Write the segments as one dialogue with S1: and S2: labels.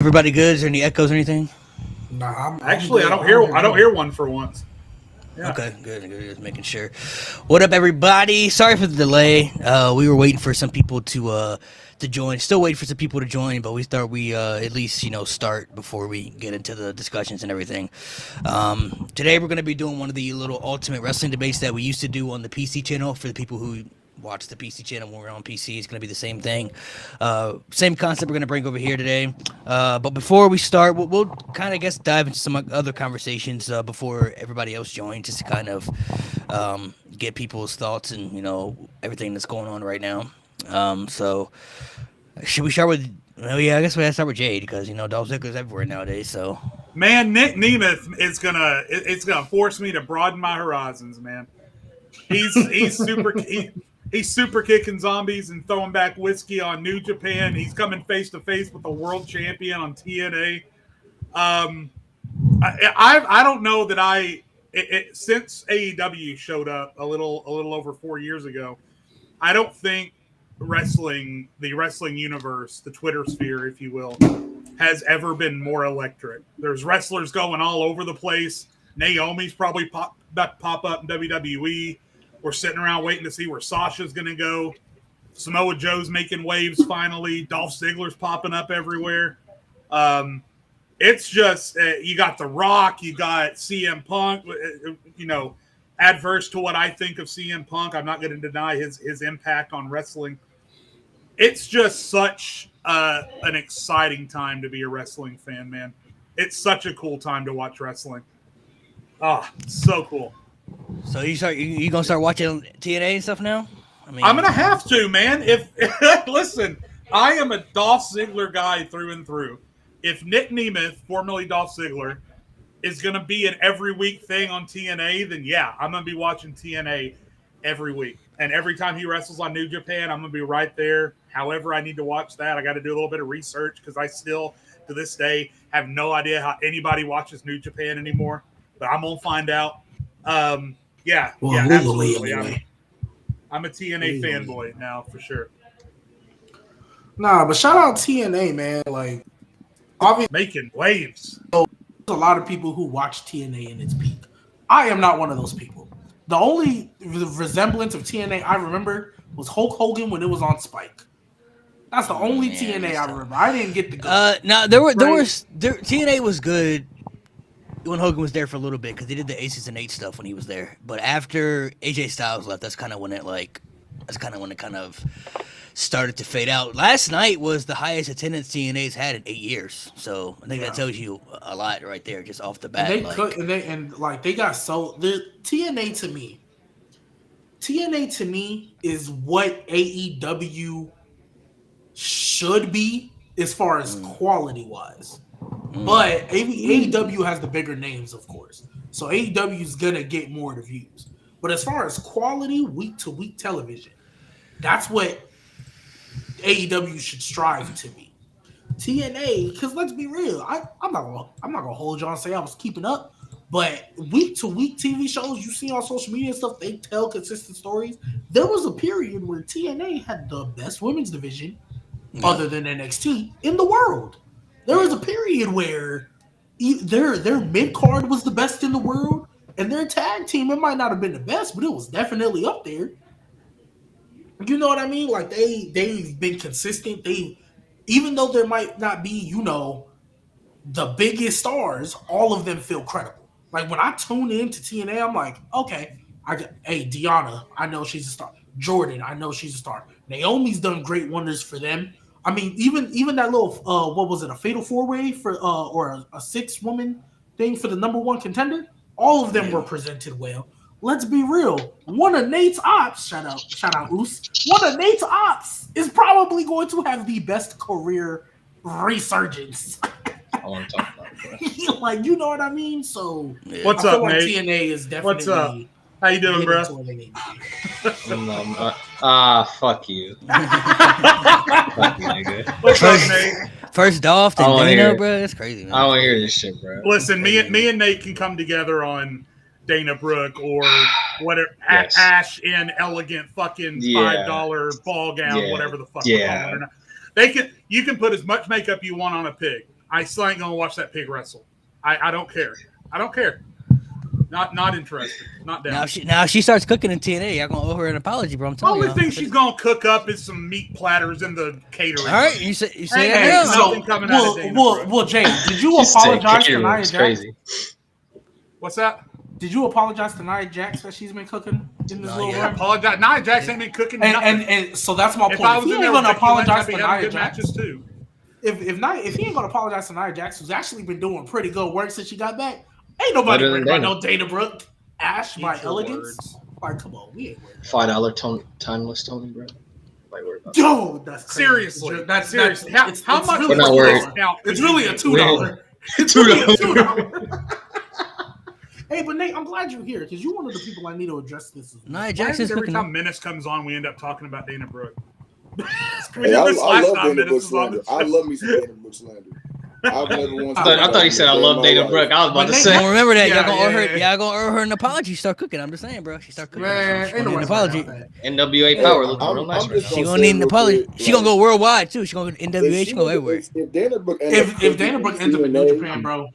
S1: Everybody good? Is there any echoes or anything?
S2: Nah, I'm
S3: Actually,
S2: good.
S3: I don't hear one for once. Yeah.
S1: Okay, good, good. Just making sure. What up, everybody? Sorry for the delay. We were waiting for some people to join. Still waiting for some people to join, but we thought we at least start before we get into the discussions and everything. Today we're gonna be doing one of the little ultimate wrestling debates that we used to do on the PC channel for the people who watch the PC channel when we're on PC. It's going to be the same thing. Same concept we're going to bring over here today. But before we start, we'll kind of, I guess, dive into some other conversations before everybody else joins, just to kind of get people's thoughts and, everything that's going on right now. So, should we start with, well, yeah, I guess we have to start with Jade because, Dolph Ziggler's everywhere nowadays, so.
S3: Man, Nick Nemeth is gonna force me to broaden my horizons, man. He's he's super kicking zombies and throwing back whiskey on New Japan. He's coming face to face with the world champion on TNA. I don't know that since AEW showed up a little over 4 years ago. I don't think the wrestling universe, the Twitter sphere, if you will, has ever been more electric. There's wrestlers going all over the place. Naomi's probably about to pop up in WWE. We're sitting around waiting to see where Sasha's going to go. Samoa Joe's making waves finally. Dolph Ziggler's popping up everywhere. It's just, you got The Rock, you got CM Punk, adverse to what I think of CM Punk. I'm not going to deny his impact on wrestling. It's just such an exciting time to be a wrestling fan, man. It's such a cool time to watch wrestling. Oh, so cool.
S1: So you gonna start watching TNA and stuff now?
S3: I'm gonna have to, man. If listen, I am a Dolph Ziggler guy through and through. If Nick Nemeth, formerly Dolph Ziggler, is gonna be an every week thing on TNA, then yeah, I'm gonna be watching TNA every week. And every time he wrestles on New Japan, I'm gonna be right there. However, I need to watch that. I got to do a little bit of research because I still, to this day, have no idea how anybody watches New Japan anymore. But I'm gonna find out. Yeah, absolutely. Anyway. I'm a TNA fanboy now for sure.
S2: Nah, but shout out TNA, man. Like, obviously,
S3: making waves.
S2: There's a lot of people who watch TNA in its peak. I am not one of those people. The only resemblance of TNA I remember was Hulk Hogan when it was on Spike. That's the only TNA I remember. I didn't get to go.
S1: No, TNA was good when Hogan was there for a little bit because they did the Aces and Eights stuff when he was there. But after AJ Styles left, that's kind of when it kind of started to fade out. Last night was the highest attendance TNA's had in 8 years, so I think that tells you a lot right there, just off the bat.
S2: They got so the TNA to me is what AEW should be as far as quality wise. But AEW has the bigger names, of course. So AEW is going to get more of the views. But as far as quality, week-to-week television, that's what AEW should strive to be. TNA, because let's be real, I'm not gonna hold y'all and say I was keeping up, but week-to-week TV shows you see on social media and stuff, they tell consistent stories. There was a period where TNA had the best women's division, other than NXT, in the world. There was a period where their mid-card was the best in the world, and their tag team, it might not have been the best, but it was definitely up there. You know what I mean? Like, they've been consistent. Even though there might not be, the biggest stars, all of them feel credible. Like, when I tune into TNA, I'm like, okay, Deanna, I know she's a star. Jordan, I know she's a star. Naomi's done great wonders for them. I mean, even that little, what was it, a fatal four-way for, or a six-woman thing for the number one contender? All of them were presented well. Let's be real. One of Nate's ops, shout out Oos, one of Nate's ops is probably going to have the best career resurgence.
S4: I want to talk about that.
S2: Like, you know what I mean? So,
S3: what's up, Nate?
S2: TNA is definitely.
S3: What's up? How you doing, bro?
S4: Fuck you. Fuck you, nigga.
S3: What's up, Nate?
S1: First Dolph, then Dana, bro. That's crazy, man.
S4: I don't want to hear this shit, bro.
S3: Listen, me and Nate can come together on Dana Brooke or whatever. Yes. Ash in elegant fucking $5 ball gown, whatever the fuck. Yeah. You can put as much makeup you want on a pig. I still ain't gonna watch that pig wrestle. I don't care. I don't care. Not interested. Not down.
S1: Now she starts cooking in TNA. Y'all gonna owe her an apology, bro. I'm
S3: The
S1: telling you.
S3: only thing she's gonna cook up is some meat platters in the catering.
S1: All right, you say
S3: Hey,
S1: that now.
S3: nothing coming out of Dana Brooke.
S2: well, Jay, did you
S4: She said
S2: apologize to
S4: catering
S2: Nia
S4: was
S2: Jax?
S4: crazy.
S3: What's that?
S2: Did you apologize to Nia Jax that she's been cooking in this little
S1: yeah.
S2: run?
S3: Apologize. Nia Jax ain't been cooking nothing.
S2: And so that's my
S3: If
S2: point.
S3: I
S2: If
S3: was
S2: he
S3: in
S2: ain't
S3: there
S2: gonna
S3: with Becky Lynch,
S2: apologize
S3: I'd be
S2: to
S3: having
S2: Nia
S3: good
S2: Jax,
S3: matches too.
S2: if he ain't gonna apologize to Nia Jax, who's actually been doing pretty good work since she got back, ain't nobody
S4: Better
S2: worried
S4: than
S2: about
S4: Dana.
S2: no Dana Brooke. Ash by
S3: Eat your
S2: elegance.
S3: words.
S2: Like, come on, we ain't worried.
S4: $5 timeless Tony, bro. Might worry about that.
S2: Yo, that's crazy.
S3: Seriously.
S2: That's
S3: Seriously.
S2: It's
S3: How much
S2: really
S4: We're not
S3: would
S4: worried.
S3: this count?
S2: It's really a $2. It's
S4: $2.
S2: really a $2. Hey, but Nate, I'm glad you're here because you're one of the people I need to address this. As well.
S1: Nia
S3: Why
S1: Jax
S3: is
S1: is
S3: it every
S1: cooking.
S3: time Menace comes on, we end up talking about Dana Brooke? We
S5: Hey,
S3: did
S5: I
S3: this last
S5: love
S3: time
S5: Dana Brooke
S3: Menace was on
S5: slander.
S3: the
S5: I
S3: show.
S5: love me some Dana Brooke slander. I've never once.
S4: I thought he said I love Dana Brooke. I was about to say.
S1: Don't remember that.
S2: Yeah,
S1: y'all gonna owe her.
S2: yeah.
S1: Y'all gonna owe her an apology. She start cooking. I'm just saying, bro. She start cooking.
S2: Man,
S1: She
S2: ain't
S1: gonna need
S2: no
S1: an
S2: worries
S1: apology.
S2: about that.
S4: NWA Power looking real nice
S5: I'm
S4: right
S5: just
S4: now.
S1: She
S5: gonna
S1: gonna
S5: say
S1: need an
S5: real
S1: apology.
S5: quick,
S1: She gonna go worldwide too. She gonna go to NWA.
S5: If
S1: She gonna go everywhere.
S5: if Dana Brooke end up
S2: If
S5: cooking
S2: Dana Brooke
S5: in
S2: ends up in New
S5: TNA,
S2: Japan, bro,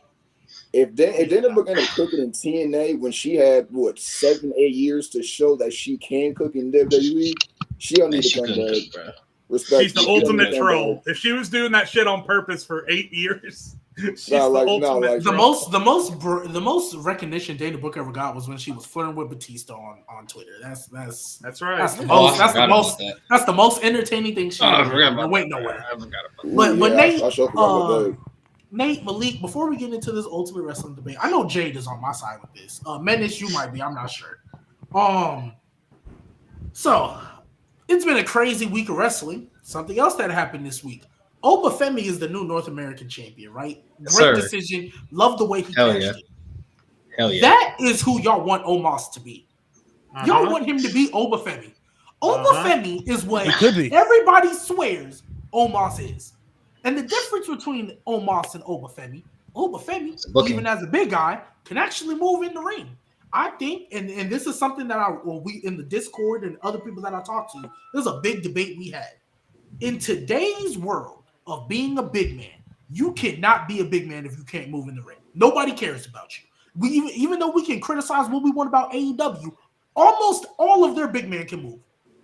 S5: if Dana Brooke ended up cooking in TNA when she had 7-8 years to show that she can cook in WWE, she don't
S4: Man,
S5: need to
S4: she
S5: come
S4: couldn't
S5: back.
S4: cook, bro.
S5: Respect.
S3: She's the
S5: she don't need to
S3: ultimate
S5: come
S3: troll.
S5: back.
S3: If she was doing that shit on purpose for 8 years, she's
S5: No,
S3: the
S5: like- no,
S3: ultimate
S5: like-
S3: troll.
S2: the most recognition Dana Brooke ever got was when she was flirting with Batista on Twitter. That's
S3: That's right.
S2: That's the
S4: Oh,
S2: most.
S4: I
S2: That's the
S4: forgot
S2: most.
S4: about that.
S2: That's the most entertaining thing she
S4: Oh, I
S2: ever
S4: forgot
S2: did.
S4: about
S2: Wait
S4: that.
S2: nowhere.
S4: I forgot about
S5: Ooh,
S2: But
S5: yeah,
S2: Nate,
S5: I sure forgot about that.
S2: Nate, Malik, before we get into this Ultimate Wrestling debate, I know Jade is on my side with this. Menace, you might be. I'm not sure. So it's been a crazy week of wrestling. Something else that happened this week. Oba Femi is the new North American champion, right?
S4: Yes,
S2: Great
S4: sir.
S2: decision. Love the way he
S4: Hell
S2: cashed
S4: yeah.
S2: it.
S4: Hell yeah.
S2: That is who y'all want Omos to be. Y'all want him to be Oba Femi. Oba Femi is what
S1: It could be.
S2: everybody swears Omos is. And the difference between Omos and Oba Femi,
S4: booking.
S2: even as a big guy, can actually move in the ring. I think, and this is something that we in the Discord and other people that I talk to, there's a big debate we had. In today's world of being a big man, you cannot be a big man if you can't move in the ring. Nobody cares about you. We even though we can criticize what we want about AEW, almost all of their big men can move.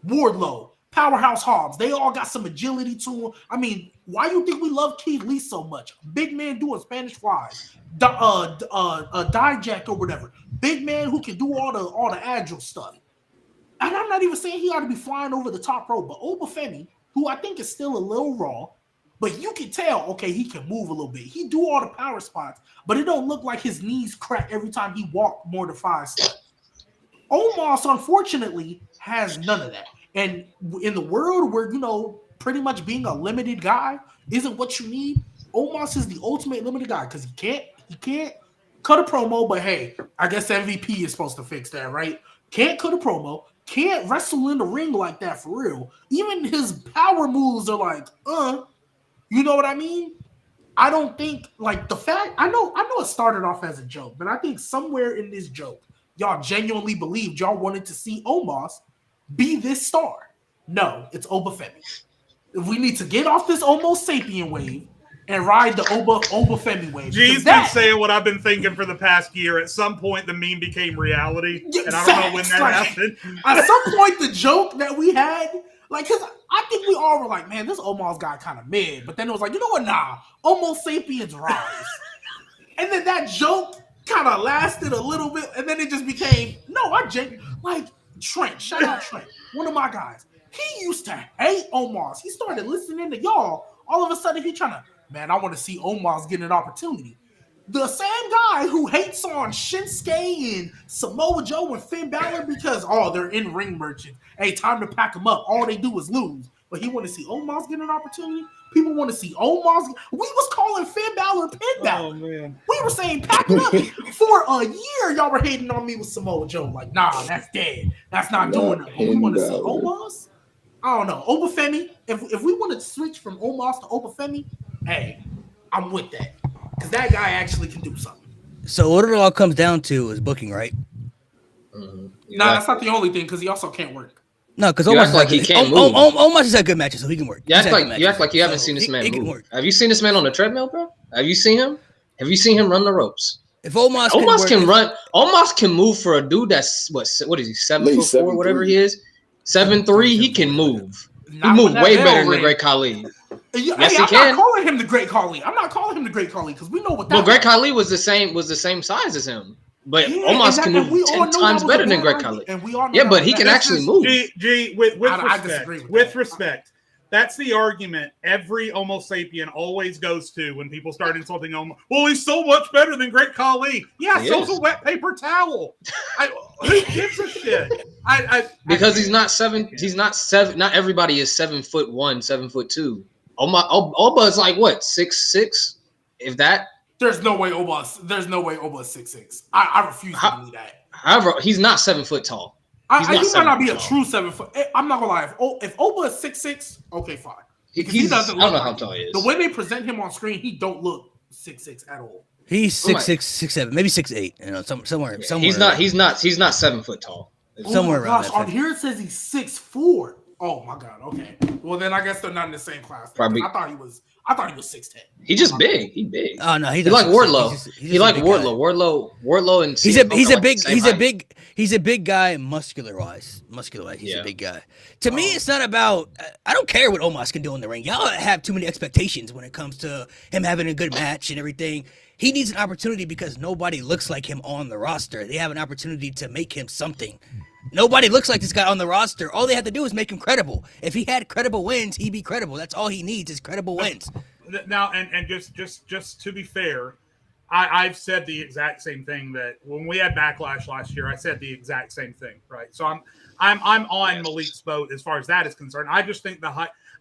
S2: Wardlow, Powerhouse Hobbs, they all got some agility to them. I mean, why you think we love Keith Lee so much? Big man doing Spanish flies, Dijak or whatever. Big man who can do all the agile stuff. And I'm not even saying he ought to be flying over the top rope, but Oba Femi, who I think is still a little raw, but you can tell, okay, he can move a little bit. He do all the power spots, but it don't look like his knees crack every time he walked more than 5 steps. Omos, unfortunately, has none of that. And in the world where, pretty much being a limited guy isn't what you need, Omos is the ultimate limited guy because he can't cut a promo, but hey, I guess MVP is supposed to fix that, right? Can't cut a promo, can't wrestle in the ring like that for real. Even his power moves are like, you know what I mean? I don't think like the fact I know it started off as a joke, but I think somewhere in this joke, y'all genuinely believed y'all wanted to see Omos be this star. No, it's Oba Femi. We need to get off this Homo sapien wave and ride the Oba Femi wave.
S3: G's been saying what I've been thinking for the past year. At some point, the meme became reality, and I don't know when that happened.
S2: At some point, the joke that we had, like, because I think we all were like, man, this Omos guy kind of mid. But then it was like, you know what? Nah, Homo sapiens rise. And then that joke kind of lasted a little bit, and then it just became, like Trent. Shout out Trent, one of my guys. He used to hate Omos. He started listening to y'all. All of a sudden, he trying to, man, I want to see Omos get an opportunity. The same guy who hates on Shinsuke and Samoa Joe and Finn Balor because, they're in-ring merchants. Hey, time to pack them up. All they do is lose. But he want to see Omos get an opportunity. People want to see Omos. We was calling Finn Balor Pin Balor.
S3: Oh, man.
S2: We were saying pack it up. For a year, y'all were hating on me with Samoa Joe. Like, nah, that's dead. That's not doing it. But we want to see Omos. I don't know. Oba Femi, if we want to switch from Omos to Oba Femi, hey, I'm with that. Because that guy actually can do something.
S1: So what it all comes down to is booking, right?
S4: Mm-hmm.
S2: Nah, that's not the only thing because he also can't work.
S1: No, because
S4: You
S1: Omos
S4: act like he can't move.
S1: Omos has had good matches, so he can work.
S4: You
S1: He's
S4: act
S1: had good
S4: like you
S1: matches,
S4: act like you haven't
S1: so
S4: seen this man
S1: he can
S4: move.
S1: work.
S4: Have you seen this man on the treadmill, bro? Have you seen him? Have you seen him run the ropes?
S1: If Omos
S4: can run. Omos can move for a dude that's what is he 7'4", whatever he is, 7'3". He can move. He moves way better than Great Khali.
S2: Yes, he can. I'm not calling him the Great Khali. I'm not calling him the Great Khali because we know what that.
S4: But Great Khali was the same size as him. But Omos can move 10 times better than Great Khali.
S2: And we all know
S4: yeah, but he can actually move.
S3: With respect, that's the argument every Homo sapien always goes to when people start insulting Homo. Well, he's so much better than Great Khali. Yeah, so's a wet paper towel. Who gives a shit?
S4: Because he's not seven. He's not seven. Not everybody is 7'1", 7'2". Oba is like what 6'6", if that.
S2: There's no way Oba's 6'6". I refuse to believe that.
S4: However, he's not 7 foot tall.
S2: He might not be a true 7 foot. I'm not gonna lie. If Oba is 6'6", okay, fine. He doesn't. I don't know how tall he is. The way they present him on screen, he don't look 6'6" at all.
S1: He's 6'6", 6'7", maybe 6'8". You know, somewhere.
S4: He's not 7 foot tall.
S1: Somewhere around.
S2: Gosh, on here it says he's 6'4". Oh my god. Okay. Well, then I guess they're not in the same class. Probably. I thought he was 6'10".
S4: He's just big. He's big.
S1: Oh no, he's
S4: like Wardlow. He like Wardlow. Wardlow and
S1: he's a big guy muscular wise. He's a big guy. To me, it's not about. I don't care what Omos can do in the ring. Y'all have too many expectations when it comes to him having a good match and everything. He needs an opportunity because nobody looks like him on the roster. They have an opportunity to make him something. Nobody looks like this guy on the roster. All they have to do is make him credible. If he had credible wins, he'd be credible. That's all he needs is credible wins.
S3: Now, and just to be fair, I've said the exact same thing that when we had Backlash last year, I said the exact same thing, right? So I'm on Malik's boat as far as that is concerned. I just think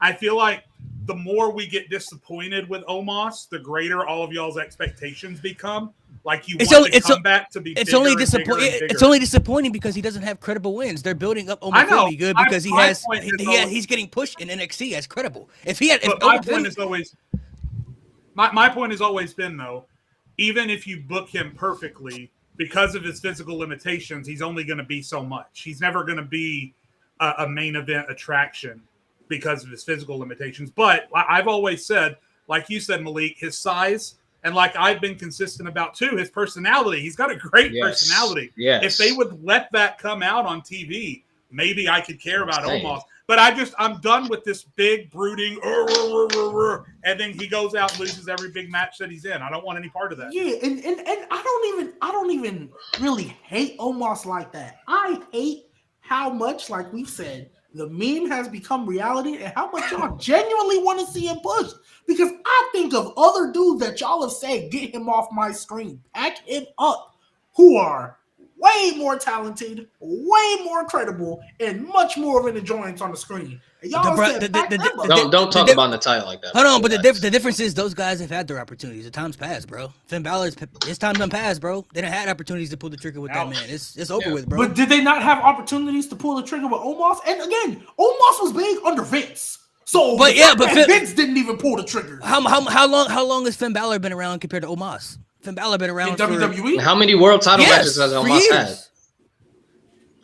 S3: I feel like the more we get disappointed with Omos, the greater all of y'all's expectations become. Like it's
S1: only disappointing because he doesn't have credible wins. They're building up Omos to be good because he's getting pushed in NXT as credible. My
S3: point has always been though, even if you book him perfectly, because of his physical limitations, he's only going to be so much. He's never going to be a main event attraction because of his physical limitations. But I've always said, like you said, Malik, his size. And like I've been consistent about too, his personality. He's got a great personality. Yes. If they would let that come out on TV, maybe I could care about Omos. But I'm done with this big brooding, and then he goes out and loses every big match that he's in. I don't want any part of that.
S2: Yeah, and I don't even really hate Omos like that. I hate how much, like we've said, the meme has become reality and how much y'all genuinely want to see him push. Because I think of other dudes that y'all have said, get him off my screen, pack him up, who are way more talented, way more credible, and much more of an enjoyance on the screen. And y'all
S4: don't talk about the title like that.
S1: Hold on, but the difference is those guys have had their opportunities. The time's passed, bro. Finn Balor's his time's done passed, bro. They done had opportunities to pull the trigger with that man. It's over with, bro.
S2: But did they not have opportunities to pull the trigger with Omos? And again, Omos was big under Vince. So, but Vince didn't even pull the trigger.
S1: How long has Finn Balor been around compared to Omos? Finn Balor been around
S2: in WWE.
S4: How many world title matches has Omos had?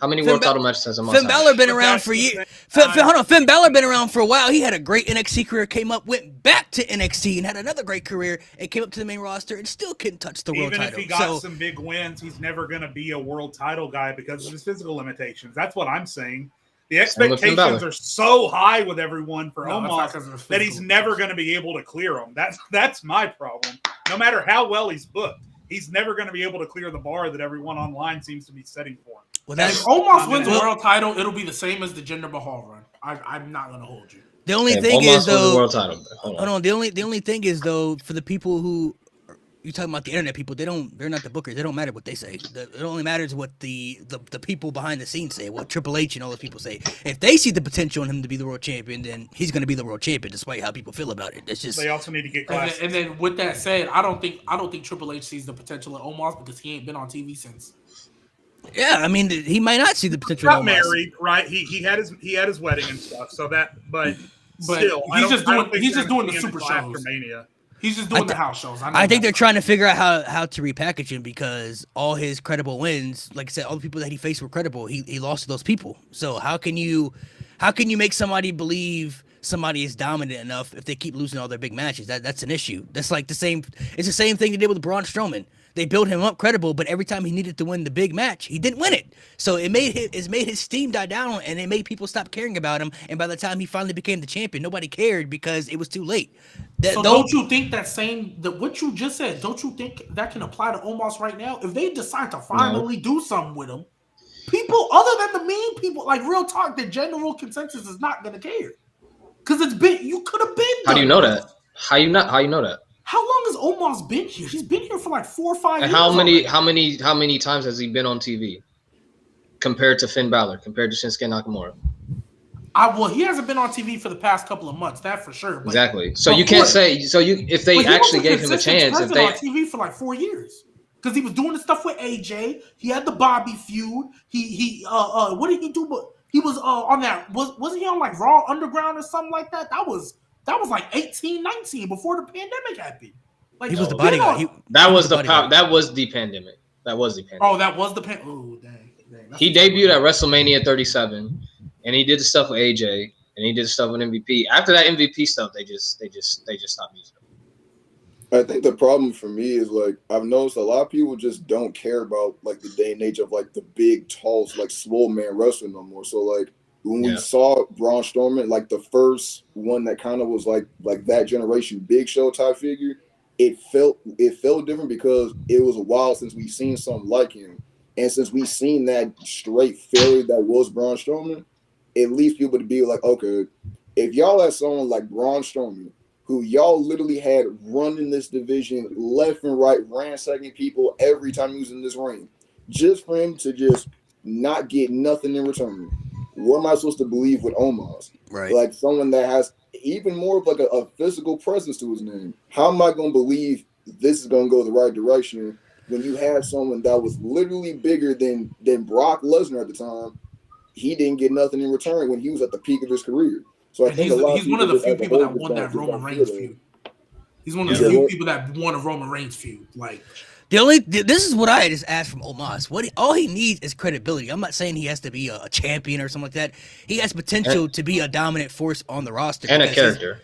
S4: How many world title matches has Omos had?
S1: Finn Balor been around for years. Finn Balor been around for a while. He had a great NXT career. Went back to NXT and had another great career. And came up to the main roster and still couldn't touch the world title.
S3: Even if he got some big wins, he's never going to be a world title guy because of his physical limitations. That's what I'm saying. The expectations are so high with everyone for Omos that he's never going to be able to clear them. That's my problem. No matter how well he's booked, he's never going to be able to clear the bar that everyone online seems to be setting for him.
S2: Well, if Omos wins a world title, it'll be the same as the Jinder Mahal run. I'm not going to hold you.
S1: The only thing is though,
S4: world title.
S1: Hold on. The only thing is though, for the people who you're talking about, the internet people, they're not the bookers. They don't matter what they say. It only matters what the people behind the scenes say, what Triple H and all those people say. If they see the potential in him to be the world champion, then he's going to be the world champion, despite how people feel about it. It's just
S3: they also need to get class.
S2: And then with that said, I don't think Triple H sees the potential in Omos because he ain't been on TV since.
S1: Yeah, I mean, he might not see the potential.
S3: Got married, right? He had his wedding and stuff. So that, but still, he's just doing the super shows after Mania.
S2: He's just doing the house shows.
S1: I think they're trying to figure out how to repackage him because all his credible wins, like I said, all the people that he faced were credible. He lost to those people. So how can you make somebody believe somebody is dominant enough if they keep losing all their big matches. That's an issue. That's like the same. It's the same thing they did with Braun Strowman. They built him up credible, but every time he needed to win the big match, he didn't win it. So it made his steam die down, and it made people stop caring about him. And by the time he finally became the champion, nobody cared because it was too late.
S2: Don't you think what you just said? Don't you think that can apply to Omos right now? If they decide to finally do something with him, people other than the mean people, like real talk, the general consensus is not gonna care because you could have been.
S4: How do you know that? How you know that?
S2: How long has Omos been here? He's been here for like 4 or 5 years.
S4: And how many times has he been on TV compared to Finn Balor, compared to Shinsuke Nakamura?
S2: He hasn't been on TV for the past couple of months, that for sure. But,
S4: exactly. So you can't say if they actually gave him a chance. If they
S2: on TV for like 4 years because he was doing the stuff with AJ, he had the Bobby feud. What did he do? But he was on that. Wasn't he on like Raw Underground or something like that? That was like 18, 19 before the pandemic happened. Like
S1: he was the bodyguard.
S4: That was the pandemic. That was the pandemic.
S2: Oh, that was the pandemic. Oh, dang.
S4: He debuted at WrestleMania 37, and he did the stuff with AJ, and he did the stuff with MVP. After that MVP stuff, they just stopped using him.
S5: I think the problem for me is like I've noticed a lot of people just don't care about like the day and age of like the big, tall, like swole man wrestling no more. So like when we saw Braun Strowman, like the first one that kind of was like that generation Big Show type figure, it felt different because it was a while since we seen something like him, and since we seen that straight failure that was Braun Strowman, at least people to be like, okay, if y'all had someone like Braun Strowman, who y'all literally had running this division left and right, ransacking people every time he was in this ring, just for him to just not get nothing in return. What am I supposed to believe with Omos?
S1: Right.
S5: Like someone that has even more of like a physical presence to his name. How am I going to believe this is going to go the right direction when you have someone that was literally bigger than Brock Lesnar at the time? He didn't get nothing in return when he was at the peak of his career. So I think
S2: he's one of the few people that won that Roman Reigns feud. He's one of the few people that won a Roman Reigns feud. Like
S1: this is what I just asked from Omos. All he needs is credibility. I'm not saying he has to be a champion or something like that. He has potential to be a dominant force on the roster
S4: and a character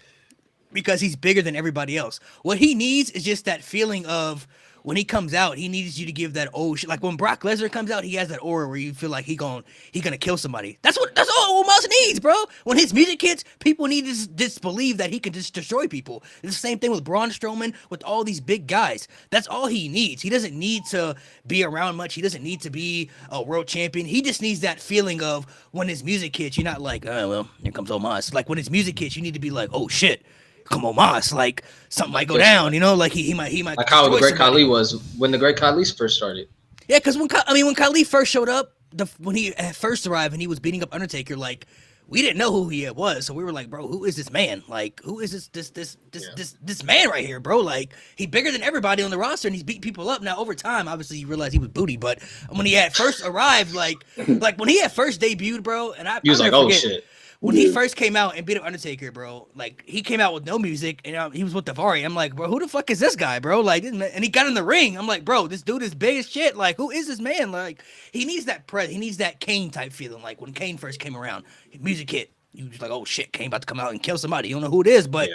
S1: because he's bigger than everybody else. What he needs is just that feeling of when he comes out, he needs you to give that shit. Like when Brock Lesnar comes out, he has that aura where you feel like he gonna kill somebody. That's all Omos needs, bro. When his music hits, people need to just believe that he can just destroy people. It's the same thing with Braun Strowman, with all these big guys. That's all he needs. He doesn't need to be around much. He doesn't need to be a world champion. He just needs that feeling of when his music hits, you're not like, oh well, here comes Omos. Like when his music hits, you need to be like, oh shit. Come on, Moss, like something might go down, you know, like he might
S4: like how the Great Khali was when the Great Khali first started.
S1: Yeah, because when Khali first showed up, when he first arrived and he was beating up Undertaker, like we didn't know who he was, so we were like, bro, who is this man? Like, who is this man right here, bro? Like, he's bigger than everybody on the roster, and he's beating people up. Now, over time, obviously, you realize he was booty, but when he had first arrived, like when he had first debuted, bro, and
S4: he was like, oh shit.
S1: When he first came out and beat up Undertaker, bro, like he came out with no music and he was with Davari. I'm like, bro, who the fuck is this guy, bro? Like, and he got in the ring. I'm like, bro, this dude is big as shit. Like, who is this man? Like, he needs that he needs that Kane type feeling. Like when Kane first came around, music hit. You just like, oh shit, Kane about to come out and kill somebody. You don't know who it is, but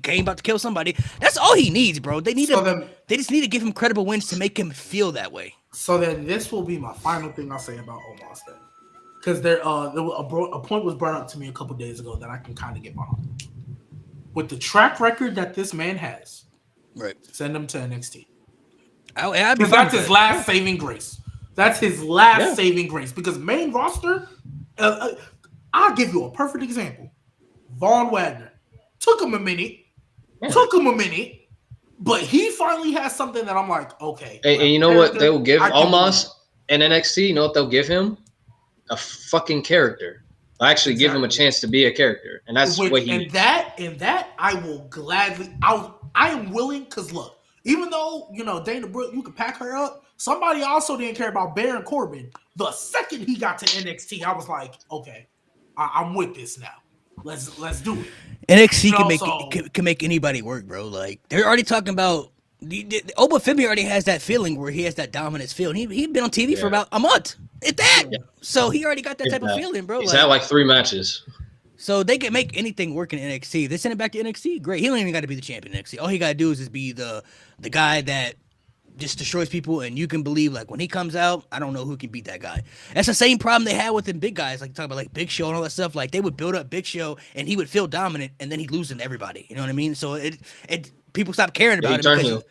S1: Kane about to kill somebody. That's all he needs, bro. They need they just need to give him credible wins to make him feel that way.
S2: So then this will be my final thing I'll say about Omos then. Because there a point was brought up to me a couple days ago that I can kind of get behind. With the track record that this man has,
S1: right?
S2: Send him to NXT.
S1: Because
S2: that's his last saving grace. That's his last saving grace. Because main roster, I'll give you a perfect example. Von Wagner. Took him a minute, but he finally has something that I'm like, okay.
S4: And you know what they'll give Omos in NXT? You know what they'll give him? A fucking character. I actually give him a chance to be a character, and that's what he.
S2: And that I will gladly. I am willing because look, even though Dana Brooke, you can pack her up. Somebody also didn't care about Baron Corbin. The second he got to NXT, I was like, okay, I'm with this now. Let's do it.
S1: NXT can make anybody work, bro. Like they're already talking about. Oba Femi already has that feeling where he has that dominance feel. He'd been on TV for about a month. So he already got that type of feeling, bro.
S4: He's had like 3 matches.
S1: So they can make anything work in NXT. They send it back to NXT. Great. He don't even got to be the champion in NXT. All he got to do is just be the guy that just destroys people, and you can believe like when he comes out, I don't know who can beat that guy. That's the same problem they had with the big guys, like talk about like Big Show and all that stuff. Like they would build up Big Show, and he would feel dominant, and then he'd lose to everybody. You know what I mean? So it people stopped caring about him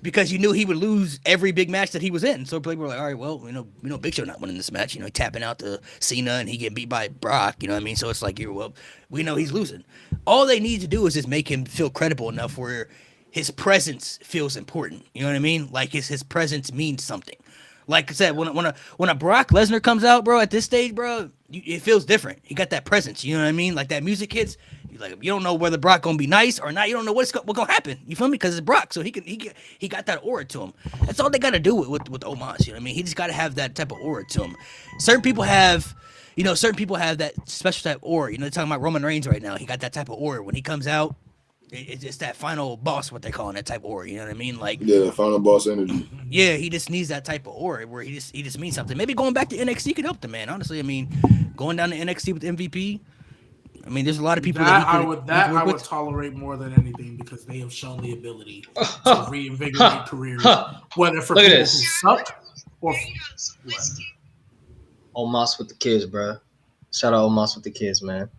S1: because you knew he would lose every big match that he was in. So people were like, all right, well, you know, Big Show not winning this match. You know, he tapping out to Cena, and he getting beat by Brock. You know what I mean? So it's like, we know he's losing. All they need to do is just make him feel credible enough where his presence feels important. You know what I mean? Like his presence means something. Like I said, when a Brock Lesnar comes out, bro, at this stage, bro, it feels different. He got that presence. You know what I mean? Like that music hits. You don't know whether Brock gonna be nice or not. You don't know what's gonna happen. You feel me? Because it's Brock, so he got that aura to him. That's all they gotta do with Omos. You know what I mean? He just gotta have that type of aura to him. Certain people have that special type of aura. You know, they're talking about Roman Reigns right now. He got that type of aura when he comes out. It's that final boss, what they call that type of aura. You know what I mean? Like
S5: final boss energy.
S1: Yeah, he just needs that type of aura where he just means something. Maybe going back to NXT could help the man. Honestly, I mean, going down to NXT with MVP. I mean, there's a lot of people
S2: I would tolerate more than anything because they have shown the ability to reinvigorate careers, whether for people who suck or what.
S4: Omos with the kids, bro. Shout out Omos with the kids, man.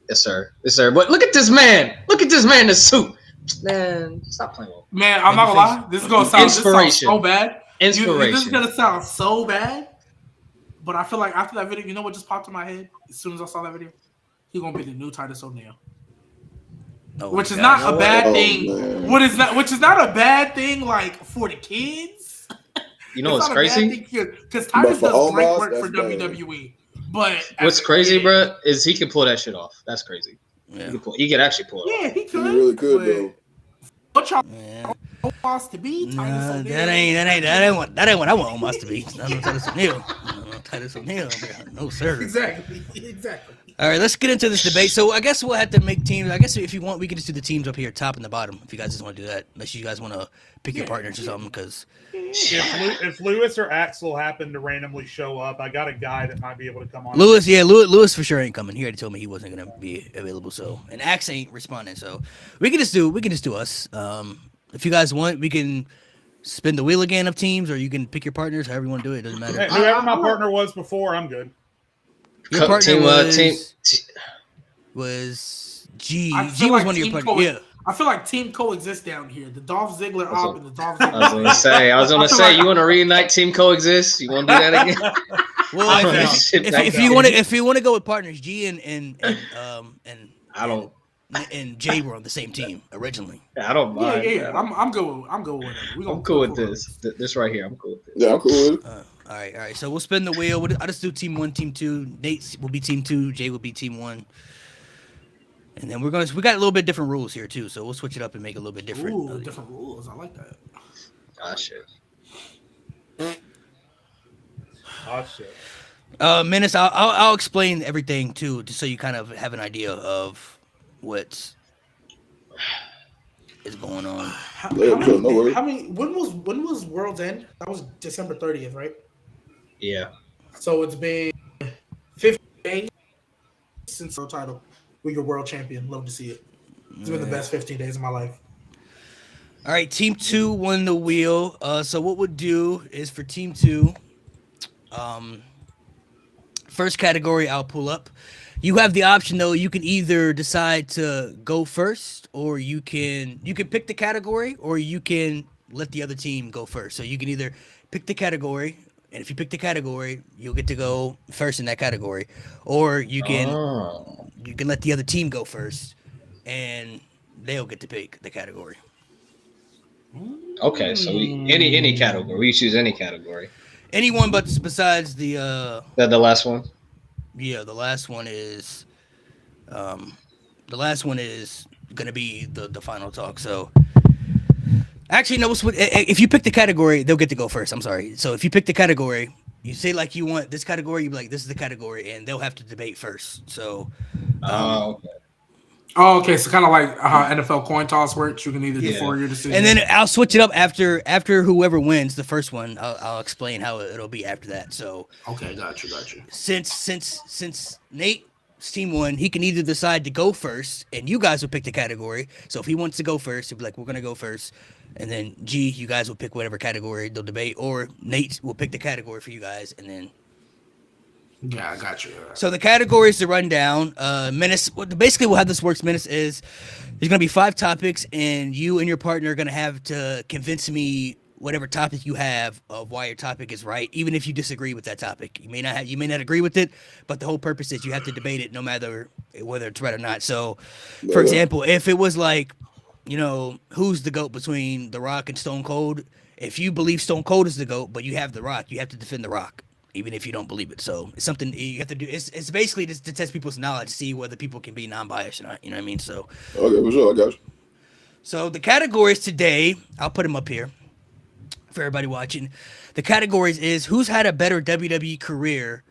S4: Yes, sir. Yes, sir. But look at this man. Look at this man in the suit. Man, stop playing with me.
S2: Man, I'm not gonna lie. This is gonna sound so bad.
S4: Inspiration.
S2: This is gonna sound so bad. But I feel like after that video, you know what just popped in my head? As soon as I saw that video, he's gonna be the new Titus O'Neil. Which is not a bad thing. Which is not a bad thing, like for the kids.
S4: You know what's crazy?
S2: Because Titus does great work for WWE. But
S4: what's crazy, bro, is he can pull that shit off. That's crazy.
S1: Yeah.
S4: He could actually pull it off.
S2: Yeah, he could.
S5: He really could, though.
S2: What y'all Omos to be?
S1: Nah, that ain't what I want Omos to be. No Titus O'Neil. Titus O'Neil. No sir.
S2: Exactly.
S1: All right, let's get into this debate. So I guess we'll have to make teams. I guess if you want, we can just do the teams up here, top and the bottom. If you guys just want to do that, unless you guys want to pick your partners or something, because
S3: if Lewis or Axel happen to randomly show up, I got a guy that might be able to come on.
S1: Lewis for sure ain't coming. He already told me he wasn't gonna be available. So and Axe ain't responding. So we can just do us. If you guys want, we can spin the wheel again of teams, or you can pick your partners. However you want to do it. It doesn't matter.
S3: Hey, whoever my partner was before, I'm good.
S1: Your partner was G. G was one of your partners. Yeah.
S2: I feel like Team Coexist down here. The Dolph Ziggler op and the Dolph Ziggler.
S4: I was gonna say, you want to reunite Team Coexist? You want to do that again?
S1: Well, if you want to go with partners, G and
S4: I don't.
S1: And Jay were on the same team originally.
S4: I don't mind.
S2: Yeah. I'm good. I'm good with it.
S4: I'm cool with this. This right here. I'm cool with this.
S5: Yeah, I'm cool with it.
S1: All right. So we'll spin the wheel. I'll just do team 1, team 2. Nate will be team 2. Jay will be team 1. And then we got a little bit different rules here too. So we'll switch it up and make it a little bit different.
S2: Ooh, different rules. I like that.
S4: Ah, shit.
S1: Menace, I'll explain everything too, just so you kind of have an idea of what is going on.
S2: When was World's End? That was December 30th, right?
S4: Yeah.
S2: So it's been 50 days since the title. We your world champion. Love to see it. It's been the best 15 days of my life.
S1: All right, team 2 won the wheel. So what we'll do is for team 2, first category I'll pull up. You have the option though. You can either decide to go first, or you can pick the category, or you can let the other team go first. So you can either pick the category, and if you pick the category, you'll get to go first in that category, or you can let the other team go first, and they'll get to pick the category.
S4: Okay, so any category. We choose any category.
S1: Anyone but besides the
S4: last one.
S1: Yeah, the last one is gonna be the final talk. So actually, no. If you pick the category, they'll get to go first. I'm sorry. So if you pick the category, you say like you want this category, you be like, this is the category, and they'll have to debate first. So.
S4: Okay.
S2: Oh, okay. So kind of like how NFL coin toss works. You can either defer your decision,
S1: and then I'll switch it up after whoever wins the first one. I'll explain how it'll be after that. So
S2: okay, got you.
S1: Since Nate Team 1, he can either decide to go first, and you guys will pick the category. So if he wants to go first, he'll be like, we're going to go first. And then G, you guys will pick whatever category they'll debate, or Nate will pick the category for you guys, and then...
S2: Yeah, I got you.
S1: So the categories to run down, Menace, basically how this works, Menace, is there's going to be 5 topics, and you and your partner are going to have to convince me whatever topic you have of why your topic is right, even if you disagree with that topic. You may not agree with it, but the whole purpose is you have to debate it no matter whether it's right or not. So, for example, if it was like, who's the GOAT between The Rock and Stone Cold, if you believe Stone Cold is the GOAT, but you have The Rock, you have to defend The Rock, even if you don't believe it. So it's something you have to do. It's basically just to test people's knowledge, see whether people can be non-biased or not. You know what I mean? So.
S5: Okay, for sure, I got you.
S1: So the categories today, I'll put them up here for everybody watching. The categories is who's had a better WWE career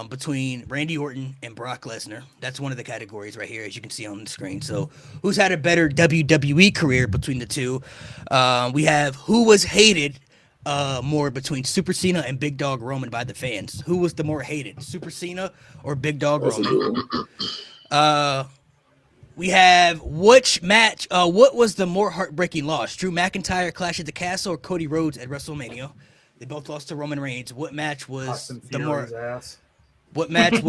S1: between Randy Orton and Brock Lesnar. That's one of the categories right here, as you can see on the screen. So who's had a better WWE career between the two? We have who was hated more between Super Cena and Big Dog Roman by the fans. Who was the more hated, Super Cena or Big Dog Roman? We have which match, what was the more heartbreaking loss? Drew McIntyre Clash at the Castle or Cody Rhodes at WrestleMania? They both lost to Roman Reigns. What match was the more what match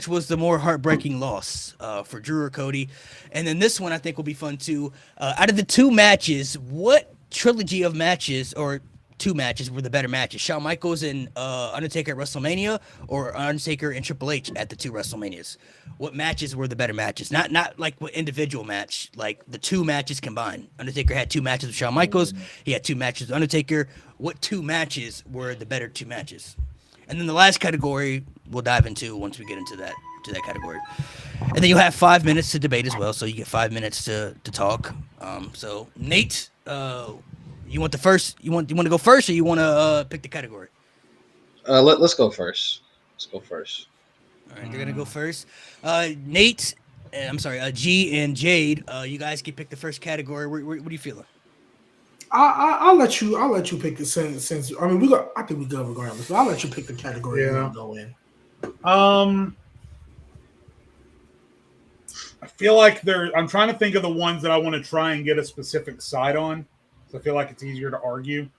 S1: was the more heartbreaking loss for Drew or Cody? And then this one I think will be fun too. Out of the 2 matches, what trilogy of matches or 2 matches were the better matches? Shawn Michaels and Undertaker at WrestleMania, or Undertaker and Triple H at the 2 WrestleManias? What matches were the better matches? Not like what individual match, like the 2 matches combined. Undertaker had 2 matches with Shawn Michaels. He had 2 matches with Undertaker. What 2 matches were the better 2 matches? And then the last category we'll dive into once we get into that category. And then you'll have 5 minutes to debate as well, so you get 5 minutes to talk. So Nate, you want the first? You want to go first, or you want to pick the category?
S4: Let's go first. All
S1: right, they're gonna go first. Nate, G and Jade. You guys can pick the first category. What are you feeling?
S2: I'll let you pick the since I mean I think we go regardless. But I'll let you pick the category you want to go in.
S3: I feel like I'm trying to think of the ones that I want to try and get a specific side on. So I feel like it's easier to argue.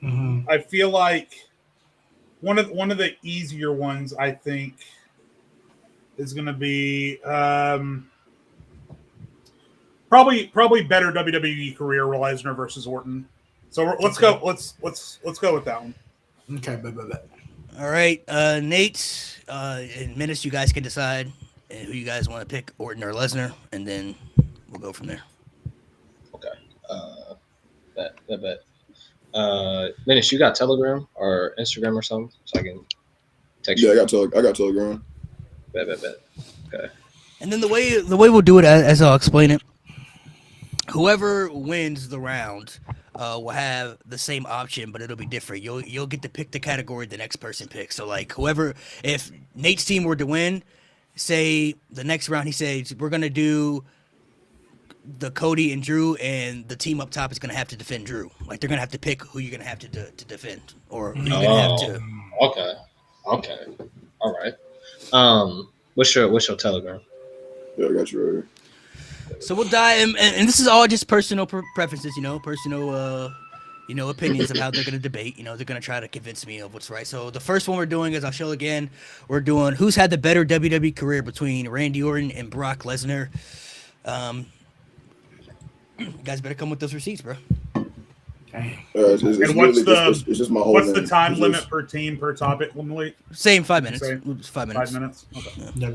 S2: Mm-hmm.
S3: I feel like one of the easier ones I think is going to be probably better WWE career, Lesnar versus Orton. So let's go with that one.
S2: Okay,
S1: all right, Nate and Menace, you guys can decide who you guys want to pick, Orton or Lesnar, and then we'll go from there.
S4: Okay. Bet. Menace, you got Telegram or Instagram or something, so I can text you?
S5: Yeah, I got Telegram.
S4: Bet. Okay.
S1: And then the way we'll do it, as I'll explain it, whoever wins the round will have the same option, but it'll be different. You'll get to pick the category the next person picks. So like if Nate's team were to win, say the next round he says we're gonna do the Cody and Drew, and the team up top is gonna have to defend Drew. Like they're gonna have to pick who you're gonna have to defend, or who you're gonna have to.
S4: Okay. All right. What's your Telegram?
S5: Yeah, I got you right here.
S1: So we'll dive, and this is all just personal preferences, personal, opinions of how they're going to debate. They're going to try to convince me of what's right. So the first one we're doing is, I'll show again, we're doing who's had the better WWE career between Randy Orton and Brock Lesnar. You guys better come with those receipts, bro.
S5: It's just my whole
S3: what's
S5: name.
S3: the time limit per team per topic?
S1: Same 5 minutes.
S3: Same.
S1: 5 minutes.
S3: 5 minutes. Okay.
S1: Yeah.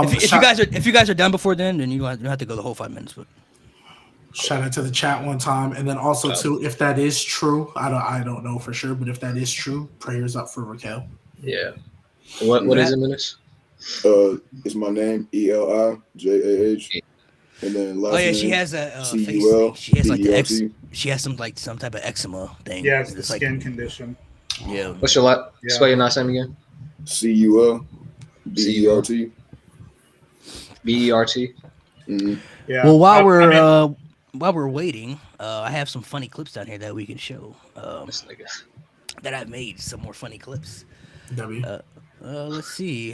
S1: If you guys are done before then you don't have to go the whole 5 minutes. But
S2: shout out to the chat one time, and then also too, if that is true, I don't know for sure, but if that is true, prayers up for Raquel.
S4: Yeah. What is it, Menace?
S5: It's my name, ELIJAH. And then last name,
S1: she has a face
S5: CUL,
S1: thing. She has like
S5: DELT.
S1: she has some type of eczema thing.
S3: Yeah, it's the
S1: like,
S3: skin condition.
S1: Yeah.
S4: What's your spell your last name again?
S5: CUL BERT.
S4: BERT.
S5: Mm-hmm.
S3: Yeah.
S1: Well, while we're waiting, I have some funny clips down here that we can show.
S4: This nigga.
S1: That I've made some more funny clips.
S2: W.
S1: Let's see.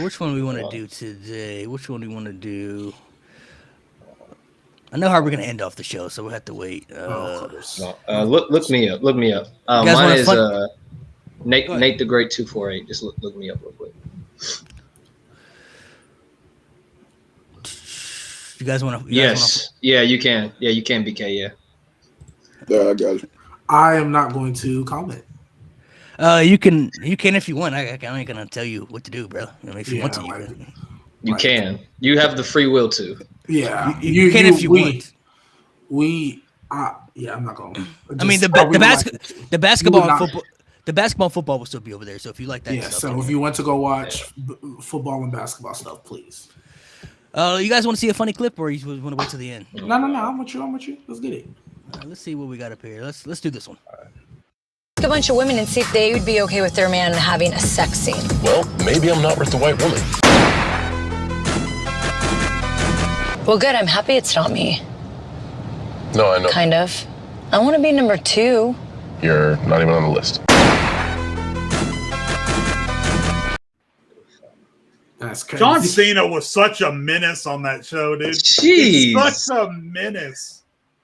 S1: Which one we want to do today? Which one do we want to do? I know how we're gonna end off the show, so we'll have to wait.
S2: Of course.
S4: Look me up. Look me up.
S1: You guys
S4: Mine
S1: want a
S4: is
S1: fun-
S4: Nate the Great 248. Just look me up real quick.
S1: You guys want to?
S4: Yes. Yeah, you can. Yeah, you can, BK. Yeah.
S5: Yeah, I got you.
S2: I am not going to comment.
S1: You can if you want. I ain't gonna tell you what to do, bro. I mean, if you want to, you can.
S4: You can. You have the free will to.
S2: Yeah,
S1: You can if you want.
S2: Yeah, I'm not going.
S1: I mean, the basketball and football. The basketball and football will still be over there. So if you like that,
S2: Yeah.
S1: stuff,
S2: So if you want to go watch football and basketball stuff, please.
S1: you guys want to see a funny clip, or you want to wait till the end?
S2: No. I'm with you. Let's get it.
S1: Let's see what we got up here. Let's do this one.
S6: A bunch of women and see if they would be okay with their man having a sex scene.
S7: Well, maybe I'm not with the white woman.
S6: Well, good. I'm happy it's not me.
S7: No, I know.
S6: Kind of. I want to be number 2.
S7: You're not even on the list.
S2: That's crazy.
S3: John Cena was such a menace on that show, dude.
S4: Jeez.
S3: He's such a menace.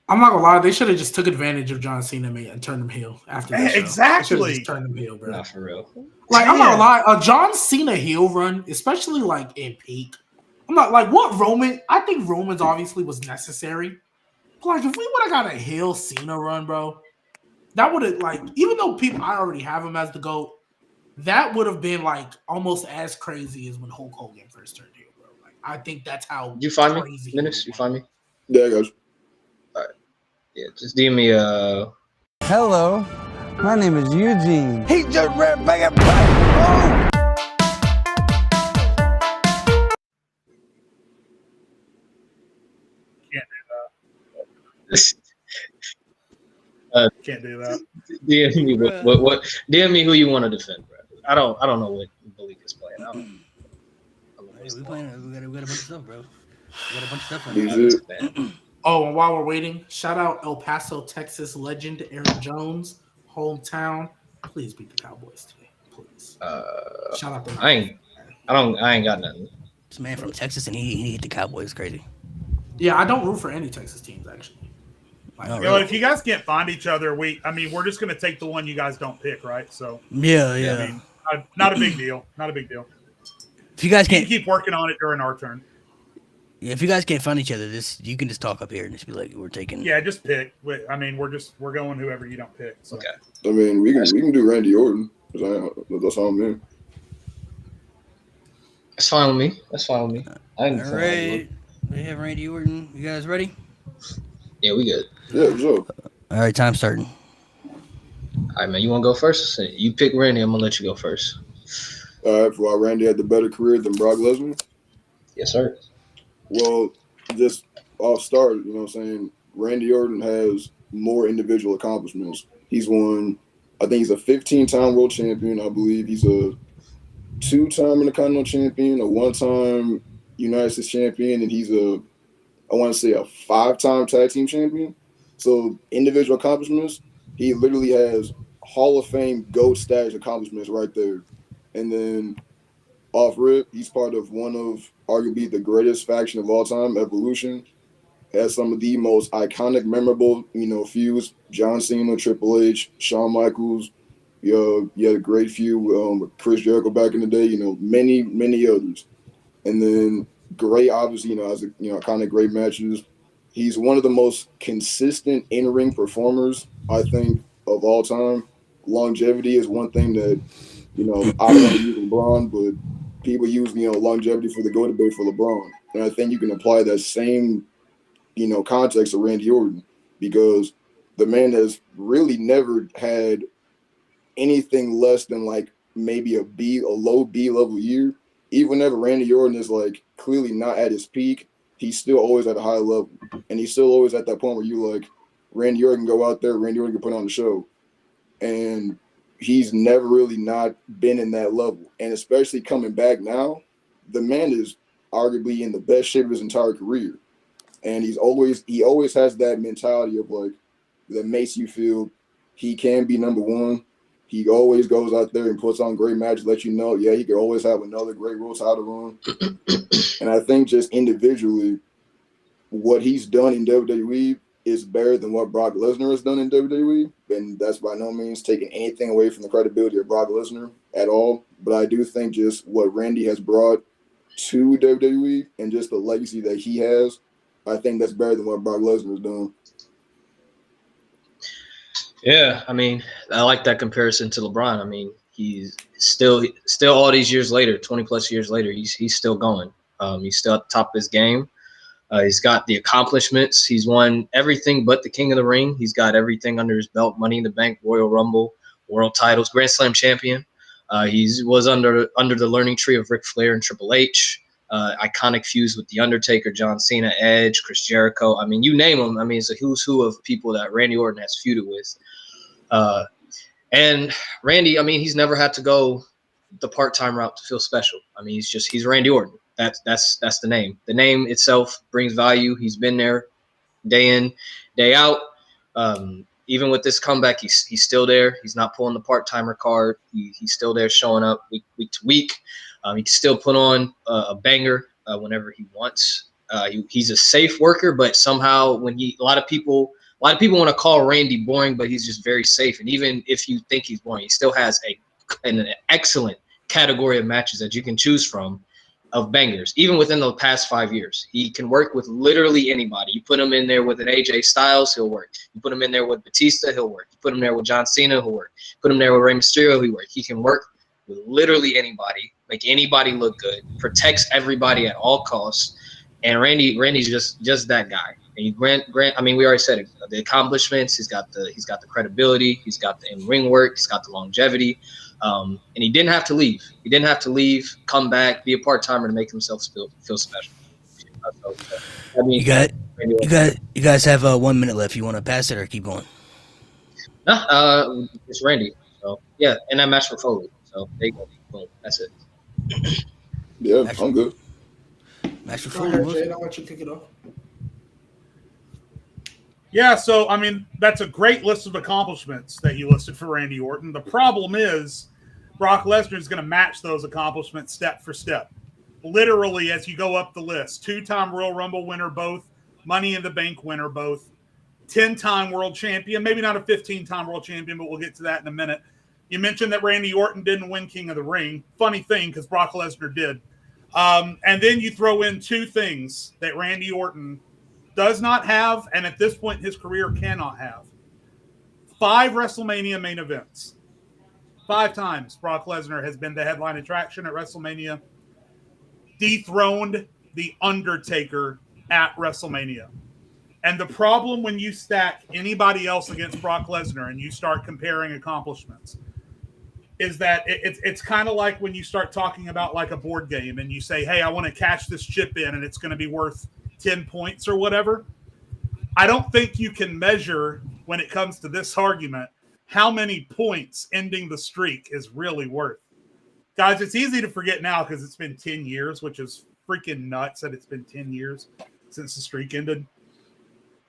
S2: I'm not gonna lie, they should have just took advantage of John Cena and turned him heel after that.
S3: Exactly.
S2: Just turned him heel, bro.
S4: Not for real.
S2: Like, I'm not gonna lie, a John Cena heel run, especially like in peak. I'm not like what Roman. I think Roman's obviously was necessary. But like, if we would have got a heel Cena run, bro, that would have like, even though I already have him as the GOAT, that would have been like almost as crazy as when Hulk Hogan first turned heel, bro. Like, I think that's how.
S4: You find me,
S2: crazy
S4: Menace? You find me?
S5: Yeah, I got you.
S4: Yeah, just DM me.
S8: Hello, my name is Eugene. He just ran back and
S3: Can't do that.
S4: DM me what? DM me who you want to defend, bro. I don't know what Malik is playing.
S1: Hey, we got a bunch of stuff, bro. We got a bunch of stuff.
S5: These are-
S2: Oh, and while we're waiting, shout out El Paso, Texas legend Aaron Jones, hometown. Please beat the Cowboys today, please. Shout out to
S4: I ain't got nothing.
S1: This man from Texas and he hit the Cowboys crazy.
S2: Yeah, I don't root for any Texas teams actually. Like,
S1: Oh,
S3: You know, if you guys can't find each other, we're just gonna take the one you guys don't pick, right? So
S1: Yeah.
S3: I mean, not a big deal. Not a big deal.
S1: If you guys
S3: You
S1: can't,
S3: can keep working on it during our turn.
S1: if you guys can't find each other, you can just talk up here and just be like, we're taking.
S3: Yeah, just pick. I mean, we're going whoever you don't pick. So.
S4: Okay.
S5: I mean, we can do Randy Orton. That's all I'm in.
S4: That's fine with me. I can
S1: All right. We have Randy Orton. You guys ready?
S4: Yeah, we good.
S5: Yeah, for sure.
S1: All right, time starting.
S4: All right, man. You want to go first? You pick Randy. I'm gonna let you go first.
S5: All right, for why Randy had the better career than Brock Lesnar.
S4: Yes, sir.
S5: Well, just I'll start. You know what I'm saying? Randy Orton has more individual accomplishments. He's won, I think he's a 15-time world champion. I believe he's a 2-time Intercontinental champion, a 1-time United States champion, and he's I want to say a 5-time tag team champion. So individual accomplishments, he literally has Hall of Fame GOAT status accomplishments right there. And then off rip, he's part of one of arguably the greatest faction of all time, Evolution. Has some of the most iconic, memorable, feuds. John Cena, Triple H, Shawn Michaels. You had a great feud with Chris Jericho back in the day. Many, many others. And then great, obviously, has iconic great matches. He's one of the most consistent in-ring performers, I think, of all time. Longevity is one thing that, I don't want to use LeBron, but people use, longevity for the GOAT debate for LeBron. And I think you can apply that same, context to Randy Orton, because the man has really never had anything less than like maybe a low B level year. Even whenever Randy Orton is like clearly not at his peak, he's still always at a high level. And he's still always at that point where you like, Randy Orton can go out there, Randy Orton can put on the show. And he's never really not been in that level. And especially coming back now, the man is arguably in the best shape of his entire career. And he always has that mentality of like, that makes you feel he can be number one. He always goes out there and puts on great matches, let you know, yeah, he could always have another great world title run. And I think just individually, what he's done in WWE is better than what Brock Lesnar has done in WWE. And that's by no means taking anything away from the credibility of Brock Lesnar at all. But I do think just what Randy has brought to WWE and just the legacy that he has, I think that's better than what Brock Lesnar has done.
S4: Yeah, I mean, I like that comparison to LeBron. I mean, he's still all these years later, 20 plus years later, he's still going. He's still at the top of his game. He's got the accomplishments. He's won everything but the King of the Ring. He's got everything under his belt: Money in the Bank, Royal Rumble, World Titles, Grand Slam champion. He was under the learning tree of Ric Flair and Triple H. Iconic feuds with The Undertaker, John Cena, Edge, Chris Jericho. I mean, you name them. I mean, it's a who's who of people that Randy Orton has feuded with. And Randy, I mean, he's never had to go the part-time route to feel special. I mean, he's Randy Orton. That's the name. The name itself brings value. He's been there day in, day out. Even with this comeback, he's still there. He's not pulling the part-timer card. He's still there, showing up week to week. He can still put on a banger whenever he wants. He's a safe worker, but somehow a lot of people want to call Randy boring, but he's just very safe. And even if you think he's boring, he still has an excellent category of matches that you can choose from of bangers. Even within the past 5 years, he can work with literally anybody. You put him in there with an AJ Styles, he'll work. You put him in there with Batista, he'll work. You put him there with John Cena, he'll work. Put him there with Rey Mysterio, he'll work. He can work with literally anybody, make anybody look good, protects everybody at all costs. And Randy's just that guy. And I mean, we already said it, the accomplishments. He's got the credibility. He's got the in-ring work. He's got the longevity. And he didn't have to leave. He didn't have to leave, come back, be a part-timer to make himself feel special. So, I mean,
S1: you guys have 1 minute left. You want to pass it or keep going?
S4: No, it's Randy. So yeah, and that match for Foley. So there you go. Boom. That's it.
S5: Yeah, I'm good.
S1: Match for
S2: Go ahead,
S1: Foley.
S2: Jade. I'll let you kick it off.
S3: Yeah, so, I mean, that's a great list of accomplishments that you listed for Randy Orton. The problem is Brock Lesnar is going to match those accomplishments step for step. Literally, as you go up the list, 2-time Royal Rumble winner both, Money in the Bank winner both, 10-time world champion, maybe not a 15-time world champion, but we'll get to that in a minute. You mentioned that Randy Orton didn't win King of the Ring. Funny thing, because Brock Lesnar did. And then you throw in two things that Randy Orton does not have, and at this point his career cannot have. 5 WrestleMania main events. 5 times Brock Lesnar has been the headline attraction at WrestleMania. Dethroned The Undertaker at WrestleMania. And the problem when you stack anybody else against Brock Lesnar and you start comparing accomplishments is that it's kind of like when you start talking about like a board game and you say, hey, I want to cash this chip in and it's going to be worth 10 points or whatever. I don't think you can measure when it comes to this argument how many points ending the streak is really worth. Guys, it's easy to forget now because it's been 10 years, which is freaking nuts that it's been 10 years since the streak ended.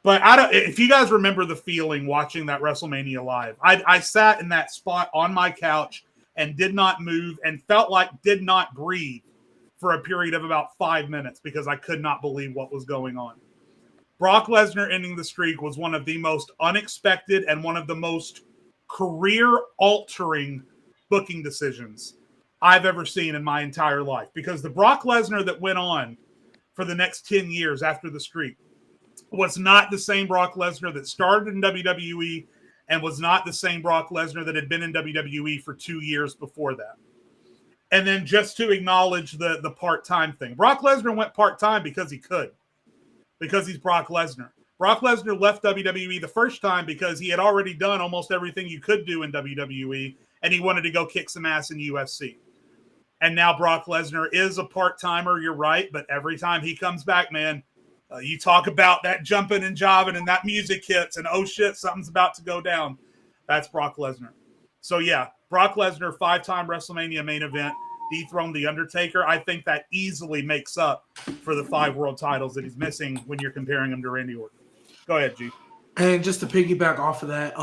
S3: But if you guys remember the feeling watching that WrestleMania live, I sat in that spot on my couch and did not move and felt like did not breathe for a period of about 5 minutes because I could not believe what was going on. Brock Lesnar ending the streak was one of the most unexpected and one of the most career-altering booking decisions I've ever seen in my entire life. Because the Brock Lesnar that went on for the next 10 years after the streak was not the same Brock Lesnar that started in WWE and was not the same Brock Lesnar that had been in WWE for 2 years before that. And then just to acknowledge the part-time thing. Brock Lesnar went part-time because he could. Because he's Brock Lesnar. Brock Lesnar left WWE the first time because he had already done almost everything you could do in WWE, and he wanted to go kick some ass in UFC. And now Brock Lesnar is a part-timer, you're right, but every time he comes back, man, you talk about that jumping and jiving and that music hits and, oh shit, something's about to go down. That's Brock Lesnar. So yeah, Brock Lesnar, 5-time WrestleMania main event, dethroned The Undertaker. I think that easily makes up for the 5 world titles that he's missing when you're comparing him to Randy Orton. Go ahead, G.
S2: And just to piggyback off of that,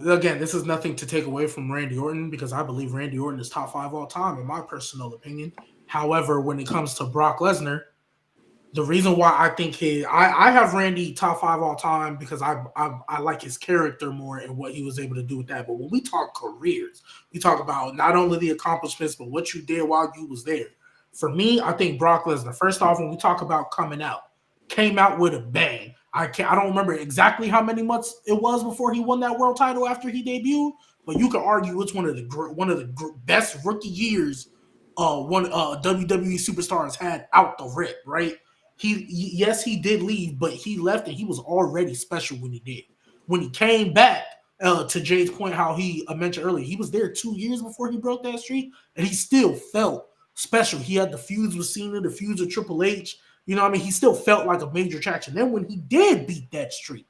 S2: again, this is nothing to take away from Randy Orton because I believe Randy Orton is top 5 all time in my personal opinion. However, when it comes to Brock Lesnar, the reason why I think I have Randy top 5 all time because I like his character more and what he was able to do with that. But when we talk careers, we talk about not only the accomplishments but what you did while you was there. For me, I think Brock Lesnar. First off, when we talk about came out with a bang. I don't remember exactly how many months it was before he won that world title after he debuted, but you could argue it's one of the best rookie years WWE superstars had out the rip, right? Yes, he did leave, but he left and he was already special when he did. When he came back, to Jay's point, how he mentioned earlier, he was there 2 years before he broke that streak, and he still felt special. He had the feuds with Cena, the feuds with Triple H. You know what I mean? He still felt like a major attraction. Then when he did beat that streak,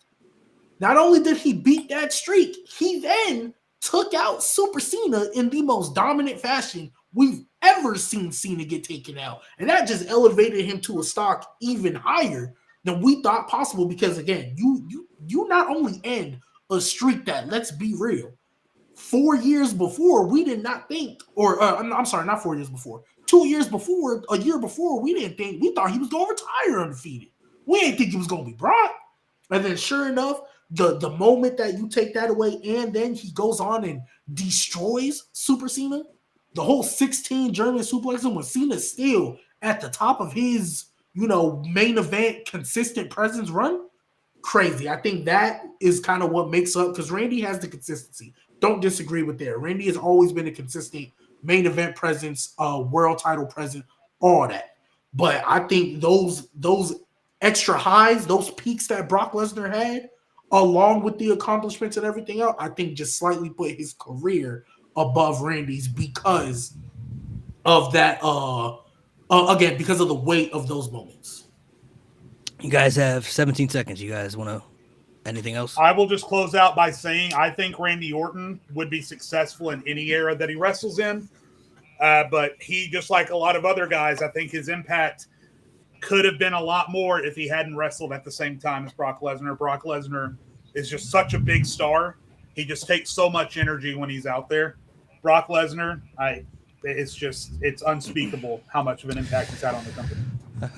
S2: not only did he beat that streak, he then took out Super Cena in the most dominant fashion we've ever seen Cena get taken out. And that just elevated him to a stock even higher than we thought possible because, again, you not only end a streak that, let's be real, 4 years before, we did not think, or I'm sorry, not 4 years before, 2 years before, a year before, we thought he was going to retire undefeated. We didn't think he was going to be Brock. And then sure enough, the moment that you take that away and then he goes on and destroys Super Cena, the whole 16 German suplexing when Cena's still at the top of his, main event consistent presence run, crazy. I think that is kind of what makes up, because Randy has the consistency. Don't disagree with that. Randy has always been a consistent main event presence, world title presence, all that. But I think those extra highs, those peaks that Brock Lesnar had, along with the accomplishments and everything else, I think just slightly put his career above Randy's because of that. Again, because of the weight of those moments.
S1: You guys have 17 seconds. You guys want to anything else?
S3: I will just close out by saying I think Randy Orton would be successful in any era that he wrestles in. But he, just like a lot of other guys, I think his impact could have been a lot more if he hadn't wrestled at the same time as Brock Lesnar. Brock Lesnar is just such a big star. He just takes so much energy when he's out there. Brock Lesnar, it's unspeakable how much of an impact he's had on the company.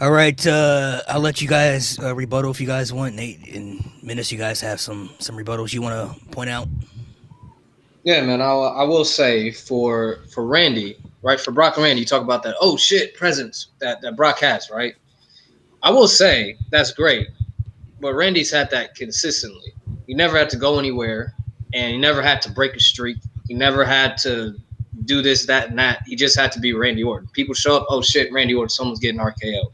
S1: All right, I'll let you guys rebuttal if you guys want. Nate and Menace, you guys have some rebuttals you want to point out?
S4: Yeah, man, I will say for Randy, right, for Brock and Randy, you talk about that, oh shit, presence that Brock has, right? I will say that's great, but Randy's had that consistently. He never had to go anywhere, and he never had to break a streak. He never had to do this, that, and that. He just had to be Randy Orton. People show up, oh shit, Randy Orton, someone's getting RKO.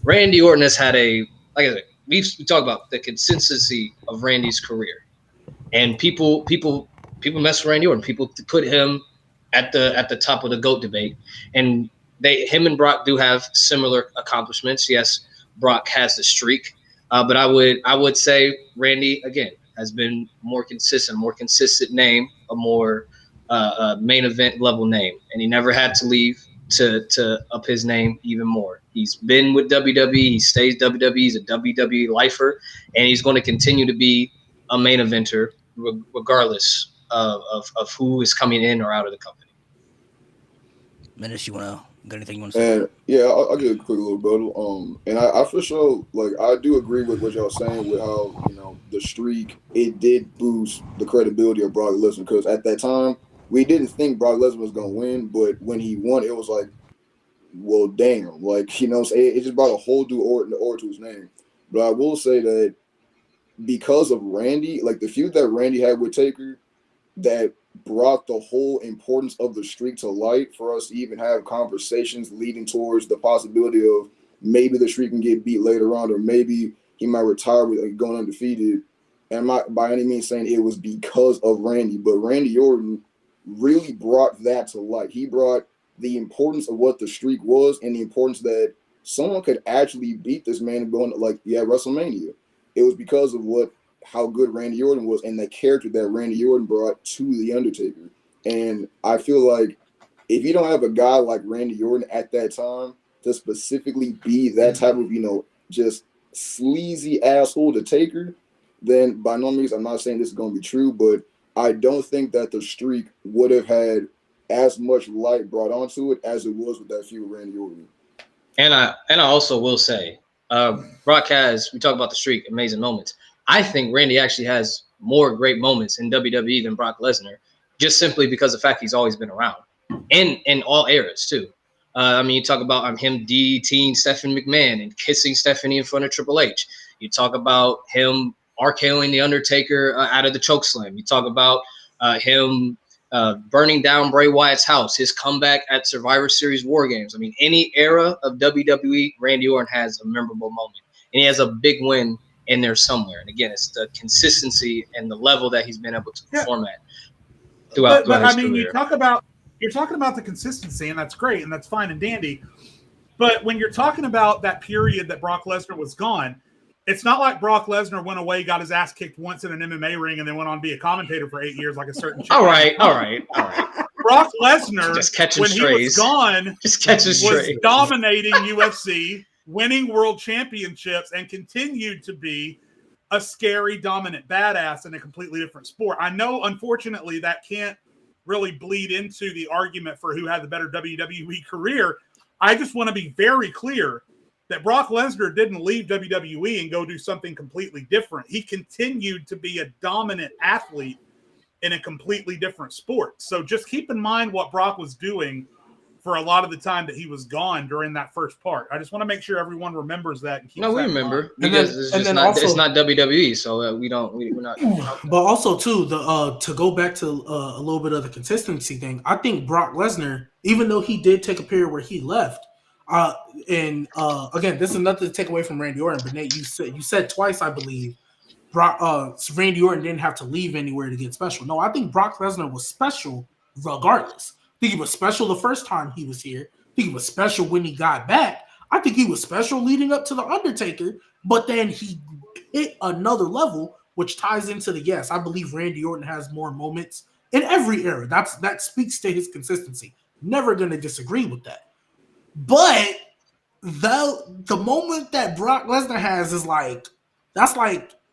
S4: Randy Orton has had like I said, we talk about the consistency of Randy's career, and people mess with Randy Orton. People put him at the top of the GOAT debate, and him and Brock do have similar accomplishments. Yes, Brock has the streak, but I would say Randy again has been more consistent name, a more main event level name, and he never had to leave to up his name even more. He's been with WWE, he stays WWE, he's a WWE lifer, and he's going to continue to be a main eventer regardless of who is coming in or out of the company.
S1: Menace, you got anything you want to say?
S5: And yeah, I'll give a quick little rebuttal. And I for sure, like, I do agree with what y'all saying with how, the streak, it did boost the credibility of Brock Lesnar, because at that time we didn't think Brock Lesnar was gonna win, but when he won, it was like, well, damn, like, it just brought a whole new order to his name. But I will say that because of Randy, like the feud that Randy had with Taker, that brought the whole importance of the streak to light for us to even have conversations leading towards the possibility of maybe the streak can get beat later on, or maybe he might retire with going undefeated. And I'm not by any means saying it was because of Randy, but Randy Orton really brought that to light. He brought the importance of what the streak was and the importance that someone could actually beat this man and go into WrestleMania. It was because of how good Randy Orton was and the character that Randy Orton brought to The Undertaker. And I feel like if you don't have a guy like Randy Orton at that time to specifically be that type of, just sleazy asshole to Taker, then by no means, I'm not saying this is going to be true, but I don't think that the streak would have had as much light brought onto it as it was with that feud with Randy Orton.
S4: And I also will say, Brock has, we talk about the streak, amazing moments. I think Randy actually has more great moments in WWE than Brock Lesnar, just simply because of the fact he's always been around in all eras too. I mean, you talk about him DDTing Stephanie McMahon and kissing Stephanie in front of Triple H. You talk about him RKOing The Undertaker out of the chokeslam. You talk about him burning down Bray Wyatt's house, his comeback at Survivor Series War Games. I mean, any era of WWE, Randy Orton has a memorable moment. And he has a big win in there somewhere. And again, it's the consistency and the level that he's been able to perform at throughout his
S3: I mean,
S4: career.
S3: you're talking about the consistency, and that's great, and that's fine and dandy. But when you're talking about that period that Brock Lesnar was gone, it's not like Brock Lesnar went away, got his ass kicked once in an MMA ring, and then went on to be a commentator for 8 years like a certain
S4: All right.
S3: Brock Lesnar,
S4: Just catching
S3: when
S4: strays.
S3: he was gone,
S4: Just catching
S3: was
S4: strays.
S3: dominating UFC, winning world championships, and continued to be a scary, dominant badass in a completely different sport. I know, unfortunately, that can't really bleed into the argument for who had the better WWE career. I just want to be very clear that Brock Lesnar didn't leave WWE and go do something completely different. He continued to be a dominant athlete in a completely different sport. So just keep in mind what Brock was doing for a lot of the time that he was gone during that first part. I just want to make sure everyone remembers that. And
S4: No, we remember because it's not WWE, so we're not.
S2: But also too, to go back to a little bit of the consistency thing, I think Brock Lesnar, even though he did take a period where he left, again, this is nothing to take away from Randy Orton, but Nate, you said twice, I believe, Randy Orton didn't have to leave anywhere to get special. No, I think Brock Lesnar was special regardless. I think he was special the first time he was here. I think he was special when he got back. I think he was special leading up to The Undertaker, but then he hit another level, which ties into I believe Randy Orton has more moments in every era. That speaks to his consistency. Never going to disagree with that. But the moment that Brock Lesnar has is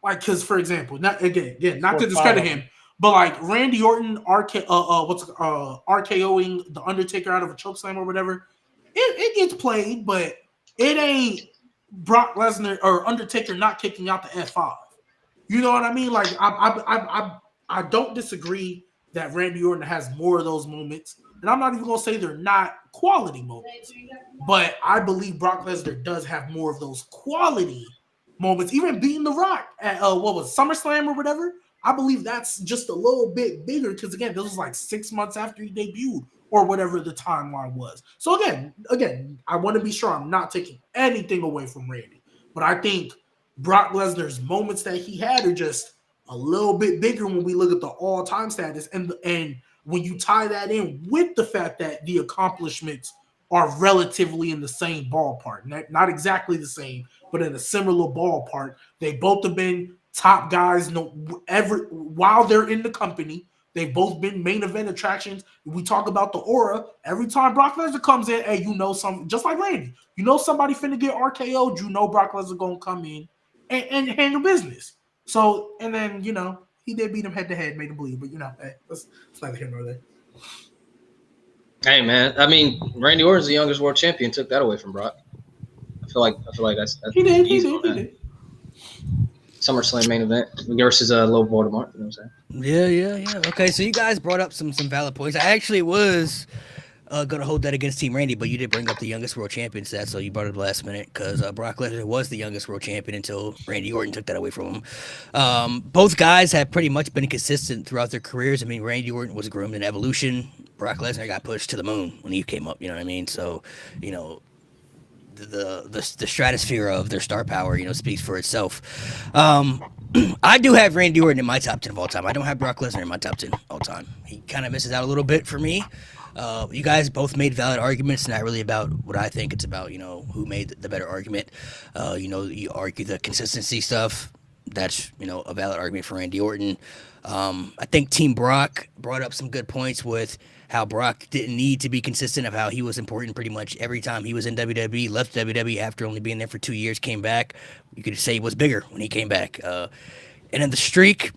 S2: because, for example, not to discredit him, but like Randy Orton RKOing The Undertaker out of a chokeslam or whatever, it gets played, but it ain't Brock Lesnar or Undertaker not kicking out the F5. You know what I mean? Like I don't disagree that Randy Orton has more of those moments, and I'm not even gonna say they're not quality moments, but I believe Brock Lesnar does have more of those quality moments, even beating The Rock at SummerSlam or whatever. I believe that's just a little bit bigger because, again, this was like 6 months after he debuted or whatever the timeline was. So, again, I want to be sure I'm not taking anything away from Randy. But I think Brock Lesnar's moments that he had are just a little bit bigger when we look at the all-time status. And when you tie that in with the fact that the accomplishments are relatively in the same ballpark, not exactly the same, but in a similar ballpark. They both have been top guys while they're in the company. They've both been main event attractions. We talk about the aura. Every time Brock Lesnar comes in, hey, just like Randy, somebody finna get RKO'd, Brock Lesnar gonna come in and handle business. So, and then, he did beat him head to head, made him bleed, but hey, that's neither here nor there.
S4: Hey man, I mean, Randy Orton's the youngest world champion. Took that away from Brock. I feel like that's
S2: he did.
S4: SummerSlam main event versus Low Voldemort. You know what I'm saying?
S1: Yeah. Okay, so you guys brought up some valid points. I actually was going to hold that against Team Randy, but you did bring up the youngest world champion stat, so you brought it up last minute because Brock Lesnar was the youngest world champion until Randy Orton took that away from him. Both guys have pretty much been consistent throughout their careers. I mean, Randy Orton was groomed in Evolution. Brock Lesnar got pushed to the moon when he came up, you know what I mean? So, the stratosphere of their star power, speaks for itself. I do have Randy Orton in my top 10 of all time. I don't have Brock Lesnar in my top 10 all time. He kind of misses out a little bit for me. You guys both made valid arguments, not really about what I think. It's about, who made the better argument. You argue the consistency stuff. That's, a valid argument for Randy Orton. I think Team Brock brought up some good points with how Brock didn't need to be consistent, of how he was important pretty much every time he was in WWE, left WWE after only being there for 2 years, came back. You could say he was bigger when he came back. And in the streak,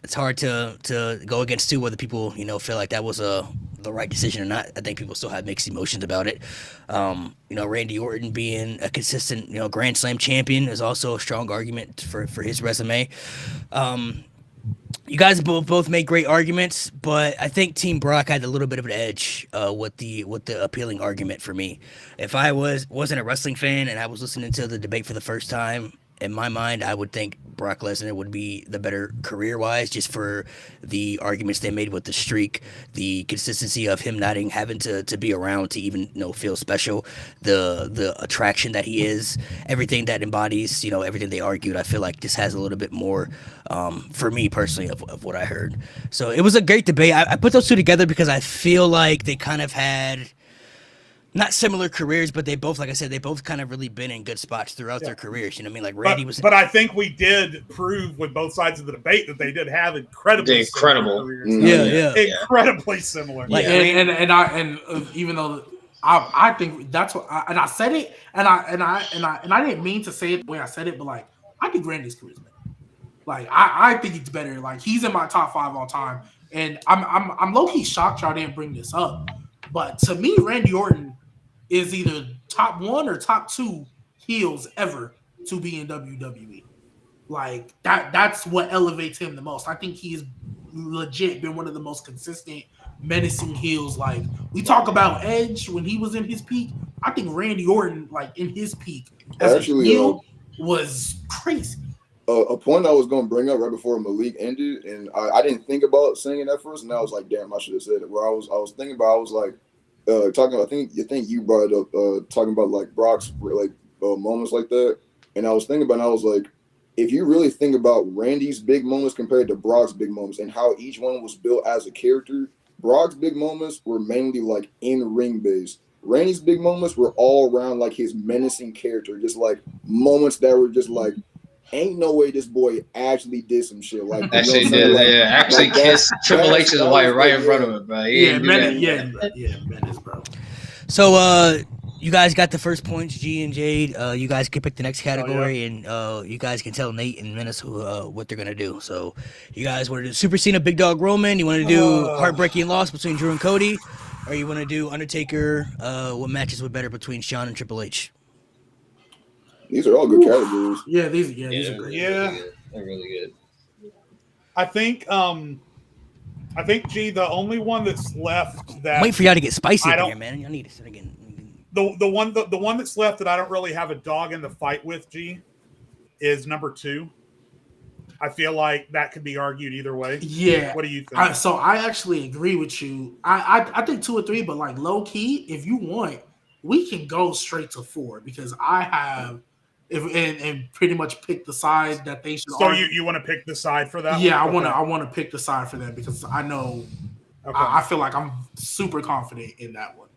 S1: it's hard to go against too whether people feel like that was the right decision or not. I think people still have mixed emotions about it. Randy Orton being a consistent Grand Slam champion is also a strong argument for his resume. You guys both made great arguments, but I think Team Brock had a little bit of an edge with the appealing argument for me. If I wasn't a wrestling fan and I was listening to the debate for the first time, in my mind, I would think Brock Lesnar would be the better career-wise, just for the arguments they made with the streak, the consistency of him not having to be around to even feel special, the attraction that he is, everything that embodies everything they argued. I feel like this has a little bit more for me personally of what I heard. So it was a great debate. I put those two together because I feel like they kind of had not similar careers, but they both, like I said, they both kind of really been in good spots throughout their careers. You know what I mean? Like Randy was.
S3: But I think we did prove with both sides of the debate that they did have incredibly similar careers. Incredibly similar.
S2: Like, and even though I think that's what, and I said it, and I didn't mean to say it the way I said it, but like I think Randy's career is better. Like I think it's better. Like he's in my top 5 all time, and I'm low key shocked y'all didn't bring this up. But to me, Randy Orton is either top 1 or top 2 heels ever to be in WWE. Like that's what elevates him the most. I think he's legit been one of the most consistent, menacing heels. Like we talk about Edge when he was in his peak. I think Randy Orton, like in his peak as a heel, was crazy.
S5: A point I was going to bring up right before Malik ended, and I didn't think about saying it at first, and I was like, damn, I should have said it. Where I was thinking about, I was like, talking about, I think you brought it up, talking about like Brock's like moments like that, and I was thinking about, and I was like, if you really think about Randy's big moments compared to Brock's big moments and how each one was built as a character, Brock's big moments were mainly like in ring based. Randy's big moments were all around like his menacing character, just like moments that were just like, ain't no way this boy actually did some shit like that.
S4: Actually did, like, actually kissed Triple H's wife right in front of him, bro.
S2: Menace, bro.
S1: So you guys got the first points, G and Jade. You guys can pick the next category, and you guys can tell Nate and Menace what they're gonna do. So you guys want to do Super Cena, Big Dog Roman? You want to do Heartbreaking Loss between Drew and Cody, or you want to do Undertaker? What matches were better between Shawn and Triple H?
S5: These are all good categories.
S2: Yeah, these are great.
S4: Yeah, they're really good.
S3: I think G, the only one that's left that
S1: wait for y'all to get spicy in here, man. Y'all need to sit again.
S3: The one that's left that I don't really have a dog in the fight with, G, is number 2. I feel like that could be argued either way.
S2: Yeah.
S3: What do you think?
S2: So I actually agree with you. I think 2 or 3, but like low key, if you want, we can go straight to 4 because I have and pretty much pick the side that they should.
S3: So you want to pick the side for that?
S2: Yeah, I want to pick the side for them because I know I feel like I'm super confident in that one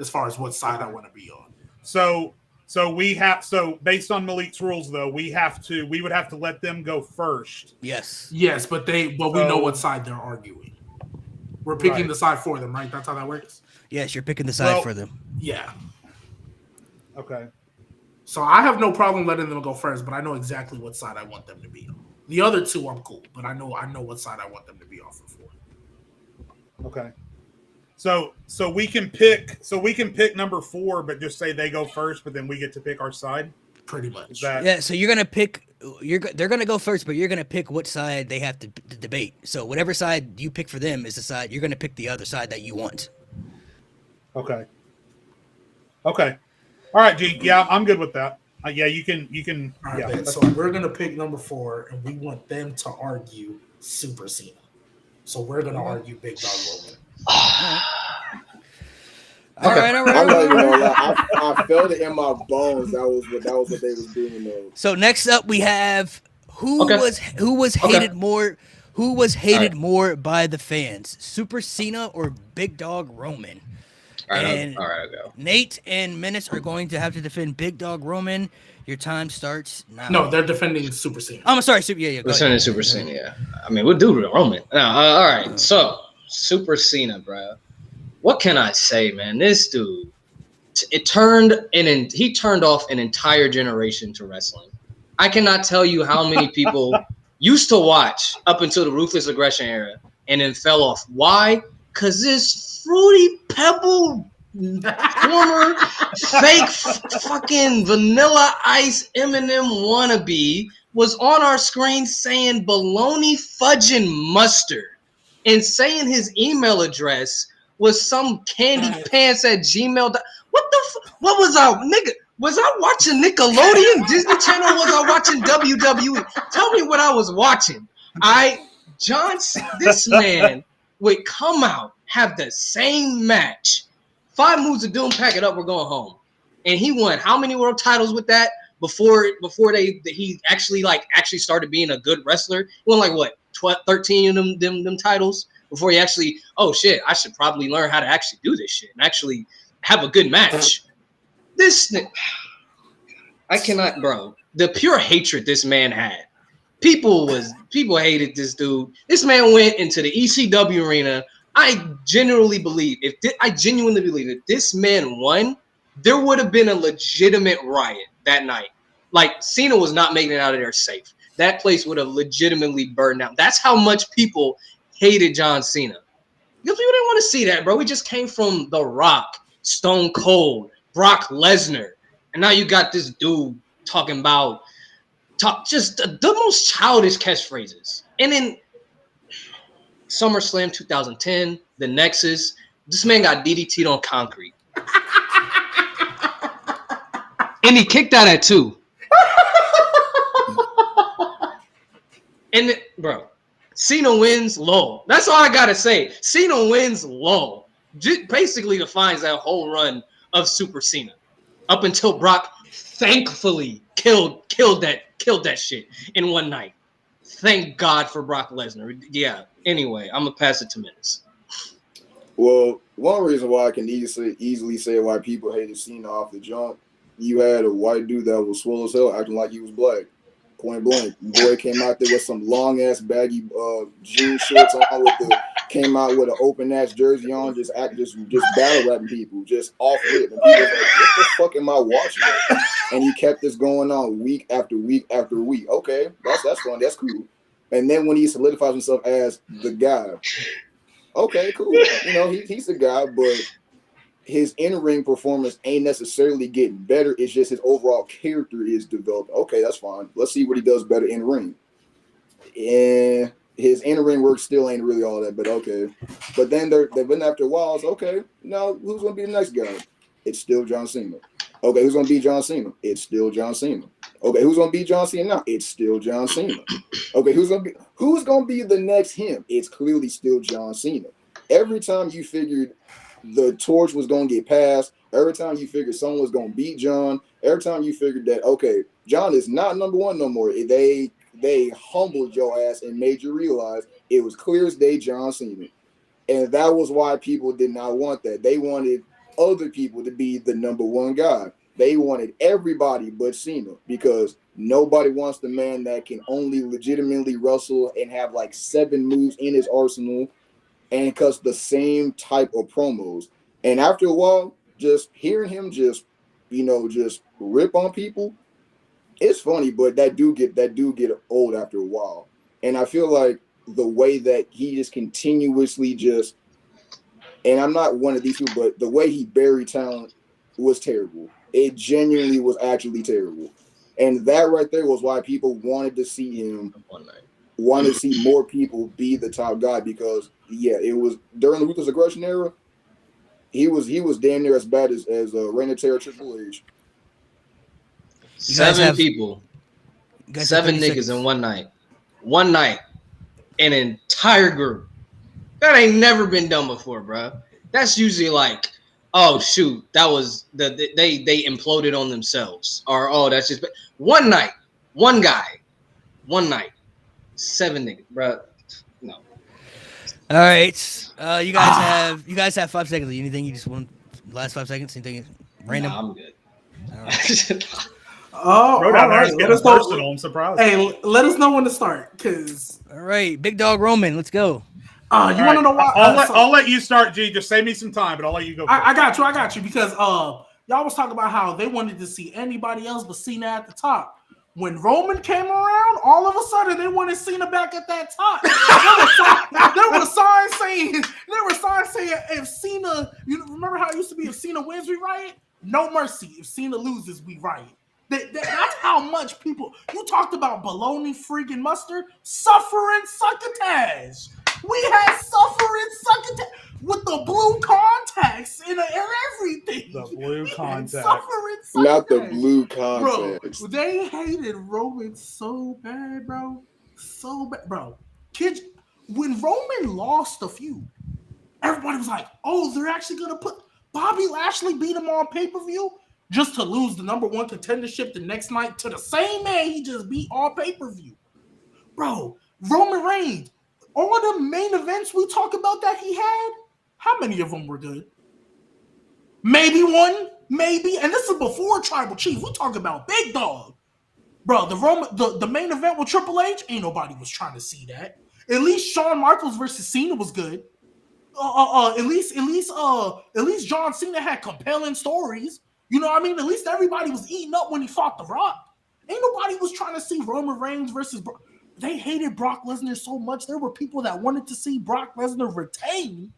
S2: as far as what side I want to be on.
S3: So based on Malik's rules though, we would have to let them go first.
S1: Yes,
S2: but we know what side they're arguing. We're picking the side for them, right? That's how that works.
S1: Yes, you're picking the side for them.
S2: Yeah.
S3: Okay.
S2: So I have no problem letting them go first, but I know exactly what side I want them to be on. The other 2, I'm cool, but I know what side I want them to be on for 4.
S3: Okay. So we can pick number 4, but just say they go first, but then we get to pick our side.
S2: Pretty much.
S1: Yeah. So you're gonna pick. They're gonna go first, but you're gonna pick what side they have to debate. So whatever side you pick for them is the side you're gonna pick the other side that you want.
S3: Okay. All right, G. Yeah, I'm good with that. Yeah, you can.
S2: All right,
S3: yeah.
S2: So we're gonna pick number 4, and we want them to argue Super Cena. So we're gonna argue Big Dog Roman.
S1: All right.
S5: I'm not even gonna lie. I felt it in my bones. That was what they was doing though.
S1: So next up we have who was hated more. Who was hated more by the fans, Super Cena or Big Dog Roman?
S4: All right, I'll go.
S1: Nate and Menace are going to have to defend Big Dog Roman. Your time starts now.
S2: No, they're defending Super Cena.
S1: I'm sorry, Super.
S4: We're defending Super Cena. Yeah, I mean we'll do Roman. All right, so Super Cena, bro. What can I say, man? This dude, he turned off an entire generation to wrestling. I cannot tell you how many people used to watch up until the Ruthless Aggression era and then fell off. Why? Because this Fruity Pebble former fake fucking Vanilla Ice Eminem wannabe was on our screen saying baloney fudging mustard and saying his email address was some candy pants at gmail. What was I, nigga? Was I watching Nickelodeon, Disney Channel? Was I watching WWE? Tell me what I was watching. This man would come out, have the same match. 5 moves of doom, pack it up, we're going home. And he won how many world titles with that before he actually started being a good wrestler? He won like what, 12, 13 of them titles before he actually, oh shit, I should probably learn how to actually do this shit and actually have a good match. I cannot, bro. The pure hatred this man had. People hated this dude. This man went into the ECW arena. I genuinely believe if this man won, there would have been a legitimate riot that night. Like Cena was not making it out of there safe. That place would have legitimately burned down. That's how much people hated John Cena. Because people didn't want to see that, bro. We just came from The Rock, Stone Cold, Brock Lesnar, and now you got this dude talking about just the most childish catchphrases. And then SummerSlam 2010, the Nexus, this man got DDT'd on concrete. And he kicked out at 2. And bro, Cena wins low. That's all I gotta say. Cena wins low. Basically defines that whole run of Super Cena. Up until Brock thankfully killed that shit in one night. Thank God for Brock Lesnar. Yeah. Anyway, I'm gonna pass it to Menace.
S5: Well, one reason why I can easily say why people hated Cena off the jump, you had a white dude that was swole as hell acting like he was black. Point blank. Boy came out there with some long ass baggy jean shorts on came out with an open ass jersey on, just battle rapping people, just off rip. And people was like, what the fuck am I watching? And he kept this going on week after week after week. Okay, that's fun, that's cool. And then when he solidifies himself as the guy, okay, cool. You know, he's the guy, but his in-ring performance ain't necessarily getting better. It's just his overall character is developed. Okay, that's fine. Let's see what he does better in-ring. And his in-ring work still ain't really all that, but okay. But then they've been after a while. It's okay. Now who's gonna be the next guy? It's still John Cena. Okay, who's gonna be John Cena? It's still John Cena. Okay, who's gonna be John Cena now? It's still John Cena. Okay, who's gonna be the next him? It's clearly still John Cena. Every time you figured the torch was gonna get passed, every time you figured someone was gonna beat John, every time you figured that okay, John is not number one no more. They humbled your ass and made you realize it was clear as day John Cena. And that was why people did not want that. They wanted other people to be the number one guy. They wanted everybody but Cena because nobody wants the man that can only legitimately wrestle and have like 7 moves in his arsenal and cuts the same type of promos. And after a while, just hearing him just rip on people, it's funny, but that do get old after a while. And I feel like the way that he just continuously and I'm not one of these people, but the way he buried talent was terrible. It genuinely was actually terrible. And that right there was why people wanted to see him, wanted to see more people be the top guy because, yeah, it was during the Ruthless Aggression era, he was damn near as bad as Reign of Terror Triple H.
S4: 7 people, 7 niggas in one night. One night, an entire group. That ain't never been done before, bro. That's usually like, oh shoot, that was they imploded on themselves, or oh that's just one night, one guy, one night, 7 niggas, bro. No.
S1: All right, you guys have 5 seconds. Anything you just want? Last 5 seconds. Anything random?
S4: Nah, I'm good.
S1: All right.
S2: Oh,
S3: Bro, down there is
S2: right.
S3: getting personal. I'm surprised.
S2: Hey, let us know when to start, cause.
S1: All right, Big Dog Roman, let's go.
S2: You want to know why?
S3: I'll let you start, G. Just save me some time, but I'll let you go.
S2: I got you because y'all was talking about how they wanted to see anybody else but Cena at the top. When Roman came around, all of a sudden they wanted Cena back at that top. There were signs saying if Cena, you remember how it used to be if Cena wins, we riot? No mercy. If Cena loses, we riot. That's how much people. You talked about bologna, freaking mustard, suffering succotash. We had suffering succotash with the blue contacts and everything.
S3: The blue contacts.
S5: Not the blue contacts.
S2: Bro, they hated Roman so bad, bro. So bad, bro. Kids, when Roman lost a feud, everybody was like, "Oh, they're actually gonna put Bobby Lashley beat him on pay-per-view." Just to lose the number one contendership the next night to the same man he just beat on pay-per-view. Bro, Roman Reigns, all the main events we talk about that he had, how many of them were good? Maybe one, maybe. And this is before Tribal Chief. We talk about Big Dog. Bro, the main event with Triple H, ain't nobody was trying to see that. At least Shawn Michaels versus Cena was good. At least John Cena had compelling stories. You know what I mean? At least everybody was eating up when he fought The Rock. Ain't nobody was trying to see Roman Reigns versus Brock. They hated Brock Lesnar so much. There were people that wanted to see Brock Lesnar retain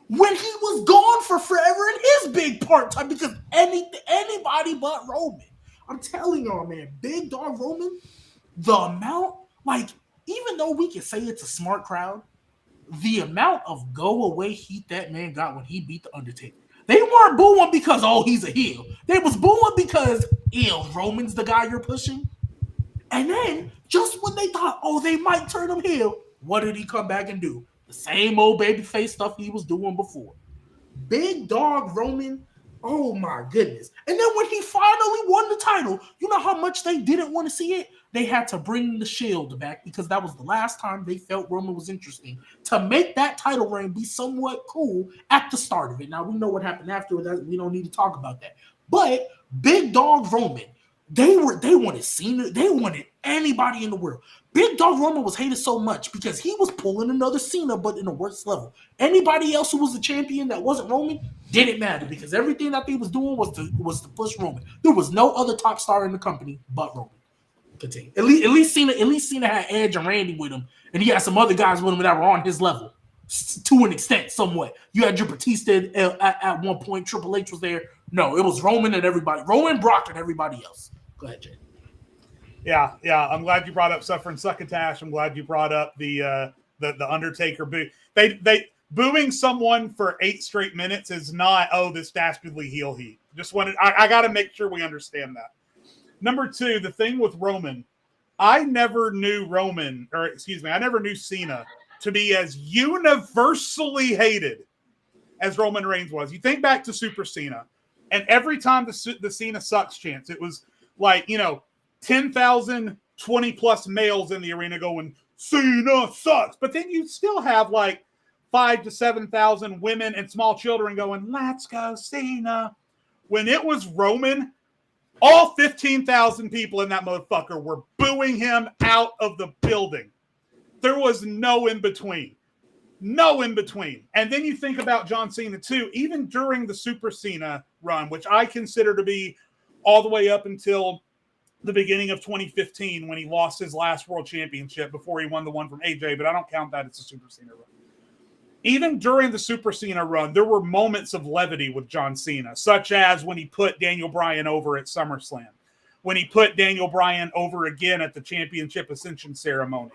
S2: when he was gone for forever in his big part time because anybody but Roman. I'm telling y'all, man, Big Dog Roman, the amount, like, even though we can say it's a smart crowd, the amount of go away heat that man got when he beat The Undertaker. They weren't booing because, oh, he's a heel. They was booing because, ew, Roman's the guy you're pushing. And then, just when they thought, oh, they might turn him heel, what did he come back and do? The same old babyface stuff he was doing before. Big Dog Roman, oh my goodness. And then when he finally won the title, you know how much they didn't want to see it? They had to bring the Shield back because that was the last time they felt Roman was interesting to make that title reign be somewhat cool at the start of it. Now, we know what happened after that. We don't need to talk about that. But Big Dog Roman, they wanted Cena. They wanted anybody in the world. Big Dog Roman was hated so much because he was pulling another Cena, but in a worse level. Anybody else who was the champion that wasn't Roman didn't matter because everything that they was doing was to push Roman. There was no other top star in the company but Roman. Continue. At least Cena had Edge and Randy with him, and he had some other guys with him that were on his level to an extent, somewhat. You had your Batista at one point. Triple H was there. No, it was Roman and everybody. Roman, Brock, and everybody else. Go ahead, Jay.
S3: Yeah. I'm glad you brought up Suffering Succotash. I'm glad you brought up the Undertaker boo. They booing someone for 8 straight minutes is not, oh, this dastardly heel heat. Just wanted I got to make sure we understand that. Number 2, the thing with Roman, I never knew Cena to be as universally hated as Roman Reigns was. You think back to Super Cena, and every time the Cena sucks chance, it was like, 10,000, 20+ males in the arena going, Cena sucks. But then you still have like 5,000 to 7,000 women and small children going, let's go Cena. When it was Roman, all 15,000 people in that motherfucker were booing him out of the building. There was no in between. No in between. And then you think about John Cena too, even during the Super Cena run, which I consider to be all the way up until the beginning of 2015 when he lost his last world championship before he won the one from AJ, but I don't count that as a Super Cena run. Even during the Super Cena run, there were moments of levity with John Cena, such as when he put Daniel Bryan over at SummerSlam, when he put Daniel Bryan over again at the Championship Ascension ceremony,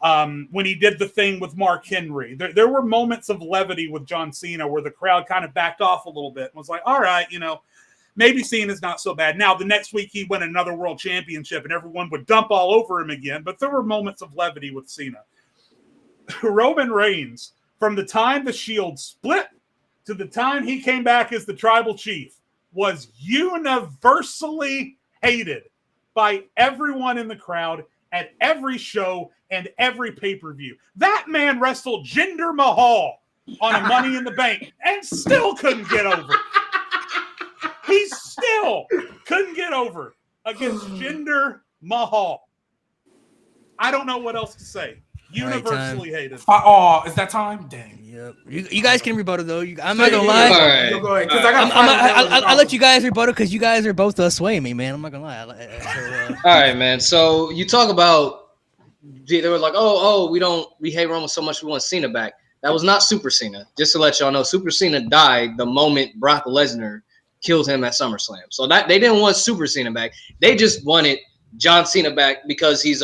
S3: when he did the thing with Mark Henry. There were moments of levity with John Cena where the crowd kind of backed off a little bit and was like, all right, maybe Cena's not so bad. Now, the next week he won another world championship and everyone would dump all over him again, but there were moments of levity with Cena. Roman Reigns, from the time the Shield split to the time he came back as the Tribal Chief, was universally hated by everyone in the crowd at every show and every pay-per-view. That man wrestled Jinder Mahal on a Money in the Bank and still couldn't get over. He still couldn't get over against Jinder Mahal. I don't know what else to say. Universally hated.
S2: Oh, is that time? Dang.
S1: Yep. You guys can rebuttal though. I'm not gonna lie.
S4: All right.
S2: Yo, go ahead, 'cause I got.
S1: I'll let you guys rebuttal because you guys are both swaying me, man. I'm not gonna lie.
S4: All right, man. So you talk about they were like, oh, we hate Roman so much we want Cena back. That was not Super Cena. Just to let y'all know, Super Cena died the moment Brock Lesnar killed him at SummerSlam. So that they didn't want Super Cena back. They just wanted John Cena back because he's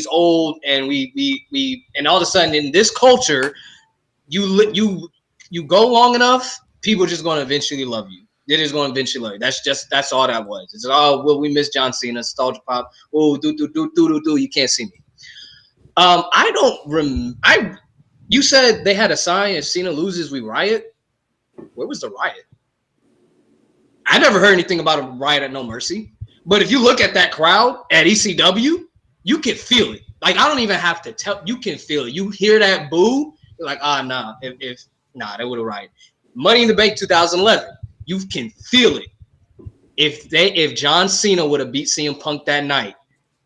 S4: old, and we and all of a sudden in this culture, you go long enough, people are just going to eventually love you. They're just going to eventually love you. That's all that was. It's we miss John Cena, nostalgia pop. Oh, you can't see me. You said they had a sign, if Cena loses, we riot. Where was the riot? I never heard anything about a riot at No Mercy. But if you look at that crowd at ECW, you can feel it. Like, I don't even have to tell. You can feel it. You hear that boo, you're like, nah. They would have rioted. Money in the Bank 2011, you can feel it. If John Cena would have beat CM Punk that night,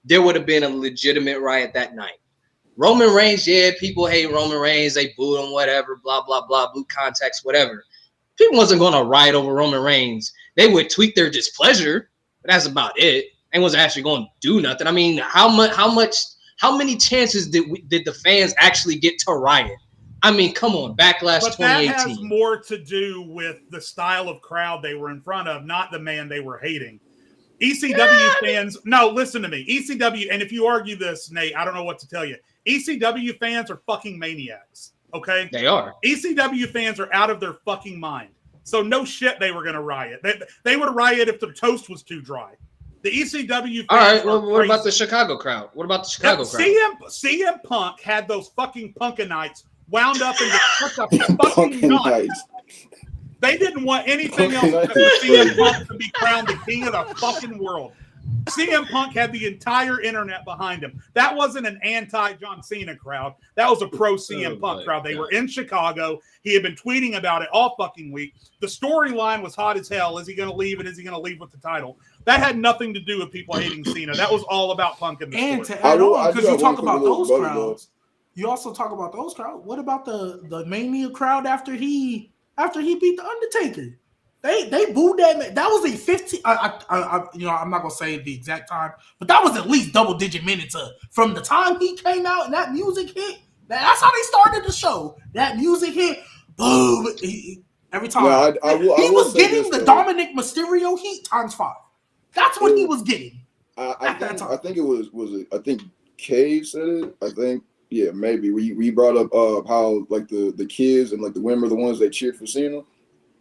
S4: there would have been a legitimate riot that night. Roman Reigns, yeah, people hate Roman Reigns. They boo him, whatever, blah, blah, blah, blue contacts, whatever. People wasn't going to riot over Roman Reigns. They would tweet their displeasure, but that's about it. They wasn't actually going to do nothing. I mean, how many chances did the fans actually get to riot? I mean, come on, Backlash 2018. But that
S3: has more to do with the style of crowd they were in front of, not the man they were hating. ECW fans, no, listen to me. ECW, and if you argue this, Nate, I don't know what to tell you. ECW fans are fucking maniacs, okay?
S4: They are.
S3: ECW fans are out of their fucking mind. So no shit they were going to riot. They would riot if the toast was too dry. The ECW fans
S4: all right, well, what about the Chicago crowd? What about the Chicago crowd?
S3: CM Punk had those fucking Punkanites wound up into such a fucking knot. They didn't want anything else but CM Punk to be crowned the king of the fucking world. CM Punk had the entire internet behind him. That wasn't an anti-John Cena crowd. That was a pro-CM Punk crowd. They were in Chicago. He had been tweeting about it all fucking week. The storyline was hot as hell. Is he going to leave, and is he going to leave with the title? That had nothing to do with people hating Cena. That was all about Punk and the story.
S2: And to add on, because you talk about those crowds, you also talk about those crowds. What about the Mania crowd after he beat the Undertaker? They booed that man. That was a 15. I'm not gonna say the exact time, but that was at least double-digit minutes from the time he came out and that music hit. That's how they started the show. That music hit, boom. Every time he was getting the Dominic Mysterio heat times 5. That's what he was getting.
S5: I think it was I think Kay said it. I think. Yeah, maybe we brought up how like the kids and like the women are the ones that cheered for Cena.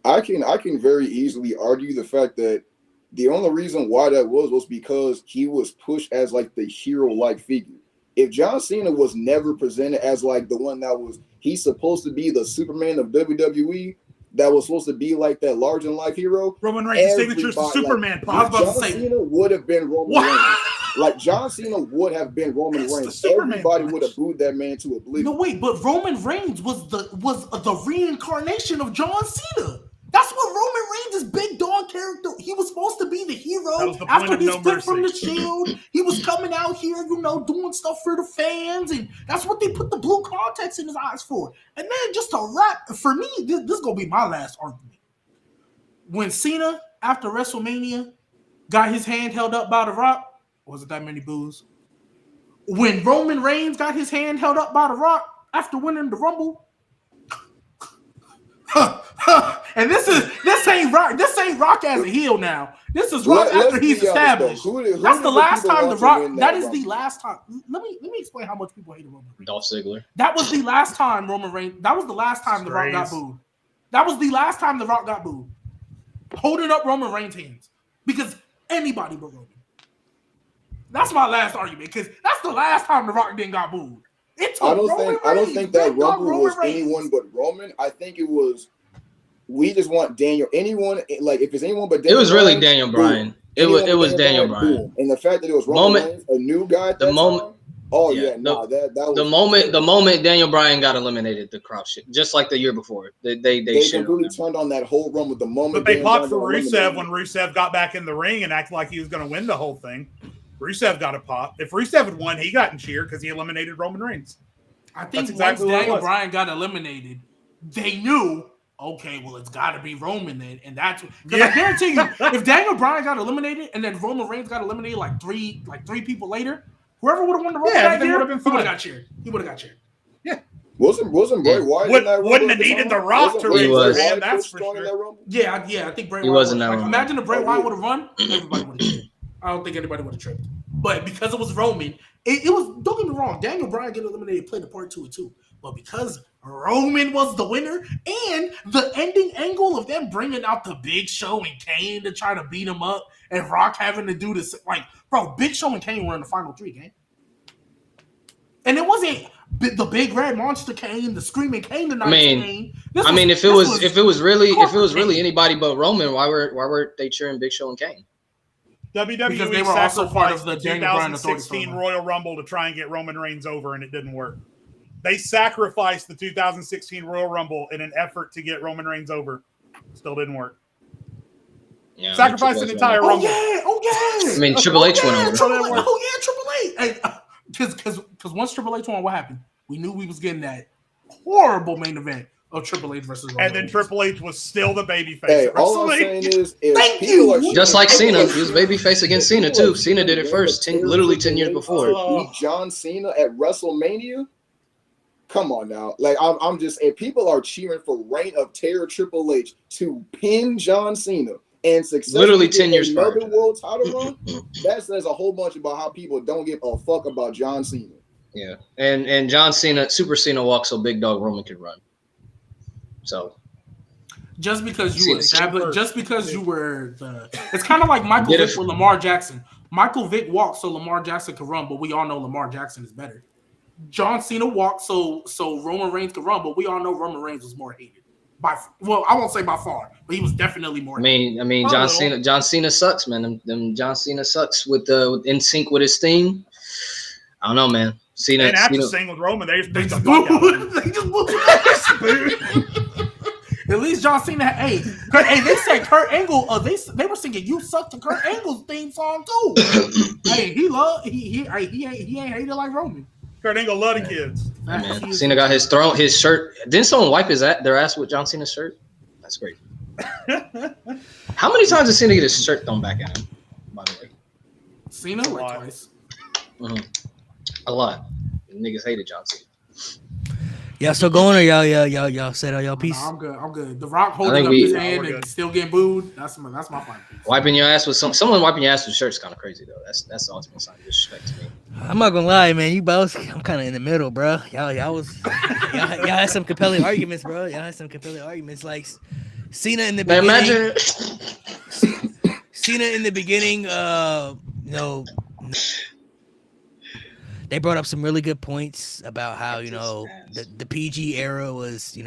S5: I can very easily argue the fact that the only reason why that was because he was pushed as like the hero-like figure. If John Cena was never presented as like the one that he's supposed to be the Superman of WWE, that was supposed to be like that large-in-life hero.
S3: Roman Reigns' signature is the Superman.
S5: Like, John Cena would have been Roman Reigns. Like John Cena would have been Roman Reigns. Everybody would have booed that man to oblivion.
S2: No, wait, but Roman Reigns was the reincarnation of John Cena. That's what Roman Reigns' big dog character. He was supposed to be the hero after he split from the Shield. He was coming out here, doing stuff for the fans, and that's what they put the blue contacts in his eyes for. And then just to wrap, for me, this is gonna be my last argument. When Cena after WrestleMania got his hand held up by The Rock, wasn't that many boos? When Roman Reigns got his hand held up by The Rock after winning the Rumble. And this ain't Rock. This ain't Rock as a heel now. This is Rock after he's established. That's the last time The Rock. That is the last time. Let me explain how much people hated Roman Reigns.
S4: Dolph Ziggler.
S2: That was the last time Roman Reigns. That was the last time The Rock got booed. That was the last time The Rock got booed. Holding up Roman Reigns' hands because anybody but Roman. That's my last argument because that's the last time The Rock didn't got booed.
S5: I don't think that Rumble was anyone but Roman. I think it was. We just want Daniel. Anyone like if it's anyone but Daniel.
S4: It was really Daniel Bryan. It was Daniel Bryan.
S5: And the fact that it was Roman Reigns, a new guy. The moment.
S4: The moment Daniel Bryan got eliminated, the crowd shit, just like the year before. They
S5: completely turned on that whole run with the moment.
S3: But they popped for Rusev when Rusev got back in the ring and acted like he was going to win the whole thing. Rusev got a pop. If Rusev had won, he got in cheer because he eliminated Roman Reigns.
S2: I think once Daniel Bryan got eliminated, they knew, okay, well, it's got to be Roman then, and that's because I guarantee you, if Daniel Bryan got eliminated and then Roman Reigns got eliminated like three people later, whoever would have won the Rumble that year, he would have got cheered. He would have got cheered.
S3: Yeah.
S5: Wasn't Bray Wyatt in that Rumble?
S3: Wouldn't have needed The Rock to raise their hand, that's for sure.
S2: Yeah, I think Bray Wyatt
S4: wasn't that Rumble.
S2: Imagine if Bray Wyatt would have run, everybody would have cheered. I don't think anybody would have tripped. But because it was Roman, it was, don't get me wrong, Daniel Bryan getting eliminated played a part to it too. But because Roman was the winner and the ending angle of them bringing out the Big Show and Kane to try to beat him up and Rock having to do this, like, bro, Big Show and Kane were in the final 3 game. And it wasn't the big red monster Kane, the screaming Kane tonight. Kane.
S4: If it was really anybody but Roman, why were they cheering Big Show and Kane?
S3: WWE
S2: were also part
S3: sacrificed
S2: of the
S3: the 2016
S2: Daniel
S3: Royal Rumble to try and get Roman Reigns over, and it didn't work. They sacrificed the 2016 Royal Rumble in an effort to get Roman Reigns over. Still didn't work.
S4: Yeah,
S3: sacrificed an entire Rumble.
S2: Oh
S4: yeah. Triple H went over.
S2: Triple H. Because once Triple H won, what happened? We knew we was getting that horrible main event of Triple H versus Roman.
S3: And then Triple H was still the babyface.
S5: Hey, all I'm saying is,
S4: just like Cena, he was babyface against Cena too. Cena did it first, literally 10 years before.
S5: Beat John Cena at WrestleMania. Come on now, like I'm just, and people are cheering for Reign of Terror Triple H to pin John Cena and successfully
S4: literally 10 years
S5: another world title run. That says a whole bunch about how people don't give a fuck about John Cena.
S4: Yeah, and John Cena, Super Cena walked so Big Dog Roman could run. So
S2: just because you were it's kind of like Michael Vick with Lamar Jackson. Michael Vick walked so Lamar Jackson could run, but we all know Lamar Jackson is better. John Cena walked so Roman Reigns could run, but we all know Roman Reigns was more hated. I won't say by far, but he was definitely more hated.
S4: I mean, John Cena sucks, man. Them John Cena sucks with in sync with his theme. I don't know, man. Cena
S3: and after sing with Roman, they just booed.
S2: At least John Cena. Hey, they said Kurt Angle. They were singing "You Suck" to Kurt Angle's theme song too. Hey, he ain't hated like Roman.
S3: Kurt Angle love the kids.
S4: Hey, man. Cena got his shirt. Didn't someone wipe their ass with John Cena's shirt? That's great. How many times did Cena get his shirt thrown back at him? By the way,
S2: Cena like twice.
S4: Mm-hmm. A lot. Niggas hated John Cena.
S1: Yeah, still going, or y'all said y'all piece?
S2: No, I'm good. The Rock holding up his hand and still getting booed. That's my final piece.
S4: Wiping your ass with someone wiping your ass with a shirt is kind of crazy though. That's the ultimate sign of disrespect to me.
S1: I'm not gonna lie, man. You both, I'm kind of in the middle, bro. Y'all had some compelling arguments, bro. Y'all had some compelling arguments, like Cena in the beginning.
S4: Imagine
S1: Cena in the beginning. They brought up some really good points about how the PG era was too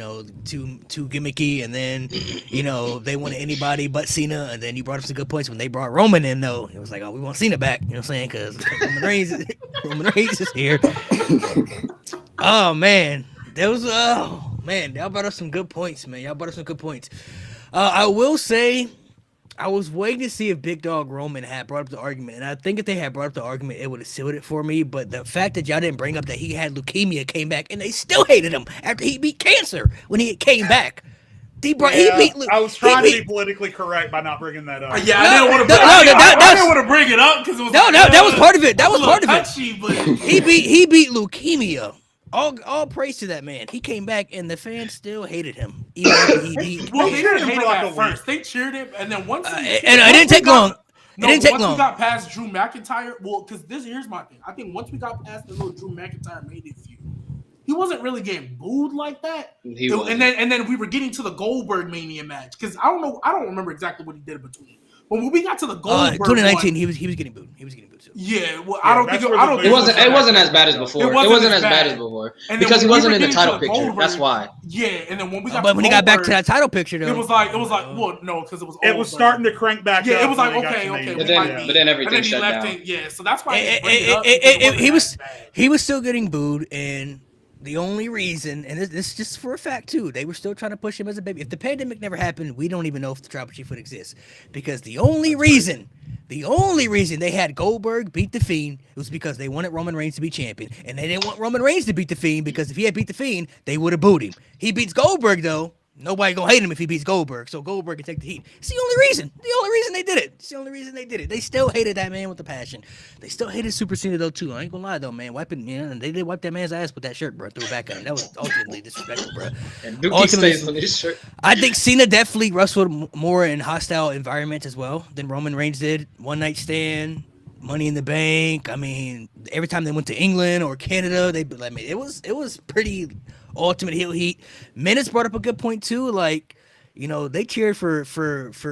S1: gimmicky, and then they wanted anybody but Cena, and then you brought up some good points when they brought Roman in. Though it was like, oh, we want Cena back, you know what I'm saying? Because Roman Reigns is here. Oh man, y'all brought up some good points, man. I will say, I was waiting to see if Big Dog Roman had brought up the argument, and I think if they had brought up the argument, it would have sealed it for me. But the fact that y'all didn't bring up that he had leukemia, came back, and they still hated him after he beat cancer when he came back.
S3: I was trying to be politically correct by not bringing that up.
S2: I didn't want to bring it up because it was
S1: that was part of it. That was part of
S2: touchy,
S1: it.
S2: But
S1: he beat leukemia. All praise to that man. He came back, and the fans still hated him. Even after he beat.
S2: Well, they didn't hate him at first. They cheered him, and then once
S1: it didn't take long. Once we
S2: got past Drew McIntyre, because here's my thing. I think once we got past the little Drew McIntyre made it feud, he wasn't really getting booed like that. And then we were getting to the Goldberg Mania match, because I don't remember exactly what he did in between. But when we got to the Goldberg
S1: 2019, he was getting booed. He was getting booed too.
S2: Yeah, well, I don't think
S4: it wasn't as bad as before. It wasn't as bad as before because he wasn't in the title picture. That's why.
S2: Yeah, and then when we got
S1: when he got back to that title picture, though,
S2: it was like well, no, because it was
S3: it was starting to crank back.
S2: Yeah,
S3: up
S2: it was like
S3: okay,
S4: but then everything shut down.
S2: Yeah, so that's why
S1: he was still getting booed, and The only reason, and this is just for a fact too, they were still trying to push him as a baby. If the pandemic never happened, we don't even know if the tribal chief would exist. Because the only reason they had Goldberg beat the Fiend was because they wanted Roman Reigns to be champion, and they didn't want Roman Reigns to beat the Fiend because if he had beat the Fiend, they would have booed him. He beats Goldberg though. Nobody gonna hate him if he beats Goldberg, so Goldberg can take the heat. It's the only reason. The only reason they did it. It's the only reason they did it. They still hated that man with a passion. They still hated Super Cena though too. I ain't gonna lie though, man. They did wipe that man's ass with that shirt, bro. Threw it back at him. That was ultimately disrespectful, bro.
S4: And Dookie stays on his shirt.
S1: I think Cena definitely wrestled more in hostile environments as well than Roman Reigns did. One Night Stand, Money in the Bank. I mean, every time they went to England or Canada, it was pretty ultimate heel heat. Menace brought up a good point too, like. They cheered for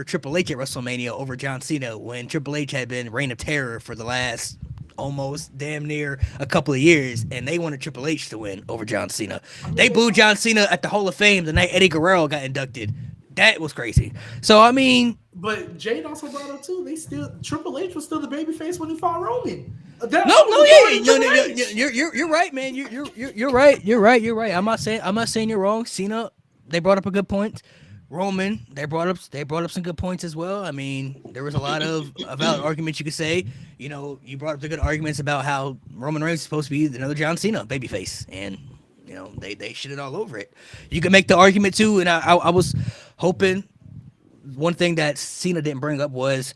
S1: Triple H at WrestleMania over John Cena when Triple H had been reign of terror for the last almost damn near a couple of years, and they wanted Triple H to win over John Cena. They booed John Cena at the Hall of Fame the night Eddie Guerrero got inducted. That was crazy. So I mean,
S2: but Jade also brought up too. Triple H was still the babyface when he fought Roman.
S1: You're right, man. You're right. You're right. I'm not saying you're wrong. Cena, they brought up a good point. Roman, they brought up some good points as well. I mean, there was a lot of valid arguments you could say. You brought up the good arguments about how Roman Reigns is supposed to be another John Cena babyface, and they shitted all over it. You could make the argument too, and I was hoping one thing that Cena didn't bring up was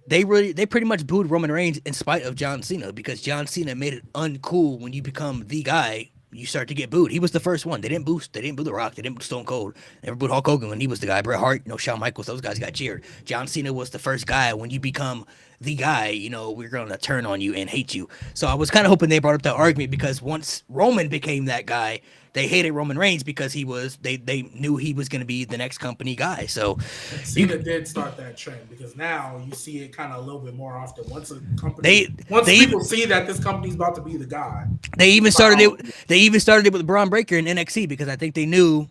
S1: they pretty much booed Roman Reigns in spite of John Cena because John Cena made it uncool when you become the guy. You start to get booed. He was the first one. They didn't boo The Rock. They didn't boo Stone Cold. They never booed Hulk Hogan when he was the guy. Bret Hart, Shawn Michaels, those guys got cheered. John Cena was the first guy. When you become the guy, we're going to turn on you and hate you. So I was kind of hoping they brought up that argument because once Roman became that guy, they hated Roman Reigns because they knew he was going to be the next company guy. So
S2: Cena did start that trend because now you see it kind of a little bit more often. Once people see that this company's about to be the guy,
S1: they even started it. They even started it with Braun Breaker in NXT because I think they knew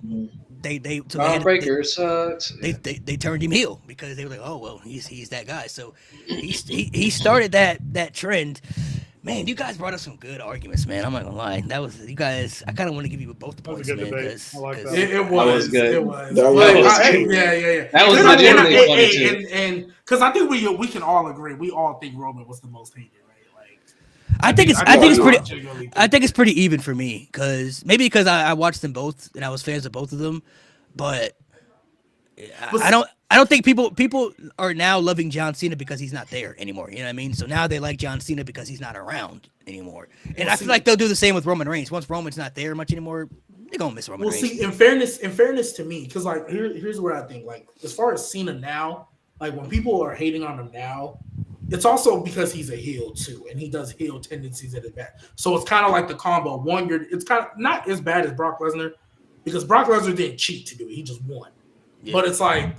S4: Braun Breaker sucks.
S1: They turned him heel because they were like, oh well, he's that guy. So he started that trend. Man, you guys brought up some good arguments, man. I'm not gonna lie. That was you guys. I kind of want to give you both the points, man.
S3: I like that.
S2: It was good.
S5: That was good.
S2: Yeah.
S4: That was legitimately funny too.
S2: And because I think we can all agree, we all think Roman was the most hated, right? Like,
S1: I think it's pretty even for me because I watched them both and I was fans of both of them, but I don't think people are now loving John Cena because he's not there anymore. You know what I mean? So now they like John Cena because he's not around anymore. And I feel like they'll do the same with Roman Reigns. Once Roman's not there much anymore, they're gonna miss Roman Reigns.
S2: Well, see, in fairness to me, because like here's where I think, like, as far as Cena now, like when people are hating on him now, it's also because he's a heel too, and he does heel tendencies at his back. So it's kind of like the combo. It's kind of not as bad as Brock Lesnar because Brock Lesnar didn't cheat to do it; he just won. Yeah. But it's like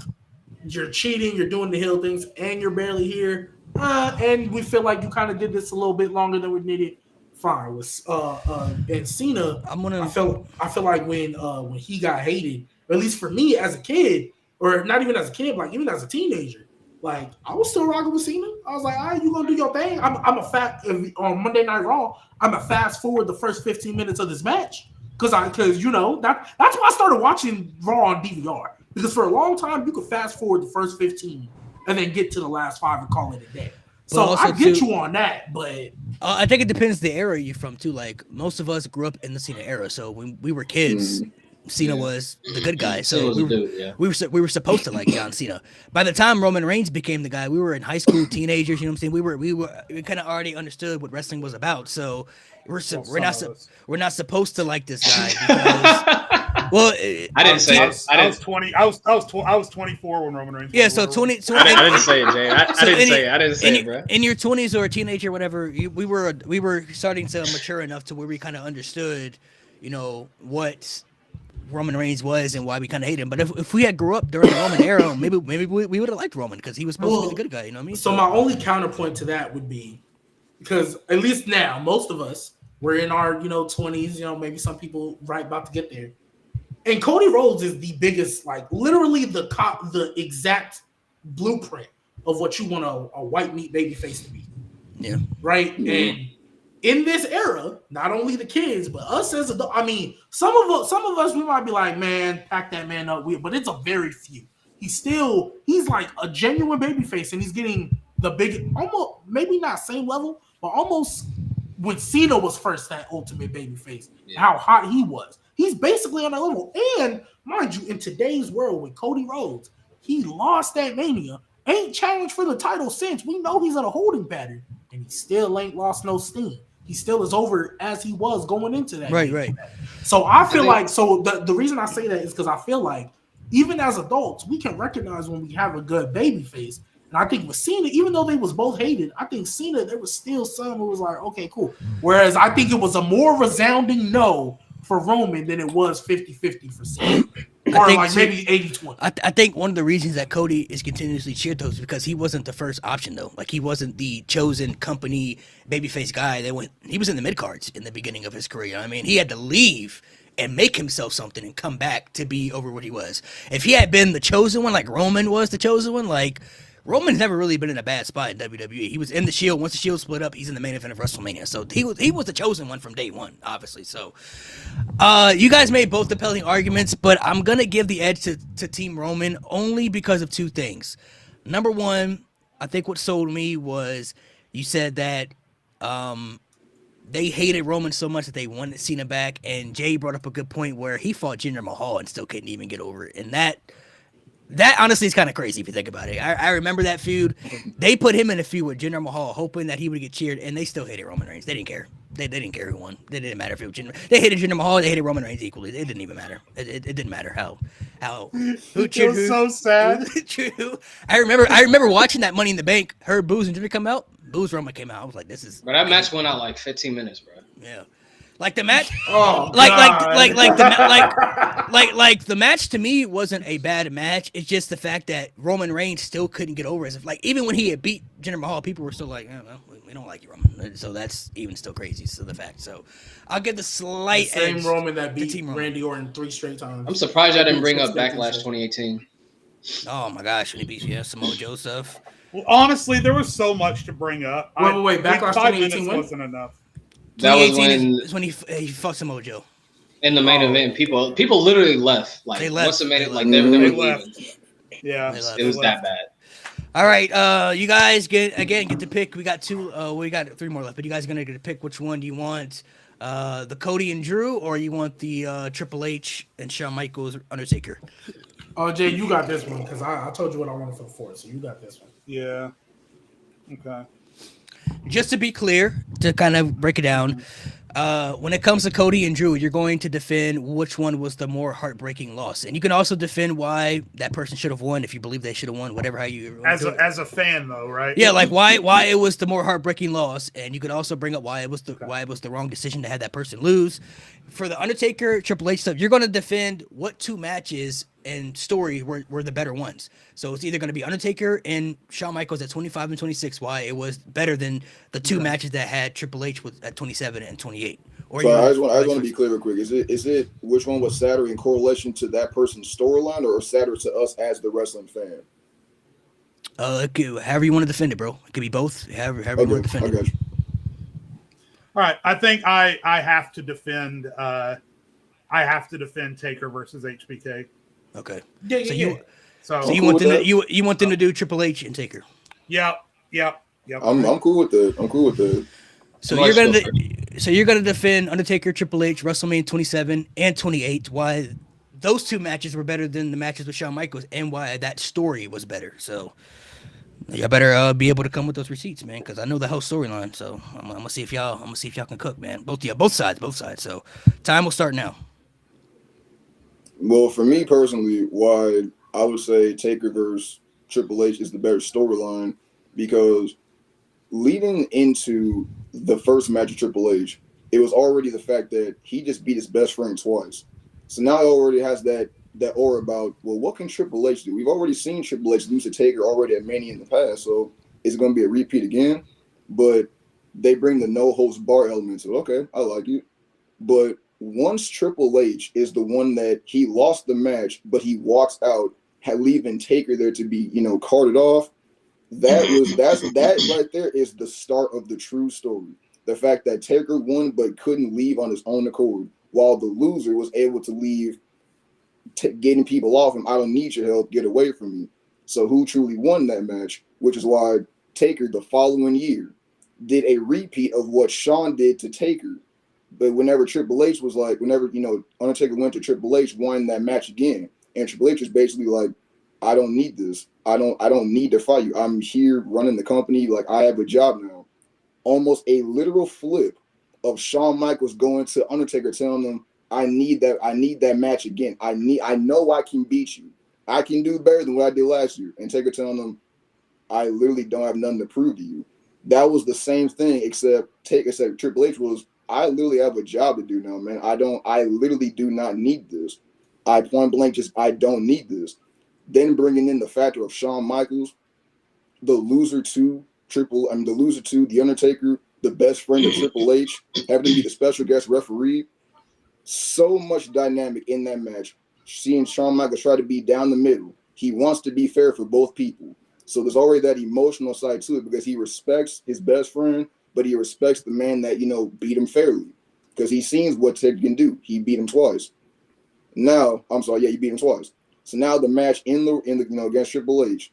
S2: you're cheating, you're doing the heel things, and you're barely here. And we feel like you kind of did this a little bit longer than we needed. Fine. With and Cena, I feel like when he got hated, or at least for me as a kid, or not even as a kid, like even as a teenager, like I was still rocking with Cena. I was like, all right, you gonna do your thing. I'm on Monday Night Raw. I'm a fast forward the first 15 minutes of this match because that's why I started watching Raw on DVR. Because for a long time, you could fast forward the first 15 and then get to the last 5 and call it a day. So I get you on that, but
S1: I think it depends the era you're from too. Like most of us grew up in the Cena era, so when we were kids, Cena was the good guy. So we were supposed to like John Cena. By the time Roman Reigns became the guy, we were in high school, teenagers. You know what I'm saying? We kind of already understood what wrestling was about. So we're not supposed to like this guy because. Well,
S3: I didn't say it. I was 20. I was 24 when Roman Reigns.
S1: Yeah, so 20.
S4: I didn't say it, Jay. I didn't say it, bro.
S1: In your 20s or a teenager, or whatever, we were starting to mature enough to where we kind of understood, what Roman Reigns was and why we kind of hated him. But if we had grew up during the Roman era, maybe we would have liked Roman because he was supposed to be the good guy. You know what I mean?
S2: So my only counterpoint to that would be because at least now most of us we're in our 20s. Maybe some people right about to get there. And Cody Rhodes is the biggest, like literally the exact blueprint of what you want a white meat baby face to be.
S1: Yeah.
S2: Right. Mm-hmm. And in this era, not only the kids, but us as adults. I mean, some of us, we might be like, man, pack that man up. But it's a very few. He's like a genuine babyface, and he's getting the big, almost maybe not same level, but almost when Cena was first that ultimate babyface, how hot he was. He's basically on that level. And mind you, in today's world with Cody Rhodes, he lost that Mania, ain't challenged for the title since. We know he's in a holding pattern, and he still ain't lost no steam. He still is over as he was going into that.
S1: Right.
S2: So I feel like, the reason I say that is because I feel like even as adults, we can recognize when we have a good baby face. And I think with Cena, even though they was both hated, I think Cena, there was still some who was like, okay, cool. Whereas I think it was a more resounding no for Roman than it was 50-50 for Cena. Or like maybe 80-20.
S1: I think one of the reasons that Cody is continuously cheered though is because he wasn't the first option though. Like he wasn't the chosen company babyface guy. He was in the mid cards in the beginning of his career. I mean, he had to leave and make himself something and come back to be over what he was. If he had been the chosen one, like Roman was the chosen one, like Roman's never really been in a bad spot in WWE. He was in the Shield. Once the Shield split up, he's in the main event of WrestleMania. So he was the chosen one from day one, obviously. So you guys made both compelling arguments, but I'm going to give the edge to Team Roman only because of two things. Number one, I think what sold me was you said that they hated Roman so much that they wanted Cena back, and Jay brought up a good point where he fought Jinder Mahal and still couldn't even get over it. And that honestly is kind of crazy if you think about it. I remember that feud. They put him in a feud with Jinder Mahal, hoping that he would get cheered, and they still hated Roman Reigns. They didn't care. They didn't care who won. It didn't matter if it was Jinder. They hated Jinder Mahal. They hated Roman Reigns equally. It didn't even matter. It didn't matter who cheered who.
S3: So sad.
S1: I remember watching that Money in the Bank. Heard Booze and Jinder come out. Booze Roman came out. I was like, this is.
S4: But that match went out like 15 minutes, bro.
S1: Yeah. Like the match, the match to me wasn't a bad match. It's just the fact that Roman Reigns still couldn't get over it. Like even when he had beat Jinder Mahal, people were still like, oh, well, we don't like you, Roman. So that's even still crazy. So the fact. So I'll give the slight
S2: same
S1: edge
S2: Roman that beat
S1: Team
S2: Randy Orton 3 straight times.
S4: I'm surprised I didn't bring up Backlash 2018.
S1: Oh my gosh, when he beat Samoa Joe stuff.
S3: Well, honestly, there was so much to bring up.
S2: Wait, Backlash 2018
S3: wasn't enough.
S4: That was
S1: 2018 when he fought Samoa Joe.
S4: In the main event, people literally left. Like
S1: they left.
S4: Once it made it, like
S3: they
S4: they were
S3: left.
S4: leaving.
S3: Yeah,
S4: it was that bad.
S1: All right, you guys get to pick. We got 3 more left, but you guys are gonna get to pick which one do you want, the Cody and Drew, or you want the Triple H and Shawn Michaels Undertaker?
S2: Oh, Jay, you got this one because I told you what I wanted for the 4th, so you got this one.
S3: Yeah. Okay.
S1: Just to be clear, to kind of break it down, when it comes to Cody and Drew, you're going to defend which one was the more heartbreaking loss, and you can also defend why that person should have won if you believe they should have won. Whatever how you
S3: as a fan though, right?
S1: Yeah, like why it was the more heartbreaking loss, and you could also bring up why it was the wrong decision to have that person lose. For the Undertaker Triple H stuff, you're going to defend what 2 matches and story were the better ones. So it's either going to be Undertaker and Shawn Michaels at 25 and 26, why it was better than the 2 matches that had Triple H at 27 and 28. Or
S5: so I just want to be clear real quick. Is it which one was sadder in correlation to that person's storyline or sadder to us as the wrestling fan?
S1: However you want to defend it, bro. It could be both. However you want to defend it.
S5: You.
S3: All right, I think I have to defend. I have to defend Taker versus HBK.
S1: Okay.
S3: So
S1: you want them to you want them to do Triple H and Taker.
S3: Yep.
S5: I'm cool with that.
S1: So you're gonna defend Undertaker, Triple H, WrestleMania 27 and 28. Why those 2 matches were better than the matches with Shawn Michaels, and why that story was better. So y'all better be able to come with those receipts, man, because I know the whole storyline. So I'm gonna see if y'all can cook, man. Both sides. So time will start now.
S5: Well, for me personally, why I would say Taker versus Triple H is the better storyline, because leading into the first match of Triple H, it was already the fact that he just beat his best friend twice. So now it already has that aura about, well, what can Triple H do? We've already seen Triple H lose to Taker already at Mania in the past, so it's going to be a repeat again. But they bring the no-holds-bar element to it. Okay, I like it. But once Triple H is the one that he lost the match, but he walks out, leaving Taker there to be, carted off, that right there is the start of the true story. the fact that Taker won but couldn't leave on his own accord, while the loser was able to leave, getting people off him. I don't need your help. Get away from me. So who truly won that match? Which is why Taker the following year did a repeat of what Shawn did to Taker. But whenever Triple H was like, Undertaker went to Triple H, won that match again, and Triple H was basically like, I don't need this. I don't need to fight you. I'm here running the company. Like, I have a job now. Almost a literal flip of Shawn Michaels going to Undertaker, telling them, I need that match again. I know I can beat you. I can do better than what I did last year. And Taker telling them, I literally don't have nothing to prove to you. That was the same thing, except Triple H was, I literally have a job to do now, man. I literally do not need this. I point blank I don't need this. Then bringing in the factor of Shawn Michaels, the loser to The Undertaker, the best friend of Triple H, having to be the special guest referee. So much dynamic in that match. Seeing Shawn Michaels try to be down the middle. He wants to be fair for both people. So there's already that emotional side to it because he respects his best friend, but he respects the man that, beat him fairly. Because he sees what Ted can do. He beat him twice. He beat him twice. So now the match in the against Triple H,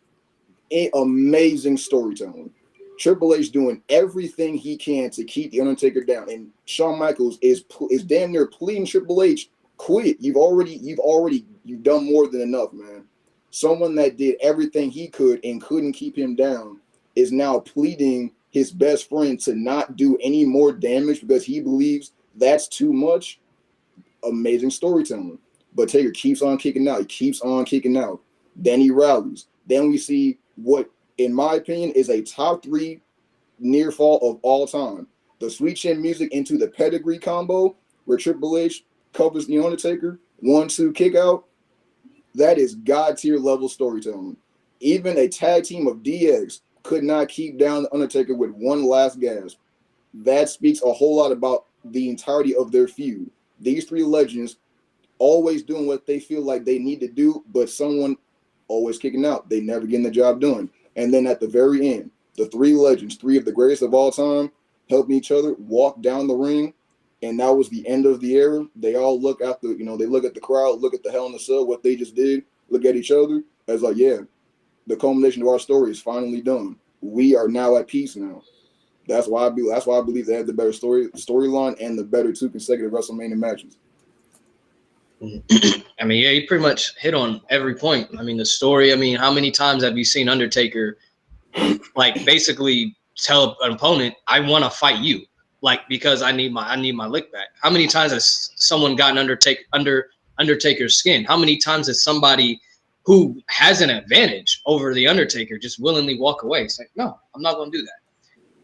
S5: amazing storytelling. Triple H doing everything he can to keep the Undertaker down, and Shawn Michaels is damn near pleading Triple H, quit. You've done more than enough, man. Someone that did everything he could and couldn't keep him down is now pleading his best friend to not do any more damage because he believes that's too much. Amazing storytelling. But Taker keeps on kicking out. He keeps on kicking out. Then he rallies. Then we see what, in my opinion, is a top 3 near fall of all time. The Sweet Chin Music into the Pedigree combo, where Triple H covers the Undertaker, 1-2 kick out. That is God tier level storytelling. Even a tag team of DX could not keep down the Undertaker with one last gasp. That speaks a whole lot about the entirety of their feud. These 3 legends always doing what they feel like they need to do, but someone always kicking out. They never getting the job done. And then at the very end, the 3 legends, 3 of the greatest of all time, helping each other walk down the ring. And that was the end of the era. They all look at they look at the crowd, look at the Hell in a Cell, what they just did, look at each other as like, yeah, the culmination of our story is finally done. We are now at peace now. That's why I believe they had the better storyline and the better 2 consecutive WrestleMania matches.
S4: I mean, yeah, you pretty much hit on every point. I mean, the story. I mean, how many times have you seen Undertaker, like, basically tell an opponent, "I want to fight you," like, because I need my lick back? How many times has someone gotten under Undertaker's skin? How many times has somebody who has an advantage over the Undertaker just willingly walk away? It's like, no, I'm not going to do that.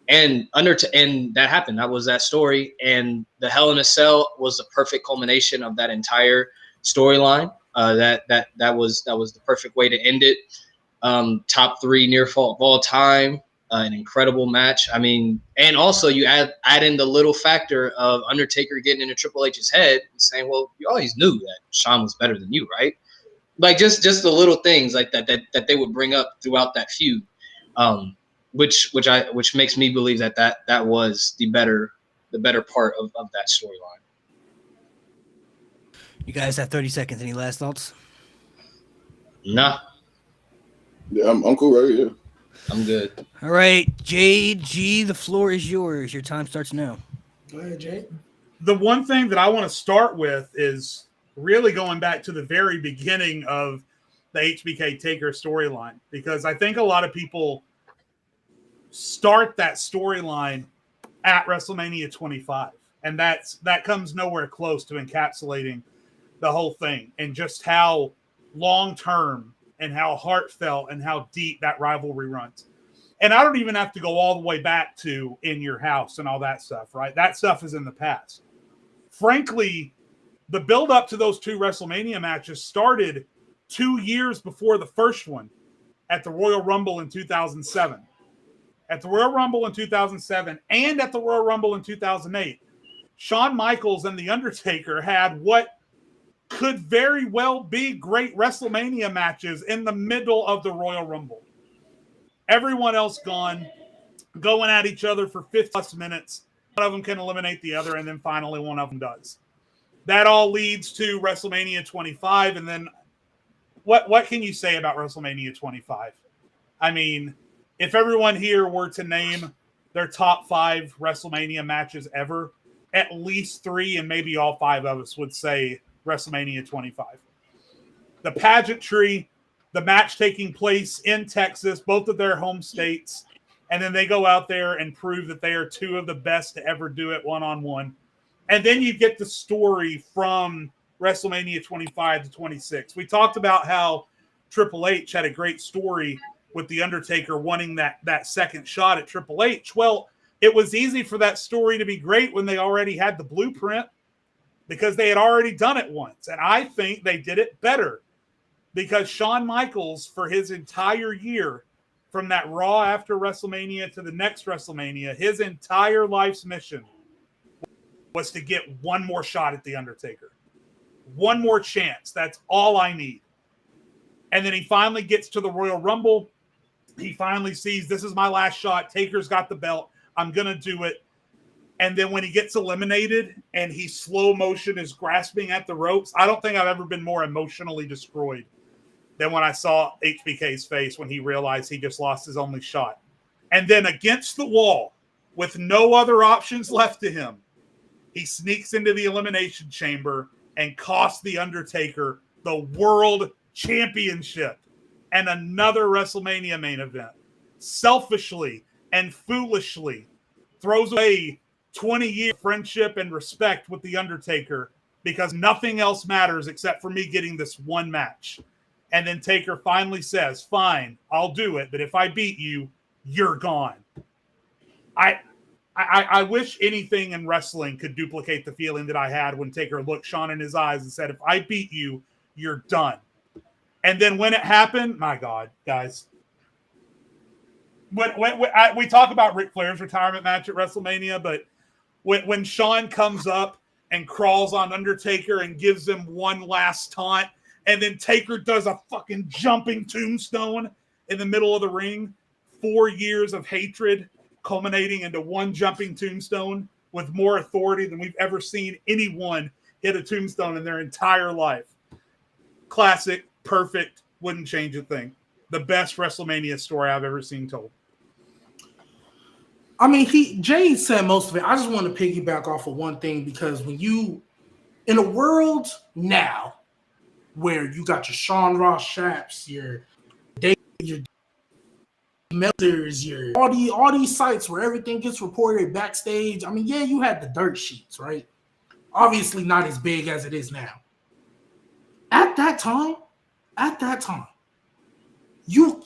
S4: And that happened. That was that story. And the Hell in a Cell was the perfect culmination of that entire storyline. That was the perfect way to end it. Top 3 near fall of all time. An incredible match. I mean, and also you add in the little factor of Undertaker getting into Triple H's head and saying, "Well, you always knew that Shawn was better than you, right?" Like just the little things like that they would bring up throughout that feud. Which makes me believe that was the better part of that storyline.
S1: You guys have 30 seconds. Any last thoughts?
S4: Nah.
S5: Yeah, I'm cool right here.
S4: I'm good.
S1: All right, JG, the floor is yours. Your time starts now.
S2: Go ahead, Jay.
S3: The one thing that I want to start with is really going back to the very beginning of the HBK Taker storyline, because I think a lot of people start that storyline at WrestleMania 25, and that comes nowhere close to encapsulating the whole thing and just how long-term and how heartfelt and how deep that rivalry runs. And I don't even have to go all the way back to In Your House and all that stuff, right? That stuff is in the past. Frankly, the build-up to those 2 WrestleMania matches started 2 years before the first one at the Royal Rumble in 2007. At the Royal Rumble in 2007 and at the Royal Rumble in 2008, Shawn Michaels and The Undertaker had what could very well be great WrestleMania matches in the middle of the Royal Rumble. Everyone else going at each other for 50+ minutes, of them can eliminate the other, and then finally one of them does. That all leads to WrestleMania 25, and then what can you say about WrestleMania 25? I mean, if everyone here were to name their top 5 WrestleMania matches ever, at least 3 and maybe all 5 of us would say WrestleMania 25. The pageantry, the match taking place in Texas, both of their home states, and then they go out there and prove that they are 2 of the best to ever do it one-on-one. And then you get the story from WrestleMania 25 to 26. We talked about how Triple H had a great story with The Undertaker wanting that second shot at Triple H. Well, it was easy for that story to be great when they already had the blueprint because they had already done it once. And I think they did it better because Shawn Michaels, for his entire year, from that Raw after WrestleMania to the next WrestleMania, his entire life's mission was to get one more shot at The Undertaker. One more chance. That's all I need. And then he finally gets to the Royal Rumble. He finally sees, this is my last shot. Taker's got the belt. I'm going to do it. And then when he gets eliminated and he slow motion is grasping at the ropes, I don't think I've ever been more emotionally destroyed than when I saw HBK's face when he realized he just lost his only shot. And then against the wall, with no other options left to him, he sneaks into the Elimination Chamber and costs The Undertaker the World Championship and another WrestleMania main event. Selfishly and foolishly throws away 20 years of friendship and respect with The Undertaker because nothing else matters except for me getting this one match. And then Taker finally says, fine, I'll do it, but if I beat you, you're gone. I wish anything in wrestling could duplicate the feeling that I had when Taker looked Shawn in his eyes and said, if I beat you, you're done. And then when it happened, my God, guys. We talk about Ric Flair's retirement match at WrestleMania, but when Shawn comes up and crawls on Undertaker and gives him one last taunt, and then Taker does a fucking jumping tombstone in the middle of the ring, 4 years of hatred culminating into one jumping tombstone with more authority than we've ever seen anyone hit a tombstone in their entire life. Classic, perfect, wouldn't change a thing. The best WrestleMania story I've ever seen told.
S2: I mean, Jay said most of it. I just want to piggyback off of one thing because when you, in a world now where you got your Sean Ross Shapps, your Melters, all these sites where everything gets reported backstage. I mean, yeah, you had the dirt sheets, right? Obviously not as big as it is now. At that time, you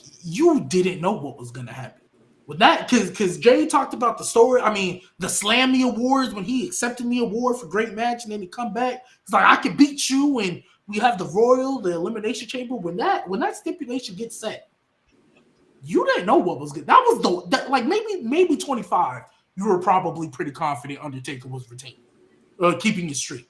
S2: didn't know what was gonna happen. With that, because Jay talked about the story. I mean, the Slammy Awards when he accepted the award for great match, and then he come back. It's like I can beat you, and we have the the Elimination Chamber. When that stipulation gets set, you didn't know what was good. That was like maybe 25. You were probably pretty confident Undertaker was retained, keeping his streak.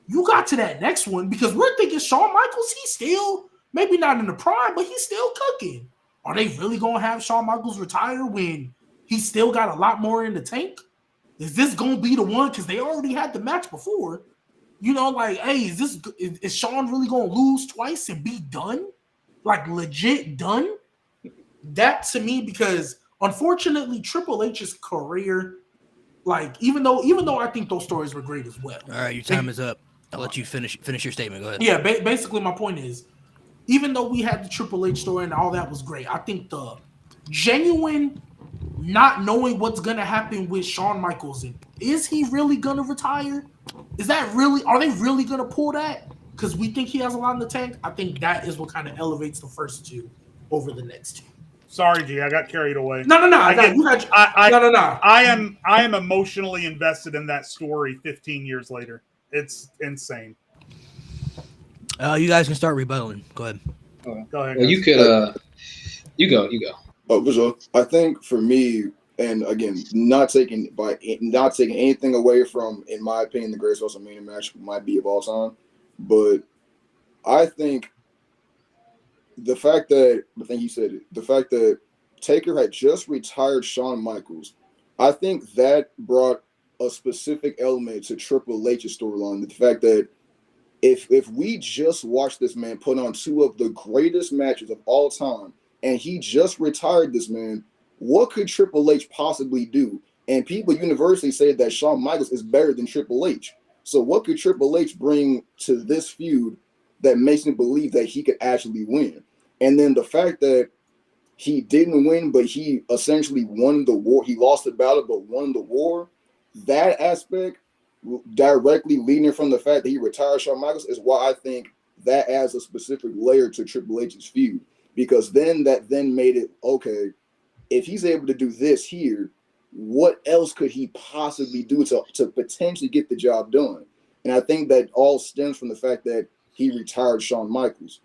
S2: You got to that next one because we're thinking Shawn Michaels. He's still maybe not in the prime, but he's still cooking. Are they really gonna have Shawn Michaels retire when he's still got a lot more in the tank? Is this gonna be the one? Because they already had the match before. You know, like, hey, is Shawn really gonna lose twice and be done? Like legit done? That to me, because unfortunately, Triple H's career, like even though I think those stories were great as well.
S1: All right, your time is up. I'll let you finish your statement. Go ahead.
S2: Yeah, basically my point is, even though we had the Triple H story and all that was great, I think the genuine not knowing what's gonna happen with Shawn Michaels and is he really gonna retire? Are they really gonna pull that? Because we think he has a lot in the tank. I think that is what kind of elevates the first two over the next two.
S3: Sorry, G, I got carried away.
S2: No.
S3: I am emotionally invested in that story 15 years later. It's insane.
S1: You guys can start rebuttaling. Go ahead.
S3: Go ahead.
S4: Well, you could. You go.
S5: Oh, for sure. I think for me, and again, not taking anything away from, in my opinion, the greatest WrestleMania match might be of all time, but I think the fact that Taker had just retired Shawn Michaels, I think that brought a specific element to Triple H's storyline. The fact that if we just watch this man put on two of the greatest matches of all time, and he just retired this man, what could Triple H possibly do? And people universally say that Shawn Michaels is better than Triple H. So what could Triple H bring to this feud that makes me believe that he could actually win? And then the fact that he didn't win, but he essentially won the war. He lost the battle, but won the war. That aspect, directly leading from the fact that he retired Shawn Michaels, is why I think that adds a specific layer to Triple H's feud. Because then that made it, okay, if he's able to do this here, what else could he possibly do to potentially get the job done? And I think that all stems from the fact that he retired Shawn Michaels.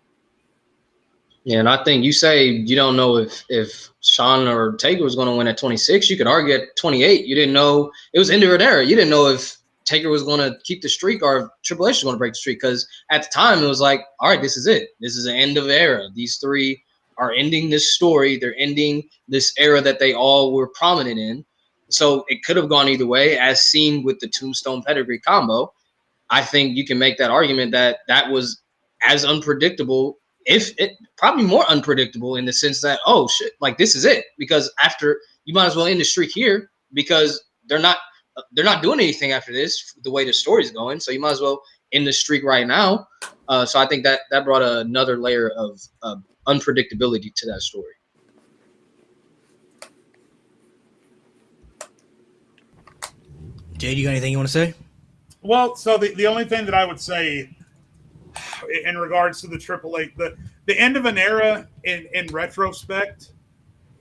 S4: Yeah, and I think you say you don't know if Shawn or Taker was going to win at 26. You could argue at 28. You didn't know it was end of an era. You didn't know if Taker was going to keep the streak or if Triple H was going to break the streak, because at the time it was like, all right, this is it. This is the end of an era. These three are ending this story. They're ending this era that they all were prominent in. So it could have gone either way, as seen with the Tombstone Pedigree combo. I think you can make that argument that that was as unpredictable, if it probably more unpredictable, in the sense that, oh shit, like this is it, because after you might as well end the streak here, because they're not doing anything after this the way the story's going, so you might as well end the streak right now. So I think that brought another layer of unpredictability to that story.
S1: Jay, do you got anything you want to say?
S3: Well, so the only thing that I would say in regards to the Triple H, the end of an era in retrospect,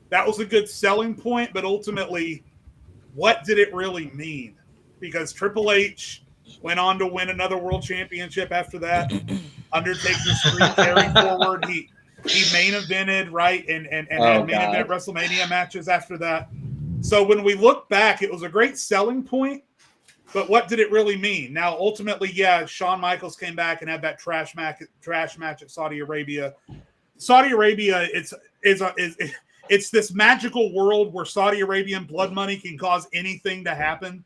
S3: that was a good selling point, but ultimately, what did it really mean? Because Triple H went on to win another world championship after that. Undertaker's streak carried forward. He main evented, right, and had main event WrestleMania matches after that. So when we look back, it was a great selling point, but what did it really mean? Now, ultimately, yeah, Shawn Michaels came back and had that trash match at Saudi Arabia. Saudi Arabia, it's this magical world where Saudi Arabian blood money can cause anything to happen.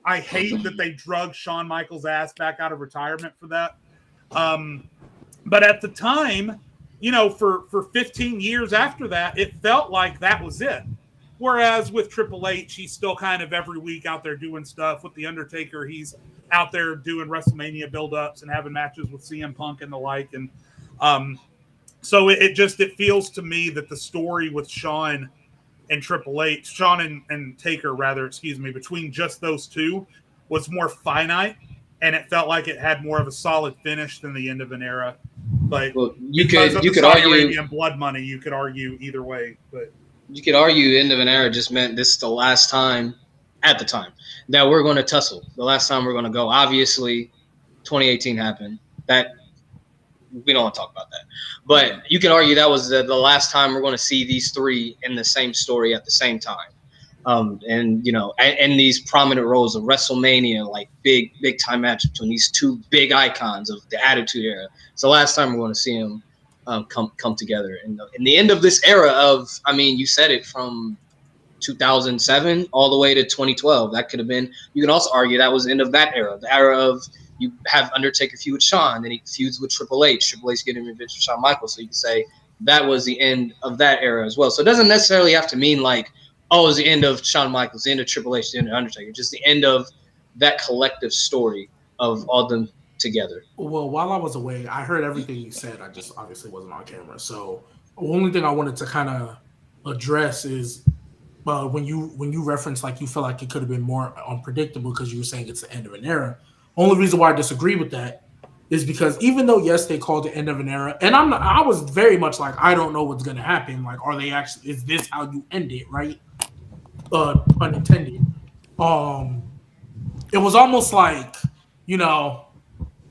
S3: I hate that they drug Shawn Michaels' ass back out of retirement for that. But at the time, you know, for 15 years after that, it felt like that was it. Whereas with Triple H, he's still kind of every week out there doing stuff. With The Undertaker, he's out there doing WrestleMania build-ups and having matches with CM Punk and the like. And so it feels to me that the story with Shawn and Triple H, Shawn and Taker, rather, excuse me, between just those two was more finite, and it felt like it had more of a solid finish than the end of an era. But you could argue Arabian blood money, you could argue either way. But
S4: you could argue end of an era just meant this is the last time, at the time, that we're going to tussle. The last time we're going to go. Obviously, 2018 happened. That we don't want to talk about that. But you could argue that was the last time we're going to see these three in the same story at the same time. And, you know, and these prominent roles of WrestleMania, like big time match between these two big icons of the Attitude Era. It's the last time we're going to see them come together. And in the end of this era of, I mean, you said it, from 2007 all the way to 2012. That could have been, you can also argue that was the end of that era, the era of, you have Undertaker feud with Shawn, then he feuds with Triple H. Triple H getting revenge for Shawn Michaels. So you can say that was the end of that era as well. So it doesn't necessarily have to mean like, oh, it was the end of Shawn Michaels, the end of Triple H, the end of Undertaker. Just the end of that collective story of all them together.
S2: Well, while I was away, I heard everything you said. I just obviously wasn't on camera. So the only thing I wanted to kind of address is when you reference like you feel like it could have been more unpredictable because you were saying it's the end of an era. Only reason why I disagree with that is because even though, yes, they called it end of an era, and I was very much like, I don't know what's going to happen. Like, are they actually, is this how you end it, right? Unintended. It was almost like, you know,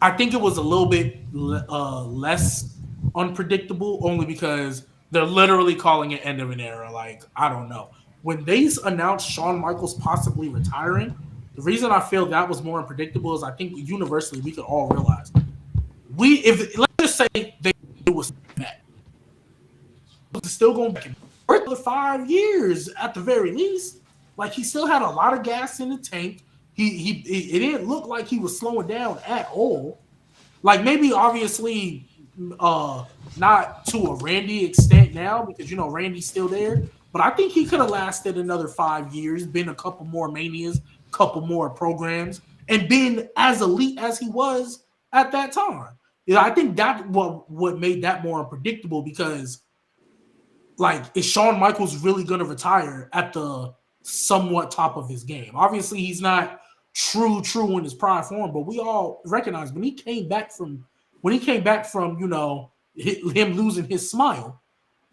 S2: I think it was a little bit less unpredictable only because they're literally calling it end of an era. Like, I don't know. When they announced Shawn Michaels possibly retiring, the reason I feel that was more unpredictable is I think universally we could all realize if let's just say they was back, but they're still going back for 5 years at the very least. Like, he still had a lot of gas in the tank. it didn't look like he was slowing down at all. Like maybe obviously not to a Randy extent now because Randy's still there, but I think he could have lasted another 5 years, been a couple more Manias, couple more programs, and been as elite as he was at that time. I think that what made that more unpredictable because like is Shawn Michaels really going to retire at the somewhat top of his game? Obviously, he's not true in his prime form, but we all recognize when he came back from him losing his smile,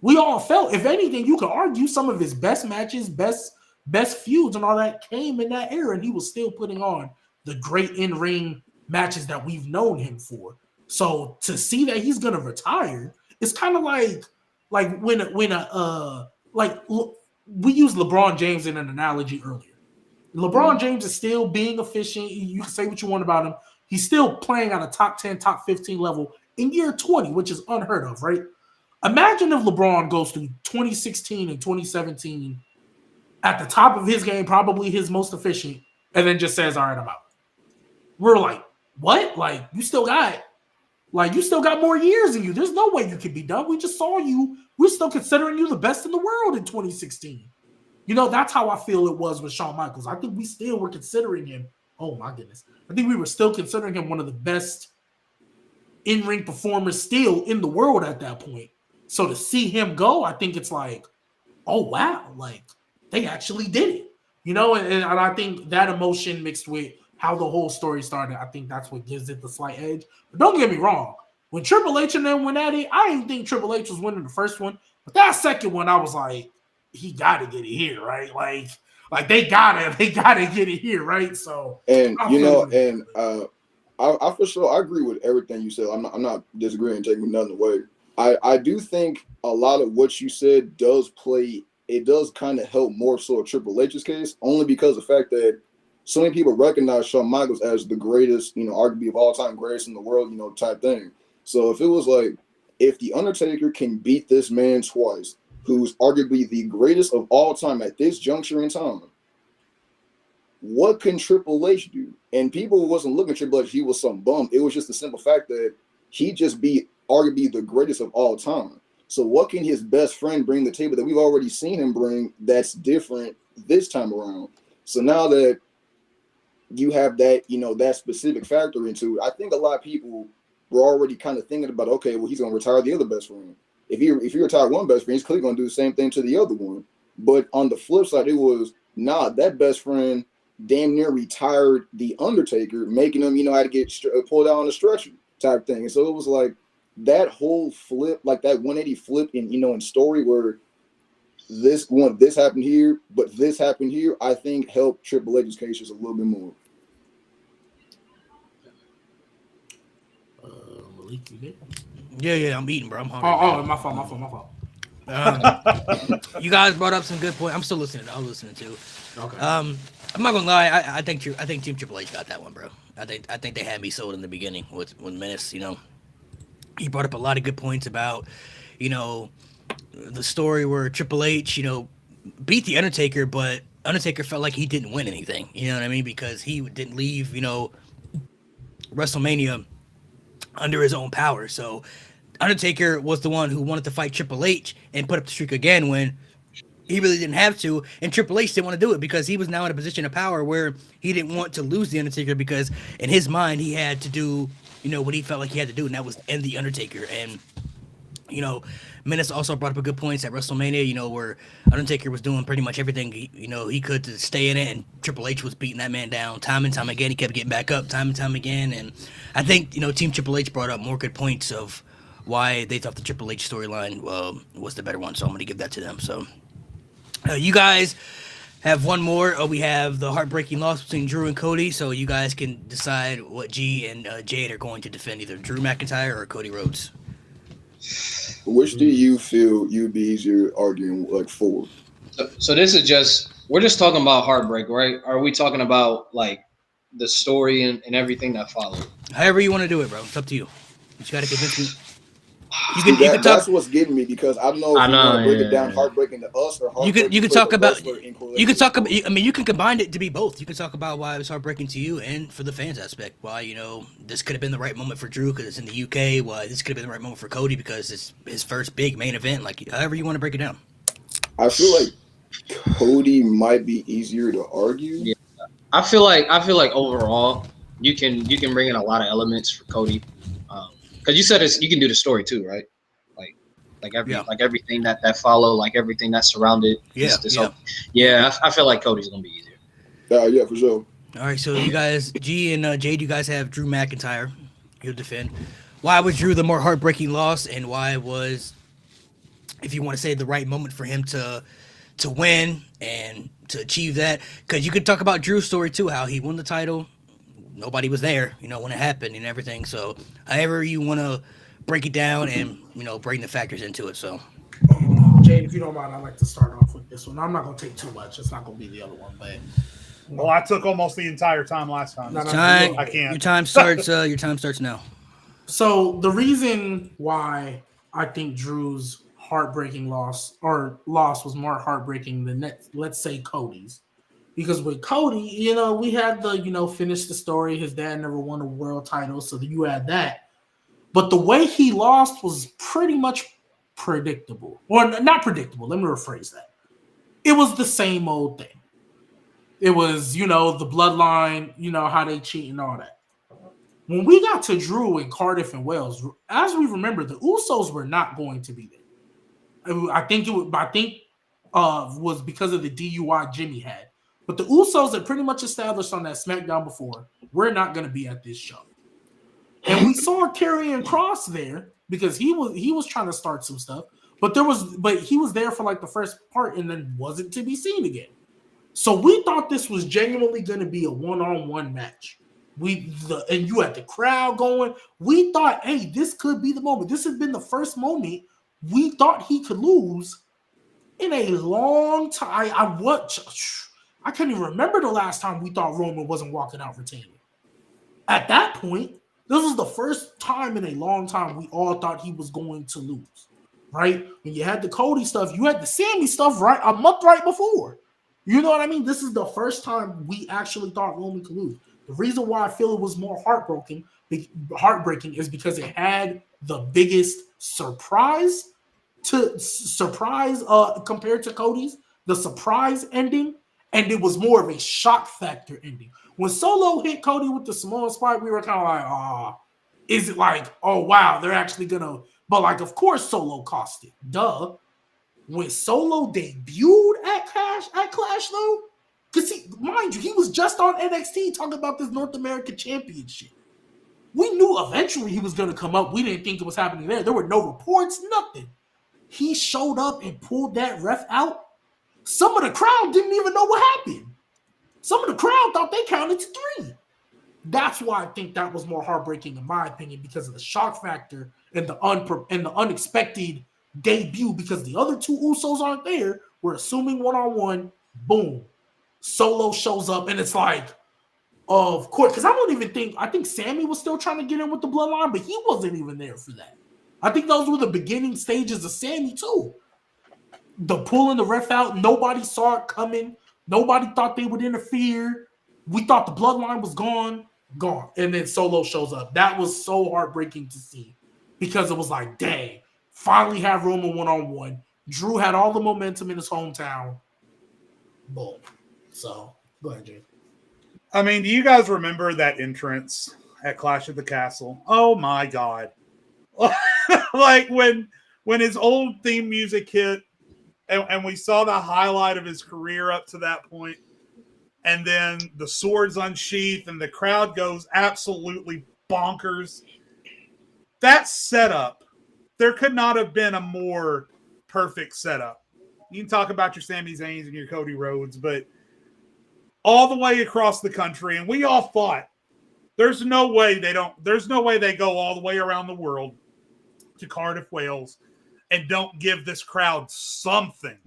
S2: we all felt, if anything, you could argue some of his best matches, best feuds and all that came in that era, and he was still putting on the great in-ring matches that we've known him for. So to see that he's gonna retire, it's kind of like when we used LeBron James in an analogy earlier. LeBron James is still being efficient. You can say what you want about him. He's still playing on a top 10, top 15 level in year 20, which is unheard of, right? Imagine if LeBron goes through 2016 and 2017 at the top of his game, probably his most efficient, and then just says, all right, I'm out. We're like, what? Like, you still got more years in you. There's no way you can be done. We just saw you. We're still considering you the best in the world in 2016. That's how I feel it was with Shawn Michaels. I think we still were considering him. Oh, my goodness. I think we were still considering him one of the best in-ring performers still in the world at that point. So to see him go, I think it's like, oh, wow. Like, they actually did it. And I think that emotion mixed with how the whole story started, I think that's what gives it the slight edge. But don't get me wrong. When Triple H and them went at it, I didn't think Triple H was winning the first one. But that second one, I was like, he got to get it here, right? Like they gotta get it here, right? So
S5: I for sure I agree with everything you said. I'm not disagreeing, taking nothing away. I do think a lot of what you said does play. It does kind of help more so Triple H's case, only because of the fact that so many people recognize Shawn Michaels as the greatest, arguably of all time greatest in the world, type thing. So if it was like, if The Undertaker can beat this man twice, who's arguably the greatest of all time at this juncture in time, what can Triple H do? And people wasn't looking at Triple H, he was some bum. It was just the simple fact that he just be arguably the greatest of all time. So what can his best friend bring to the table that we've already seen him bring that's different this time around? So now that you have that, that specific factor into it, I think a lot of people were already kind of thinking about, okay, well, he's going to retire the other best friend. If he retired one best friend, he's clearly going to do the same thing to the other one. But on the flip side, it was, that best friend damn near retired the Undertaker, making him, how to get pulled out on the stretcher type thing. And so it was like that whole flip, like that 180 flip in story where this happened here, but this happened here, I think helped Triple H's case just a little bit more.
S2: Malik, you good?
S1: Yeah, I'm eating, bro. I'm hungry.
S2: Oh, my fault.
S1: You guys brought up some good points. I'm still listening. I'm listening too.
S2: Okay.
S1: I'm not gonna lie. I think Team Triple H got that one, bro. I think they had me sold in the beginning with Menace. He brought up a lot of good points about, the story where Triple H, beat the Undertaker, but Undertaker felt like he didn't win anything. You know what I mean? Because he didn't leave, WrestleMania under his own power. So Undertaker was the one who wanted to fight Triple H and put up the streak again when he really didn't have to, and Triple H didn't want to do it because he was now in a position of power where he didn't want to lose the Undertaker because in his mind he had to do, what he felt like he had to do, and that was end the Undertaker. And Menace also brought up a good point at WrestleMania, where Undertaker was doing pretty much everything he could to stay in it, and Triple H was beating that man down time and time again. He kept getting back up time and time again, and I think Team Triple H brought up more good points of why they thought the Triple H storyline was the better one. So I'm going to give that to them. So you guys have one more. We have the heartbreaking loss between Drew and Cody. So you guys can decide what G and Jade are going to defend, either Drew McIntyre or Cody Rhodes.
S5: Which do you feel you'd be easier arguing for?
S4: So this is we're just talking about heartbreak, right? Are we talking about the story and everything that followed?
S1: However you want to do it, bro. It's up to you. You got to convince me.
S5: That's what's getting me because I don't know if you want to break it down heartbreaking to us or heartbreaking
S1: you can
S5: to
S1: talk
S5: the
S1: about
S5: wrestler in
S1: you can talk about.
S5: relation to
S1: I mean, you can combine it to be both. You can talk about why it was heartbreaking to you and for the fans aspect. Why this could have been the right moment for Drew because it's in the UK. Why this could have been the right moment for Cody because it's his first big main event. Like however you want to break it down.
S5: I feel like Cody might be easier to argue.
S4: Yeah. I feel like overall you can bring in a lot of elements for Cody, because you said you can do the story too, right? Like everything that follow, like everything that surrounded. I feel like Cody's gonna be easier.
S5: Yeah, for sure.
S1: All right, so you guys, G and Jade, you guys have Drew McIntyre. He'll defend. Why was Drew the more heartbreaking loss, and why was, if you want to say, the right moment for him to win and to achieve that? Because you could talk about Drew's story too, how he won the title. Nobody was there, when it happened and everything. So however you want to break it down and, bring the factors into it. So,
S2: Jade, if you don't mind, I'd like to start off with this one. I'm not going to take too much. It's not going to be the other one, but.
S3: Well, I took almost the entire time last time.
S1: I can't. Your time starts. Your time starts now.
S2: So the reason why I think Drew's heartbreaking loss was more heartbreaking than let's say Cody's, because with Cody, we had the finish the story. His dad never won a world title, so you had that. But the way he lost was pretty much predictable, or not predictable. Let me rephrase that. It was the same old thing. It was, the bloodline, how they cheat and all that. When we got to Drew in Cardiff and Wales, as we remember, the Usos were not going to be there. I think was because of the DUI Jimmy had. But the Usos had pretty much established on that SmackDown before, we're not going to be at this show. And we saw Karrion Kross there because he was trying to start some stuff, but he was there for like the first part and then wasn't to be seen again. So we thought this was genuinely going to be a one-on-one match. And you had the crowd going. We thought, hey, this could be the moment. This has been the first moment we thought he could lose in a long time. I can't even remember the last time we thought Roman wasn't walking out retaining. At that point, this was the first time in a long time we all thought he was going to lose, right? When you had the Cody stuff, you had the Sammy stuff right a month right before. You know what I mean? This is the first time we actually thought Roman could lose. The reason why I feel it was more heartbreaking is because it had the biggest surprise compared to Cody's, the surprise ending, and it was more of a shock factor ending. When Solo hit Cody with the Samoan spot, we were kind of like, is it like, oh wow, they're actually gonna, but like of course Solo cost it. Duh. When Solo debuted at Clash though, because mind you, he was just on NXT talking about this North American Championship. We knew eventually he was going to come up. We didn't think it was happening there. There were no reports, nothing. He showed up and pulled that ref out. Some of the crowd didn't even know what happened. Some of the crowd thought they counted to 3. That's why I think that was more heartbreaking in my opinion, because of the shock factor and the unexpected debut, because the other 2 Usos aren't there. We're assuming one-on-one. Boom. Solo shows up, and it's like, of course, because I think Sammy was still trying to get in with the bloodline, but he wasn't even there for that. I think those were the beginning stages of Sammy, too. The pulling the ref out, nobody saw it coming. Nobody thought they would interfere. We thought the bloodline was gone. And then Solo shows up. That was so heartbreaking to see, because it was like, dang, finally have Roman one-on-one. Drew had all the momentum in his hometown. Boom. So, go ahead, Jay.
S3: I mean, do you guys remember that entrance at Clash of the Castle? Oh my God. Like when his old theme music hit and we saw the highlight of his career up to that point, and then the swords unsheath and the crowd goes absolutely bonkers. That setup, there could not have been a more perfect setup. You can talk about your Sami Zayns and your Cody Rhodes, but all the way across the country, and we all thought there's no way they go all the way around the world to Cardiff, Wales, and don't give this crowd something.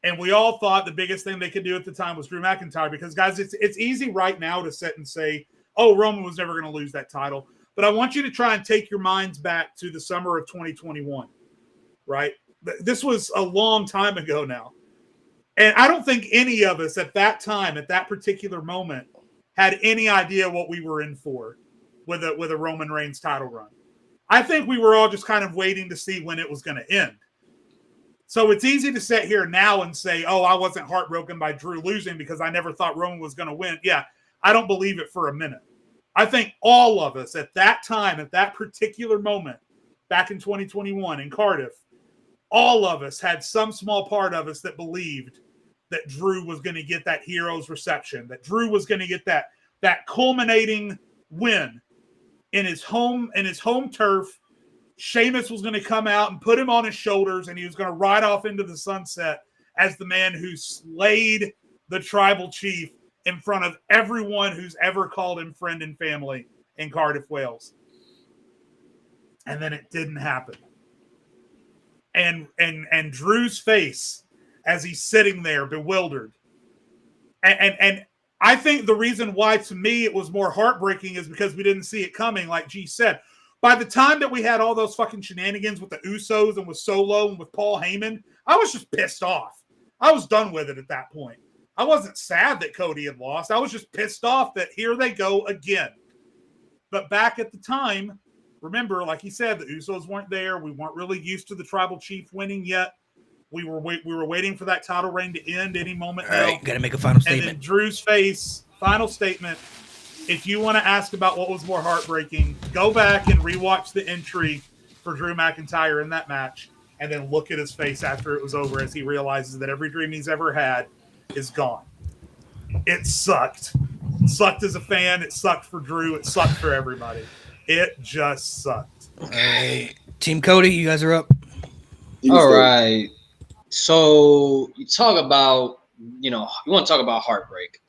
S3: And we all thought the biggest thing they could do at the time was Drew McIntyre, because guys, it's easy right now to sit and say, oh, Roman was never going to lose that title. but I want you to try and take your minds back to the summer of 2021, right? This was a long time ago now. And I don't think any of us at that time, at that particular moment, had any idea what we were in for with a Roman Reigns title run. I think we were all just kind of waiting to see when it was going to end. So it's easy to sit here now and say, oh, I wasn't heartbroken by Drew losing because I never thought Roman was going to win. Yeah, I don't believe it for a minute. I think all of us at that time, at that particular moment, back in 2021 in Cardiff, all of us had some small part of us that believed that Drew was going to get that hero's reception, that Drew was going to get that culminating win in his home turf. Sheamus was going to come out and put him on his shoulders, and he was going to ride off into the sunset as the man who slayed the tribal chief in front of everyone who's ever called him friend and family in Cardiff, Wales. And then it didn't happen. And Drew's face as he's sitting there bewildered. And I think the reason why, to me, it was more heartbreaking is because we didn't see it coming, like G said. By the time that we had all those fucking shenanigans with the Usos and with Solo and with Paul Heyman, I was just pissed off. I was done with it at that point. I wasn't sad that Cody had lost. I was just pissed off that here they go again. But back at the time, remember, like he said, the Usos weren't there. We weren't really used to the tribal chief winning yet. We were waiting for that title reign to end any moment now.
S1: All right, got to make a final statement.
S3: And then Drew's face, final statement. If you want to ask about what was more heartbreaking, go back and rewatch the entry for Drew McIntyre in that match, and then look at his face after it was over as he realizes that every dream he's ever had is gone. It sucked. It sucked as a fan. It sucked for Drew. It sucked for everybody. It just sucked.
S1: All right. Team Cody, you guys are up.
S4: All right. So you talk about, you want to talk about heartbreak.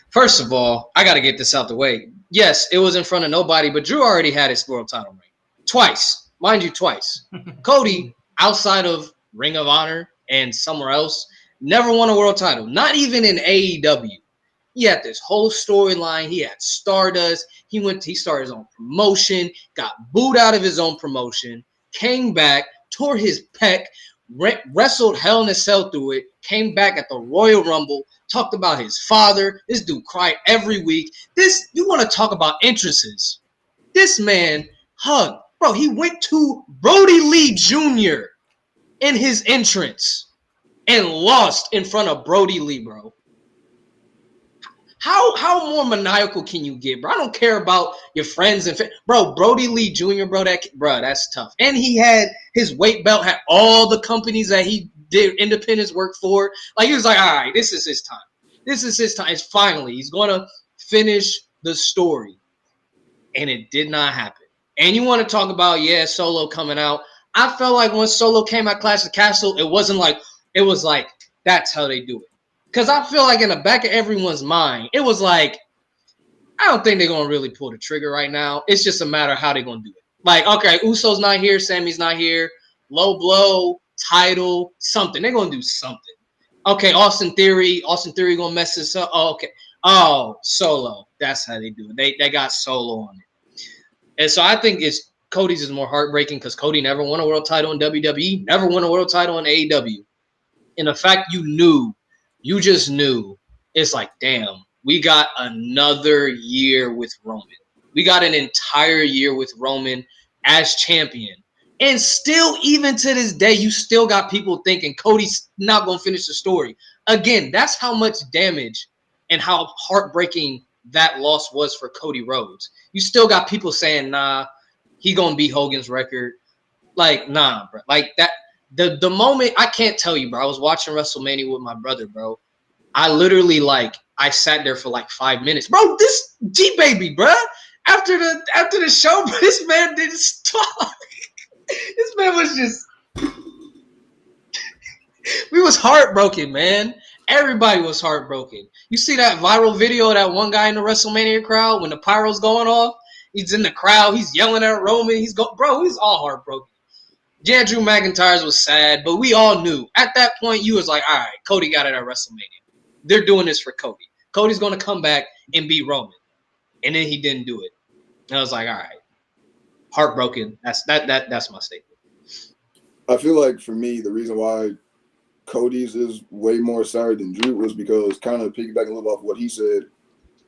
S4: First of all, I got to get this out the way. Yes, it was in front of nobody, but Drew already had his world title reign. Twice. Mind you, twice. Cody, outside of Ring of Honor and somewhere else, never won a world title. Not even in AEW. He had this whole storyline. He had Stardust. He started his own promotion, got booed out of his own promotion, came back, tore his pec, wrestled Hell in a Cell through it, came back at the Royal Rumble, talked about his father. This dude cried every week. You want to talk about entrances. This man hugged. Bro, he went to Brody Lee Jr. in his entrance and lost in front of Brody Lee, bro. How more maniacal can you get, bro? I don't care about your friends and bro. Brody Lee Jr., bro, that's tough. And he had his weight belt, had all the companies that he did independence work for. Like, he was like, all right, this is his time. This is his time. It's finally, he's gonna finish the story, and it did not happen. And you want to talk about Solo coming out? I felt like when Solo came out Clash of the Castle, it was like that's how they do it. Because I feel like in the back of everyone's mind, it was like, I don't think they're going to really pull the trigger right now. It's just a matter of how they're going to do it. Like, okay, Uso's not here. Sammy's not here. Low blow, title, something. They're going to do something. Okay, Austin Theory going to mess this up. Oh, okay. Oh, Solo. That's how they do it. They got Solo on it. And so I think Cody's is more heartbreaking because Cody never won a world title in WWE, never won a world title in AEW. And the fact you just knew, it's like, damn, we got another year with Roman. We got an entire year with Roman as champion. And still, even to this day, you still got people thinking Cody's not going to finish the story. Again, that's how much damage and how heartbreaking that loss was for Cody Rhodes. You still got people saying, nah, he going to beat Hogan's record. Like, nah, bro. Like, that. The moment, I can't tell you, bro. I was watching WrestleMania with my brother, bro. I literally, I sat there for 5 minutes. Bro, this G-Baby, bro. After the show, this man didn't stop. This man was just... We was heartbroken, man. Everybody was heartbroken. You see that viral video of that one guy in the WrestleMania crowd when the pyro's going off? He's in the crowd. He's yelling at Roman. Bro, he's all heartbroken. Yeah, Drew McIntyre's was sad, but we all knew. At that point, you was like, all right, Cody got it at WrestleMania. They're doing this for Cody. Cody's going to come back and beat Roman. And then he didn't do it. And I was like, all right, heartbroken. That's my statement.
S5: I feel like for me, the reason why Cody's is way more sour than Drew was because, kind of piggybacking a little off what he said,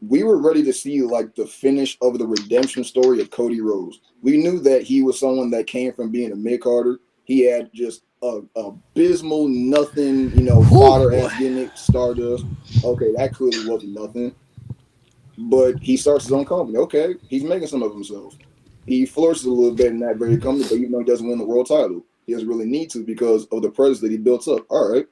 S5: we were ready to see like the finish of the redemption story of Cody Rhodes. We knew that he was someone that came from being a mid-carder. He had just a abysmal nothing, fodder ass gimmick, Stardust. Okay, that clearly wasn't nothing. But he starts his own company. Okay, he's making some of himself. He flourishes a little bit in that very company, but even though he doesn't win the world title, he doesn't really need to because of the presence that he built up. All right,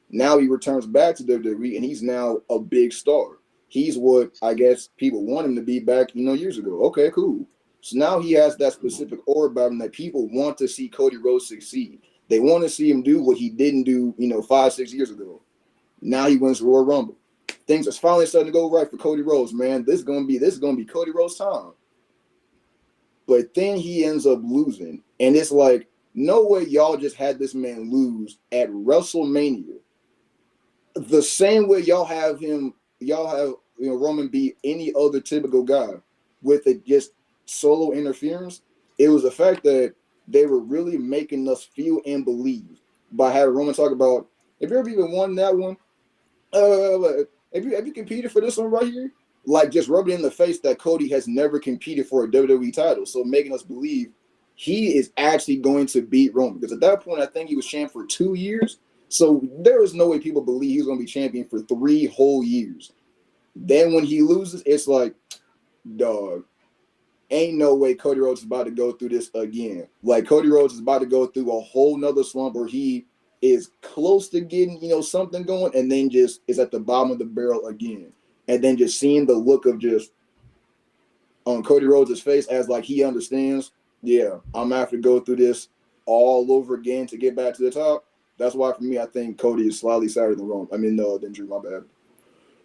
S5: now he returns back to WWE, and he's now a big star. He's what I guess people want him to be back, years ago. Okay, cool. So now he has that specific aura about him that people want to see Cody Rhodes succeed. They want to see him do what he didn't do, 5-6 years ago. Now he wins the Royal Rumble. Things are finally starting to go right for Cody Rhodes, man. This is gonna be Cody Rhodes' time. But then he ends up losing, and it's like, no way y'all just had this man lose at WrestleMania. The same way y'all have Roman beat any other typical guy with just solo interference. It was the fact that they were really making us feel and believe by having Roman talk about, have you ever even won that one? Have you competed for this one right here? Like, just rubbing in the face that Cody has never competed for a WWE title. So making us believe he is actually going to beat Roman. Because at that point, I think he was champ for 2 years. So there is no way people believe he was going to be champion for 3 whole years. Then when he loses, it's like, dog, ain't no way Cody Rhodes is about to go through this again. Like, Cody Rhodes is about to go through a whole nother slump where he is close to getting, something going, and then just is at the bottom of the barrel again. And then just seeing the look of just on Cody Rhodes' face as like he understands, yeah, I'm gonna have to go through this all over again to get back to the top. That's why for me, I think Cody is slightly sadder than Roman. Than Drew, my bad.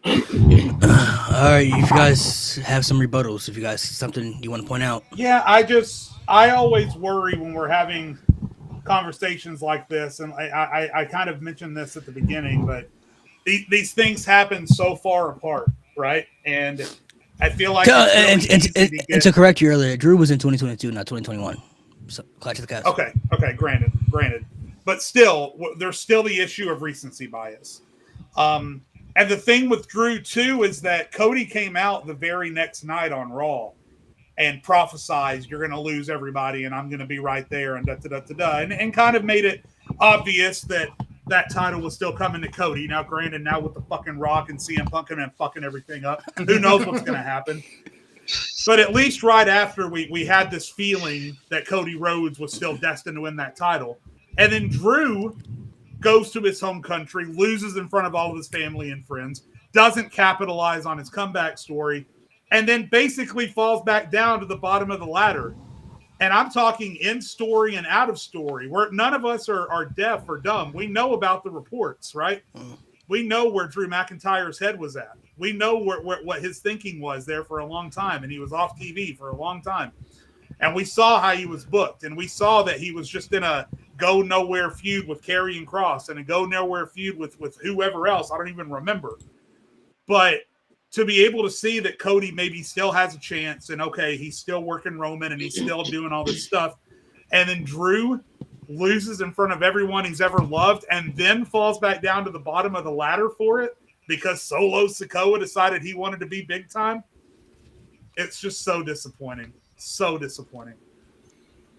S1: All right, if you guys have some rebuttals, if you guys something you want to point out.
S3: Yeah, I always worry when we're having conversations like this, and I kind of mentioned this at the beginning, but these things happen so far apart, right? And I feel like
S1: and to correct you earlier, Drew was in 2022, not 2021. So, clutch the cast.
S3: Okay, granted, but still, there's still the issue of recency bias. And the thing with Drew too is that Cody came out the very next night on Raw and prophesized, you're going to lose everybody, and I'm going to be right there, and and kind of made it obvious that title was still coming to Cody. Now, granted, now with the fucking Rock and CM Punk and fucking everything up, who knows what's going to happen. But at least right after we had this feeling that Cody Rhodes was still destined to win that title. And then Drew goes to his home country, loses in front of all of his family and friends, doesn't capitalize on his comeback story, and then basically falls back down to the bottom of the ladder. And I'm talking in story and out of story, where none of us are deaf or dumb. We know about the reports, right? We know where Drew McIntyre's head was at. We know what his thinking was there for a long time, and he was off TV for a long time. And we saw how he was booked, and we saw that he was just in a go-nowhere feud with Karrion Kross and a go-nowhere feud with whoever else. I don't even remember. But to be able to see that Cody maybe still has a chance, and okay, he's still working Roman and he's still doing all this stuff, and then Drew loses in front of everyone he's ever loved and then falls back down to the bottom of the ladder for it because Solo Sikoa decided he wanted to be big time. It's just so disappointing. So disappointing.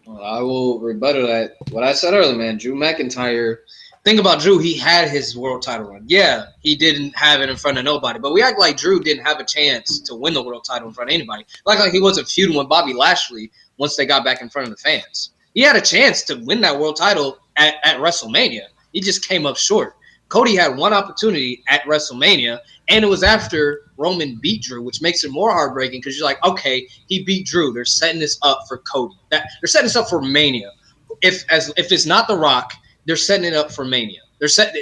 S4: Well, I will rebuttal that. What I said earlier, man, Drew McIntyre. Think about Drew. He had his world title run. Yeah, he didn't have it in front of nobody. But we act like Drew didn't have a chance to win the world title in front of anybody. Like he wasn't feuding with Bobby Lashley once they got back in front of the fans. He had a chance to win that world title at WrestleMania. He just came up short. Cody had one opportunity at WrestleMania, and it was after Roman beat Drew, which makes it more heartbreaking because you're like, okay, he beat Drew. They're setting this up for Cody. They're setting this up for Mania. If it's not The Rock, they're setting it up for Mania.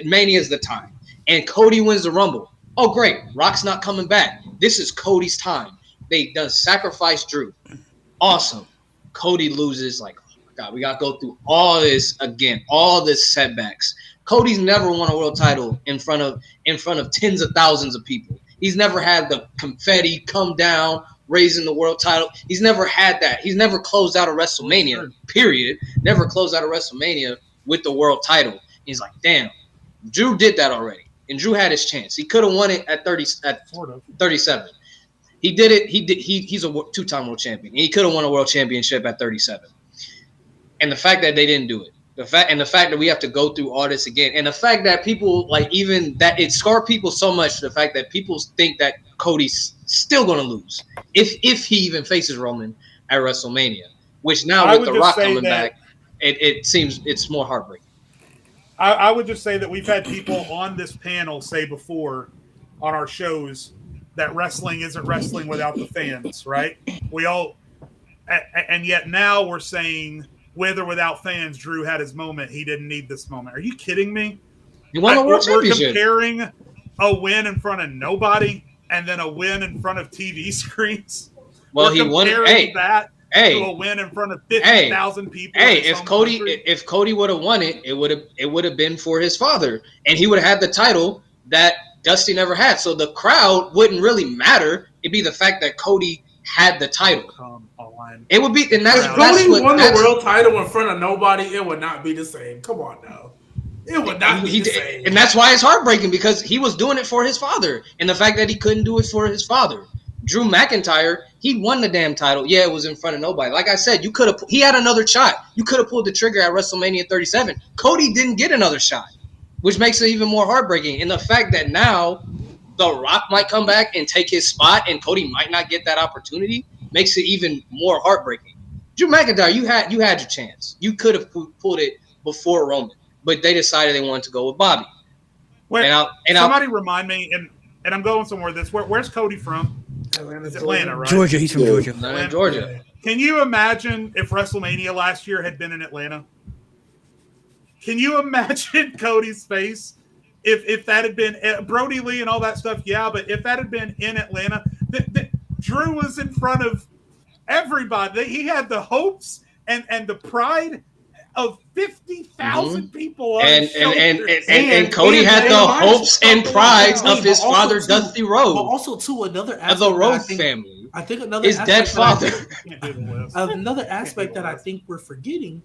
S4: Mania is the time. And Cody wins the Rumble. Oh, great. Rock's not coming back. This is Cody's time. They done sacrificed Drew. Awesome. Cody loses. Like, oh my God, we got to go through all this again, all this setbacks. Cody's never won a world title in front of tens of thousands of people. He's never had the confetti come down raising the world title. He's never had that. He's never closed out a WrestleMania, period. Never closed out a WrestleMania with the world title. He's like, damn, Drew did that already. And Drew had his chance. He could have won it at 37. He did it. He's a two-time world champion. He could have won a world championship at 37. And the fact that they didn't do it, the fact that we have to go through all this again, and the fact that people even that it scarred people so much. The fact that people think that Cody's still going to lose if he even faces Roman at WrestleMania, which now with The Rock coming back, it seems it's more heartbreaking.
S3: I would just say that we've had people on this panel say before on our shows that wrestling isn't wrestling without the fans, right? And yet now we're saying with or without fans, Drew had his moment. He didn't need this moment. Are you kidding me?
S4: He won a world championship.
S3: We're comparing a win in front of nobody and then a win in front of TV screens.
S4: Well, he won
S3: that to a win in front of 50,000 people.
S4: If Cody would have won it, it would have been for his father, and he would have had the title that Dusty never had. So the crowd wouldn't really matter. It'd be the fact that Cody had the title. It would be, and that's
S2: if Cody won the world title in front of nobody, it would not be the same. Come on now. It would not be the same.
S4: And that's why it's heartbreaking, because he was doing it for his father, and the fact that he couldn't do it for his father. Drew McIntyre, he won the damn title. Yeah, it was in front of nobody. Like I said, he had another shot. You could have pulled the trigger at WrestleMania 37. Cody didn't get another shot, which makes it even more heartbreaking. And the fact that now The Rock might come back and take his spot, and Cody might not get that opportunity, makes it even more heartbreaking. Drew McIntyre, you had your chance. You could have pulled it before Roman, but they decided they wanted to go with Bobby.
S3: Somebody remind me, and I'm going somewhere. Where's Cody from? It's Atlanta, right?
S1: Georgia. He's from Georgia.
S4: Atlanta, Georgia.
S3: Can you imagine if WrestleMania last year had been in Atlanta? Can you imagine Cody's face if that had been Brody Lee and all that stuff? Yeah, but if that had been in Atlanta, Drew was in front of everybody. He had the hopes and the pride of 50,000 people on his shoulders.
S4: And Cody had the hopes and prides of his father, Dusty Rhodes.
S2: But also, too, another aspect
S4: of the Rhodes family.
S2: I think another
S4: his dead father.
S2: Another aspect that I think we're forgetting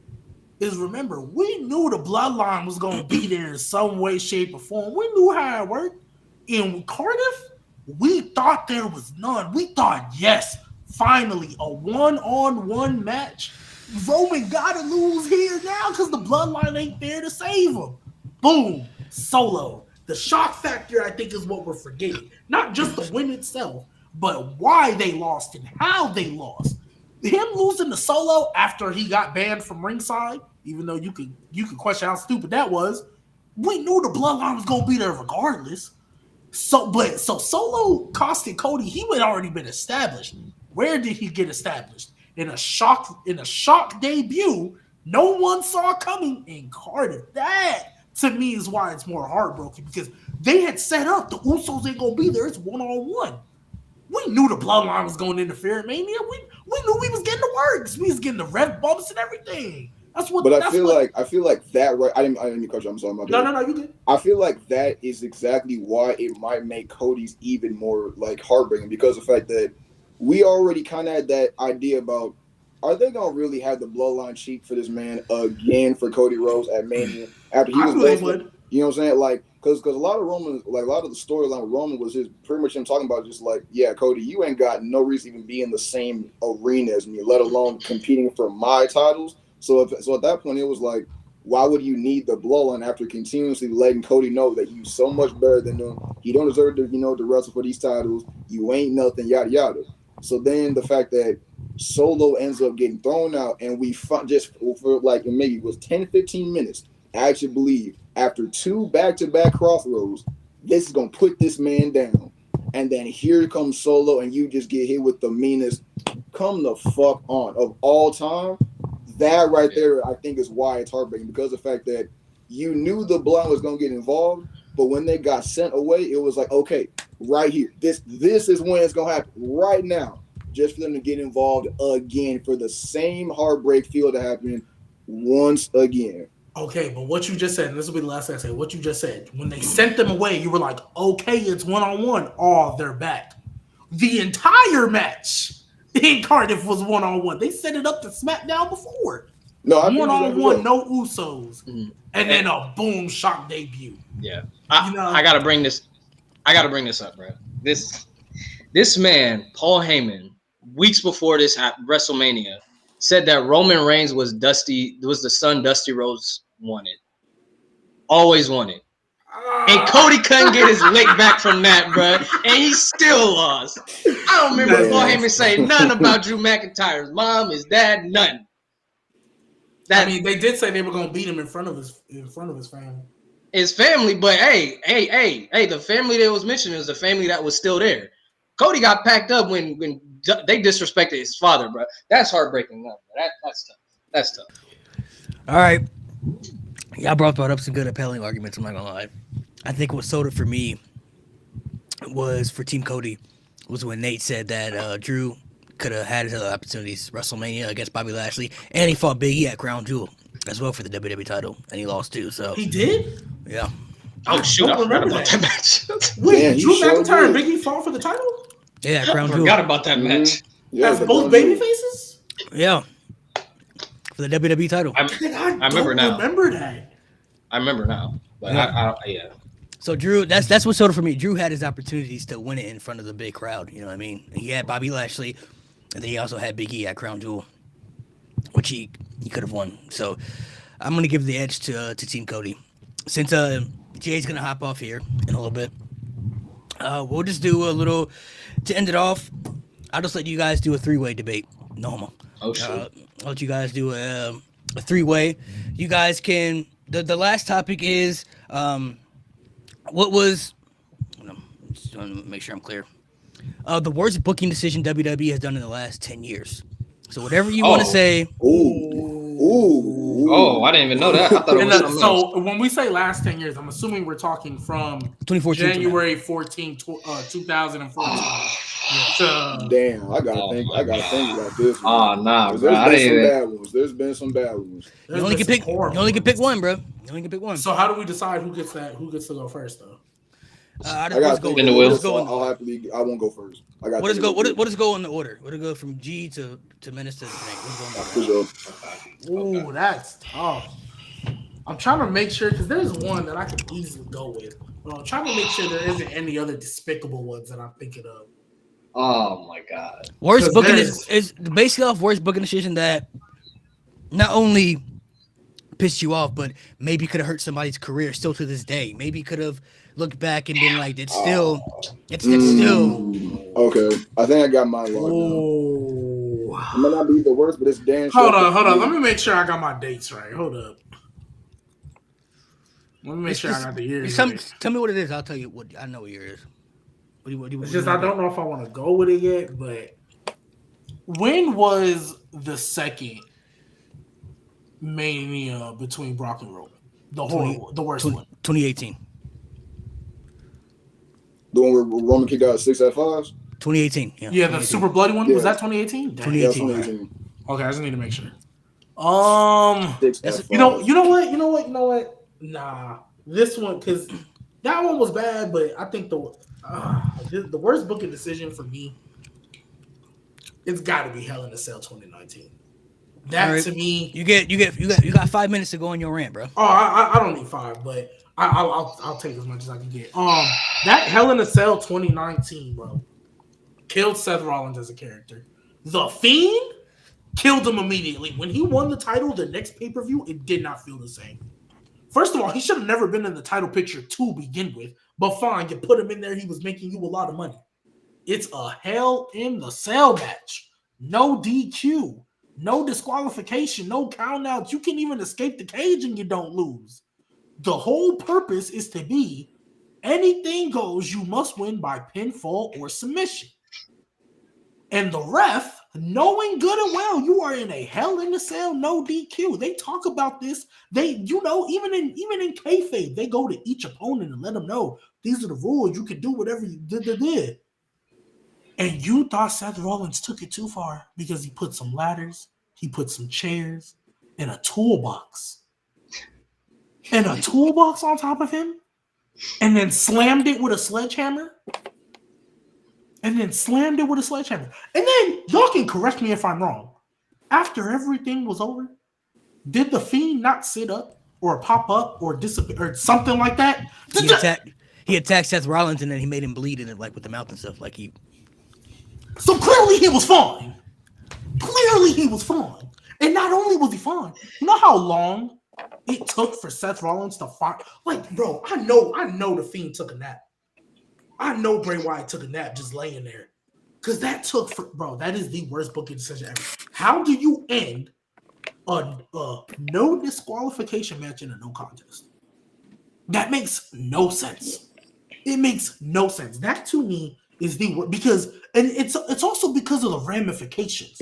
S2: is, remember, we knew the bloodline was going to be there in some way, shape, or form. We knew how it worked. In Cardiff, we thought there was none. We thought, yes, finally, a one-on-one match. Roman gotta lose here now because the bloodline ain't there to save him. Boom, Solo. The shock factor, I think, is what we're forgetting. Not just the win itself, but why they lost and how they lost. Him losing to Solo after he got banned from ringside, even though you could question how stupid that was. We knew the bloodline was gonna be there regardless. So Solo costed Cody. He had already been established. Where did he get established? In a shock debut, no one saw coming in Cardiff. That, to me, is why it's more heartbroken, because they had set up the Usos ain't gonna be there. It's one-on-one. We knew the bloodline was going to interfere in Mania. We knew we was getting the works. We was getting the rev bumps and everything. That's what.
S5: But I feel like that, right? I didn't mean to cut you. I'm sorry.
S2: No, you good.
S5: I feel like that is exactly why it might make Cody's even more heartbreaking, because of the fact that we already kind of had that idea about, are they going to really have the bloodline cheat for this man again for Cody Rhodes at Mania after he was basically, you know what I'm saying? Because a lot of Roman, a lot of the storyline with Roman was just pretty much him talking about just yeah, Cody, you ain't got no reason to even be in the same arena as me, let alone competing for my titles. So at that point, it was why would you need the bloodline after continuously letting Cody know that you so much better than him? He don't deserve to, to wrestle for these titles. You ain't nothing, yada yada. So then the fact that Solo ends up getting thrown out, and we just for maybe it was 10-15 minutes, I actually believe after 2 back-to-back crossroads, this is gonna put this man down. And then here comes Solo, and you just get hit with the meanest come the fuck on of all time. That right there, I think, is why it's heartbreaking, because of the fact that you knew the blood was gonna get involved, but when they got sent away, it was okay, right here. This is when it's gonna happen right now. Just for them to get involved again for the same heartbreak feel to happen once again.
S2: Okay, but what you just said, and this will be the last thing I say, what you just said, when they sent them away, you were like, okay, it's one-on-one. Oh, they're back. the entire match in Cardiff was one-on-one. They set it up to SmackDown before.
S5: No, I
S2: one-on-one, no Usos, and then a boom shock debut.
S4: Yeah, I gotta bring this. I gotta bring this up, bro. This man, Paul Heyman, weeks before this WrestleMania, said that Roman Reigns was the son Dusty Rhodes wanted, always wanted. And Cody couldn't get his lick back from that, bro. And he still lost. I don't remember Paul Heyman saying nothing about Drew McIntyre's mom, his dad, nothing.
S2: I mean, they did say they were gonna beat him in front of his family.
S4: His family, but hey, the family that was mentioned is the family that was still there. Cody got packed up when they disrespected his father, bro. That's heartbreaking, bro. That's tough. That's tough.
S1: All right. Y'all brought up some good appealing arguments, I'm not gonna lie. I think what sold it for me was for Team Cody was when Nate said that Drew could have had his other opportunities, WrestleMania against Bobby Lashley, and he fought Big E at Crown Jewel as well for the WWE title, and he lost too. So
S2: he did?
S1: Yeah.
S4: Oh shoot, I forgot about that match.
S2: Wait, Drew McIntyre and Big E fought for the title?
S1: Yeah, Crown Jewel.
S4: Forgot about that match.
S5: Yeah,
S2: as both baby faces?
S1: Yeah. For the WWE title.
S4: I remember now.
S2: Remember that.
S4: I remember now. But yeah.
S1: So Drew, that's what sold it for me. Drew had his opportunities to win it in front of the big crowd. You know what I mean? He had Bobby Lashley, and then he also had Big E at Crown Jewel, which he could have won. So I'm gonna give the edge to Team Cody. Since Jay's gonna hop off here in a little bit, we'll just do a little to end it off. I'll just let you guys do a 3-way debate. No homo.
S4: Oh shit.
S1: I'll let you guys do a 3-way. You guys can. The last topic is what was. I'm just trying to make sure I'm clear. The worst booking decision WWE has done in the last 10 years. So whatever you want to say.
S4: Oh, I didn't even know that. I thought it was something else.
S2: When we say last 10 years, I'm assuming we're talking from
S1: 2014
S2: January 14, 2014.
S5: Damn, I gotta think about this.
S4: Oh nah, bro.
S5: There's been some bad ones.
S1: You only can pick one, bro. You only can pick one.
S2: So how do we decide who gets to go first, though?
S5: I gotta think in the wheel. I won't go first. I got.
S1: What does go in the order? What does go from G to Menace to Snake? What's going on?
S2: Ooh, that's tough. I'm trying to make sure because there's one that I could easily go with, but I'm trying to make sure there isn't any other despicable ones that I'm thinking of.
S4: Oh my god!
S1: Worst booking is basically off worst booking decision that not only pissed you off, but maybe could have hurt somebody's career still to this day. Maybe could have looked back and been like, it's still.
S5: Okay, I think I got mine locked down. It might not be the worst, but it's damn.
S2: Hold on. Let me make sure I got my dates right. Hold up. Let me make sure I got the years.
S1: Tell me what it is. I'll tell you what I know what year it is.
S2: It's just I don't know if I want to go with it yet, but when was the second Mania between Brock and Roman? The worst one.
S1: 2018.
S5: The one where Roman kicked out 6 F5s?
S1: 2018.
S2: Yeah, the super bloody one. Yeah. Was that 2018?
S1: 2018.
S2: Okay, I just need to make sure. You know what? Nah, this one because that one was bad, but I think the worst booking decision for me, it's got to be Hell in a Cell 2019. That right. To me,
S1: you got 5 minutes to go on your rant, bro.
S2: Oh, I don't need 5, but I'll take as much as I can get. That Hell in a Cell 2019, bro, killed Seth Rollins as a character. The Fiend killed him immediately when he won the title. The next pay-per-view, it did not feel the same. First of all, he should have never been in the title picture to begin with. But fine, you put him in there. He was making you a lot of money. It's a Hell in the Cell match. No DQ. No disqualification. No countouts. You can even escape the cage and you don't lose. The whole purpose is to be anything goes. You must win by pinfall or submission. And the ref, knowing good and well you are in a Hell in a Cell, no DQ. They talk about this. Even in kayfabe, they go to each opponent and let them know these are the rules. You can do whatever you did. And you thought Seth Rollins took it too far because he put some ladders, he put some chairs, and a toolbox. And a toolbox on top of him, and then slammed it with a sledgehammer. and then slammed it with a sledgehammer. And then y'all can correct me if I'm wrong. After everything was over, did the Fiend not sit up or pop up or disappear or something like that?
S1: He attacked Seth Rollins and then he made him bleed in it, like with the mouth and stuff. Like he.
S2: So clearly he was fine. Clearly he was fine. And not only was he fine, you know how long it took for Seth Rollins to find? Like, bro, I know the Fiend took a nap. I know Bray Wyatt took a nap just laying there. Because that took, that is the worst booking decision ever. How do you end a no disqualification match in a no contest? That makes no sense. It makes no sense. That to me is the worst, because, and it's also because of the ramifications.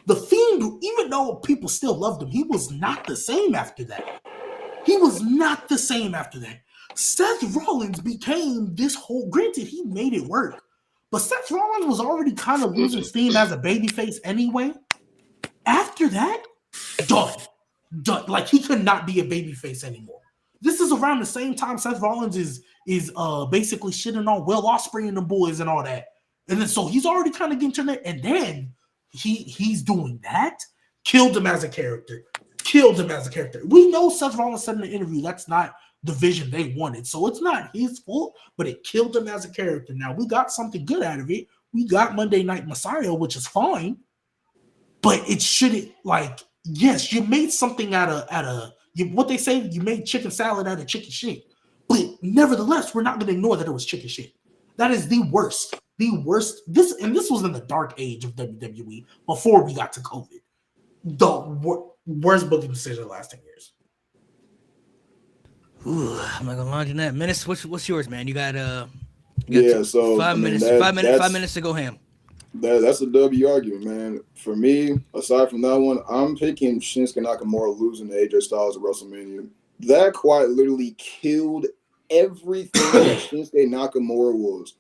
S2: The Fiend, even though people still loved him, he was not the same after that. He was not the same after that. Seth Rollins became this whole, granted, he made it work, but Seth Rollins was already kind of losing steam as a babyface anyway. After that, done. Like, he could not be a babyface anymore. This is around the same time Seth Rollins is basically shitting on Will Ospreay and the boys and all that. And then so he's already kind of getting to that, and then he's doing that. Killed him as a character. We know Seth Rollins said in the interview that's not the vision they wanted. So it's not his fault, but it killed him as a character. Now, we got something good out of it. We got Monday Night Messiah, which is fine. But it shouldn't, like, yes, you made something out of what they say, you made chicken salad out of chicken shit. But nevertheless, we're not going to ignore that it was chicken shit. That is the worst. This was in the dark age of WWE before we got to COVID. The worst booking decision of the last 10 years.
S1: Ooh, I'm not gonna lie to that. Menace, what's yours, man? You got
S5: so
S1: 5 minutes. 5 minutes to go ham.
S5: That's a W argument, man. For me, aside from that one, I'm picking Shinsuke Nakamura losing to AJ Styles at WrestleMania. That quite literally killed everything that Shinsuke Nakamura was.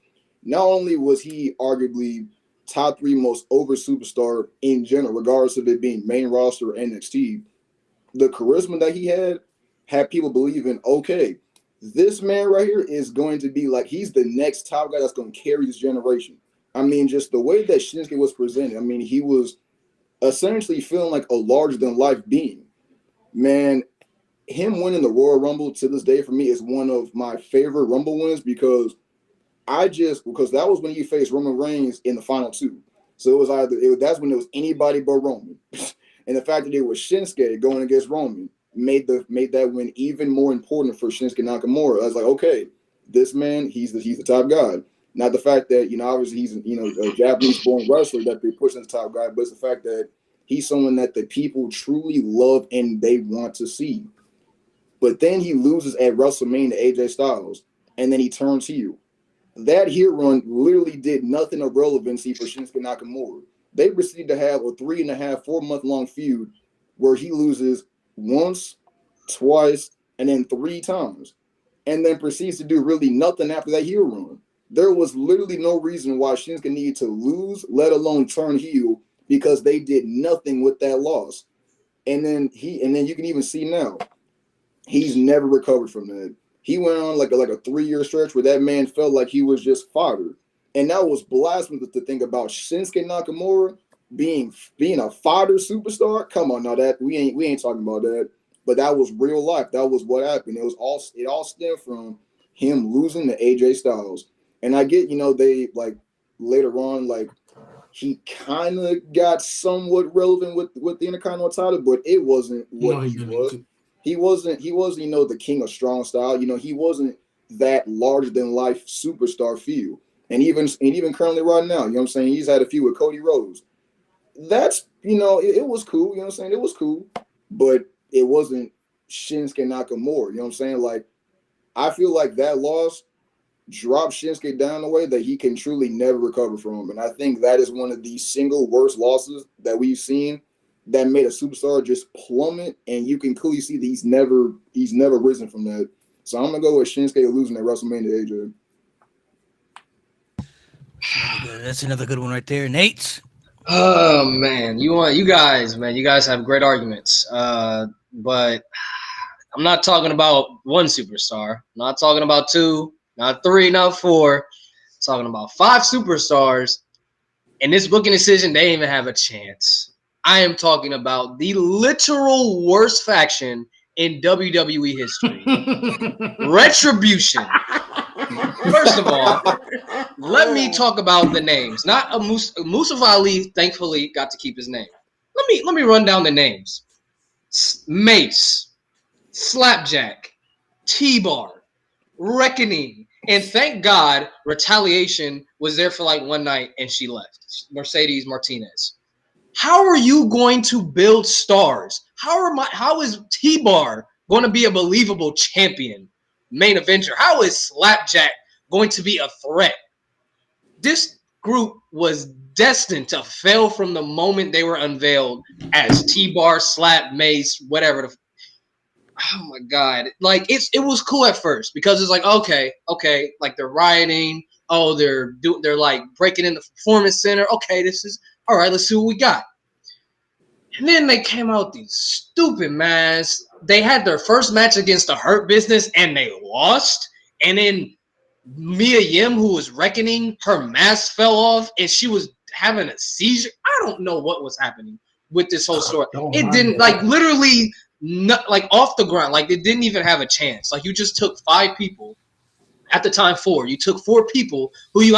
S5: Not only was he arguably top 3 most over superstar in general, regardless of it being main roster or NXT, the charisma that he had people believing, okay, this man right here is going to be like, he's the next top guy that's going to carry this generation. I mean, just the way that Shinsuke was presented, I mean, he was essentially feeling like a larger-than-life being. Man, him winning the Royal Rumble to this day for me is one of my favorite Rumble wins because that was when he faced Roman Reigns in the final 2. So it was that's when it was anybody but Roman. And the fact that it was Shinsuke going against Roman made that win even more important for Shinsuke Nakamura. I was like, okay, this man, he's the top guy. Not the fact that, obviously he's, a Japanese-born wrestler that they push as the top guy, but it's the fact that he's someone that the people truly love and they want to see. But then he loses at WrestleMania to AJ Styles, and then he turns heel. That heel run literally did nothing of relevancy for Shinsuke Nakamura. They proceeded to have a 3.5, 4 month long feud where he loses once, twice, and then 3 times, and then proceeds to do really nothing after that heel run. There was literally no reason why Shinsuke needed to lose, let alone turn heel, because they did nothing with that loss. And then you can even see now, he's never recovered from that. He went on like a 3-year stretch where that man felt like he was just fodder. And that was blasphemous to think about Shinsuke Nakamura being a fodder superstar. Come on, now that we ain't talking about that. But that was real life. That was what happened. It all stemmed from him losing to AJ Styles. And I get, they like later on, like he kind of got somewhat relevant with the Intercontinental title, but it wasn't what he was. He wasn't, the king of strong style. He wasn't that larger than life superstar feel. And even currently right now, what I'm saying? He's had a few with Cody Rhodes. That's, it was cool. It was cool, but it wasn't Shinsuke Nakamura. What I'm saying? Like, I feel like that loss dropped Shinsuke down the way that he can truly never recover from. And I think that is one of the single worst losses that we've seen that made a superstar just plummet. And you can clearly see that he's never risen from that. So I'm gonna go with Shinsuke losing at WrestleMania to AJ.
S1: That's another good one right there. Nate.
S4: Oh man, you guys have great arguments. But I'm not talking about one superstar. I'm not talking about 2, not 3, not 4. Talking about 5 superstars. And this booking decision, they didn't even have a chance. I am talking about the literal worst faction in WWE history. Retribution. First of all, let me talk about the names. Not Mustafa Ali, thankfully, got to keep his name. Let me run down the names. Mace, Slapjack, T-Bar, Reckoning, and thank God Retaliation was there for like one night and she left. Mercedes Martinez. How are you going to build stars? How is T-Bar going to be a believable champion, main eventer? How is Slapjack going to be a threat? This group was destined to fail from the moment they were unveiled as T-Bar, Slap, Mace, whatever. Oh my God! Like it was cool at first because it's like okay, like they're rioting. Oh, they're like breaking in the performance center. Okay, this is all right. Let's see what we got. And then they came out with these stupid masks. They had their first match against the Hurt Business and they lost. And then Mia Yim, who was Reckoning, her mask fell off and she was having a seizure. I don't know what was happening with this whole story. It didn't like literally not like off the ground. Like it didn't even have a chance. Like you just took 5 people at the time, 4. You took 4 people who you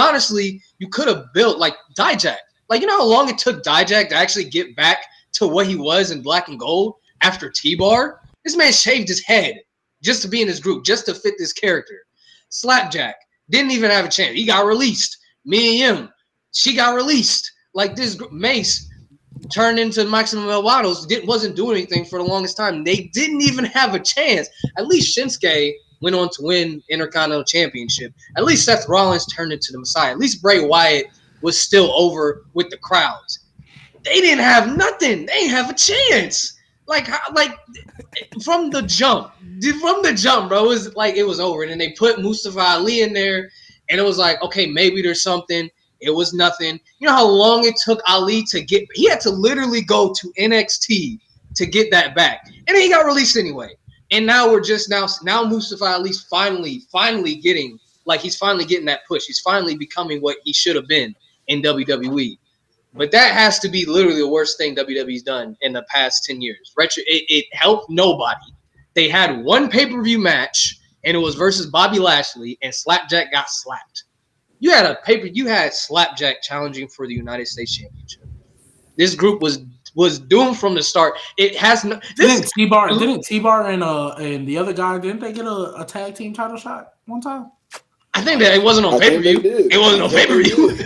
S4: could have built like Dijak. Like you know how long it took Dijak to actually get back to what he was in Black and Gold after T-Bar? This man shaved his head just to be in this group, just to fit this character. Slapjack didn't even have a chance. He got released. Mia Yim, she got released. Like this Mace turned into Maximum Elvados, wasn't doing anything for the longest time. They didn't even have a chance. At least Shinsuke went on to win Intercontinental Championship. At least Seth Rollins turned into the Messiah. At least Bray Wyatt was still over with the crowds. They didn't have nothing. They didn't have a chance. Like from the jump, bro, it was over. And then they put Mustafa Ali in there, and it was like, okay, maybe there's something. It was nothing. You know how long it took Ali to get? He had to literally go to NXT to get that back, and then he got released anyway. And now we're just now Mustafa Ali's finally getting he's finally getting that push. He's finally becoming what he should have been in WWE. But that has to be literally the worst thing WWE's done in the past 10 years. It helped nobody. They had one pay-per-view match, and it was versus Bobby Lashley, and Slapjack got slapped. You had Slapjack challenging for the United States Championship. This group was doomed from the start. It has no.
S2: Didn't T-Bar and the other guy, didn't they get a tag team title shot one time?
S4: I think that it wasn't on pay-per-view. It wasn't on pay-per-view.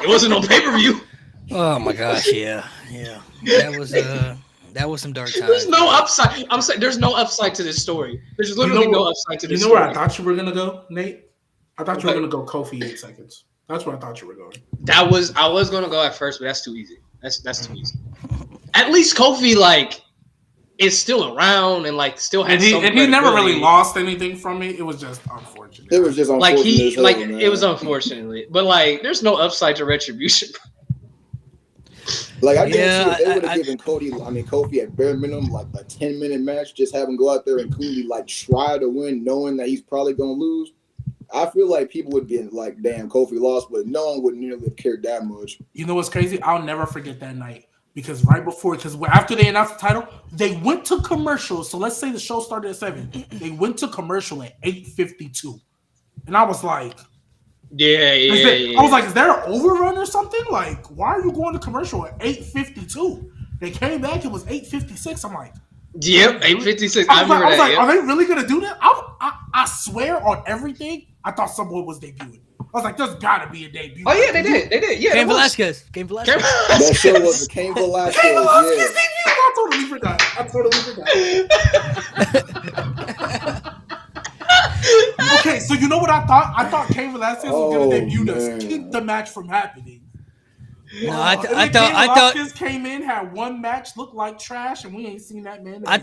S4: It wasn't on pay-per-view.
S1: Oh my gosh, yeah. That was some dark times.
S4: There's no upside. I'm saying there's no upside to this story. There's literally no upside to this story.
S2: You know where I thought you were gonna go, Nate? I thought you were gonna go Kofi 8 seconds. That's where I thought you were going.
S4: I was gonna go at first, but that's too easy. That's too easy. At least Kofi is still around and still has.
S2: And he never really lost anything from it. It was just unfortunate.
S5: It was just unfortunate.
S4: It was unfortunately, but there's no upside to Retribution.
S5: I guarantee if they would have given Kofi at bare minimum a 10-minute match, just have him go out there and coolly try to win, knowing that he's probably gonna lose. I feel like people would be like, "Damn, Kofi lost," but no one would nearly have cared that much.
S2: You know what's crazy? I'll never forget that night because after they announced the title, they went to commercial. So let's say the show started at 7. They went to commercial at 8:52, and I was like.
S4: Yeah.
S2: I was like, is there an overrun or something? Why are you going to commercial at 8:52? They came back, it was 8:56. I'm like,
S4: yep, 8:56. I remember that.
S2: Are they really gonna do that? I swear on everything, I thought someone was debuting. I was like, there's gotta be a debut.
S4: Oh yeah, they did. Yeah,
S1: Cain Velasquez.
S5: That show was the Cain Velasquez. Yeah.
S2: I totally forgot. Okay, so you know what I thought? I thought Cain Velasquez was going to debut to keep the match from happening.
S1: No, I thought
S2: Velasquez came in, had one match, looked like trash, and we ain't seen that man.
S1: I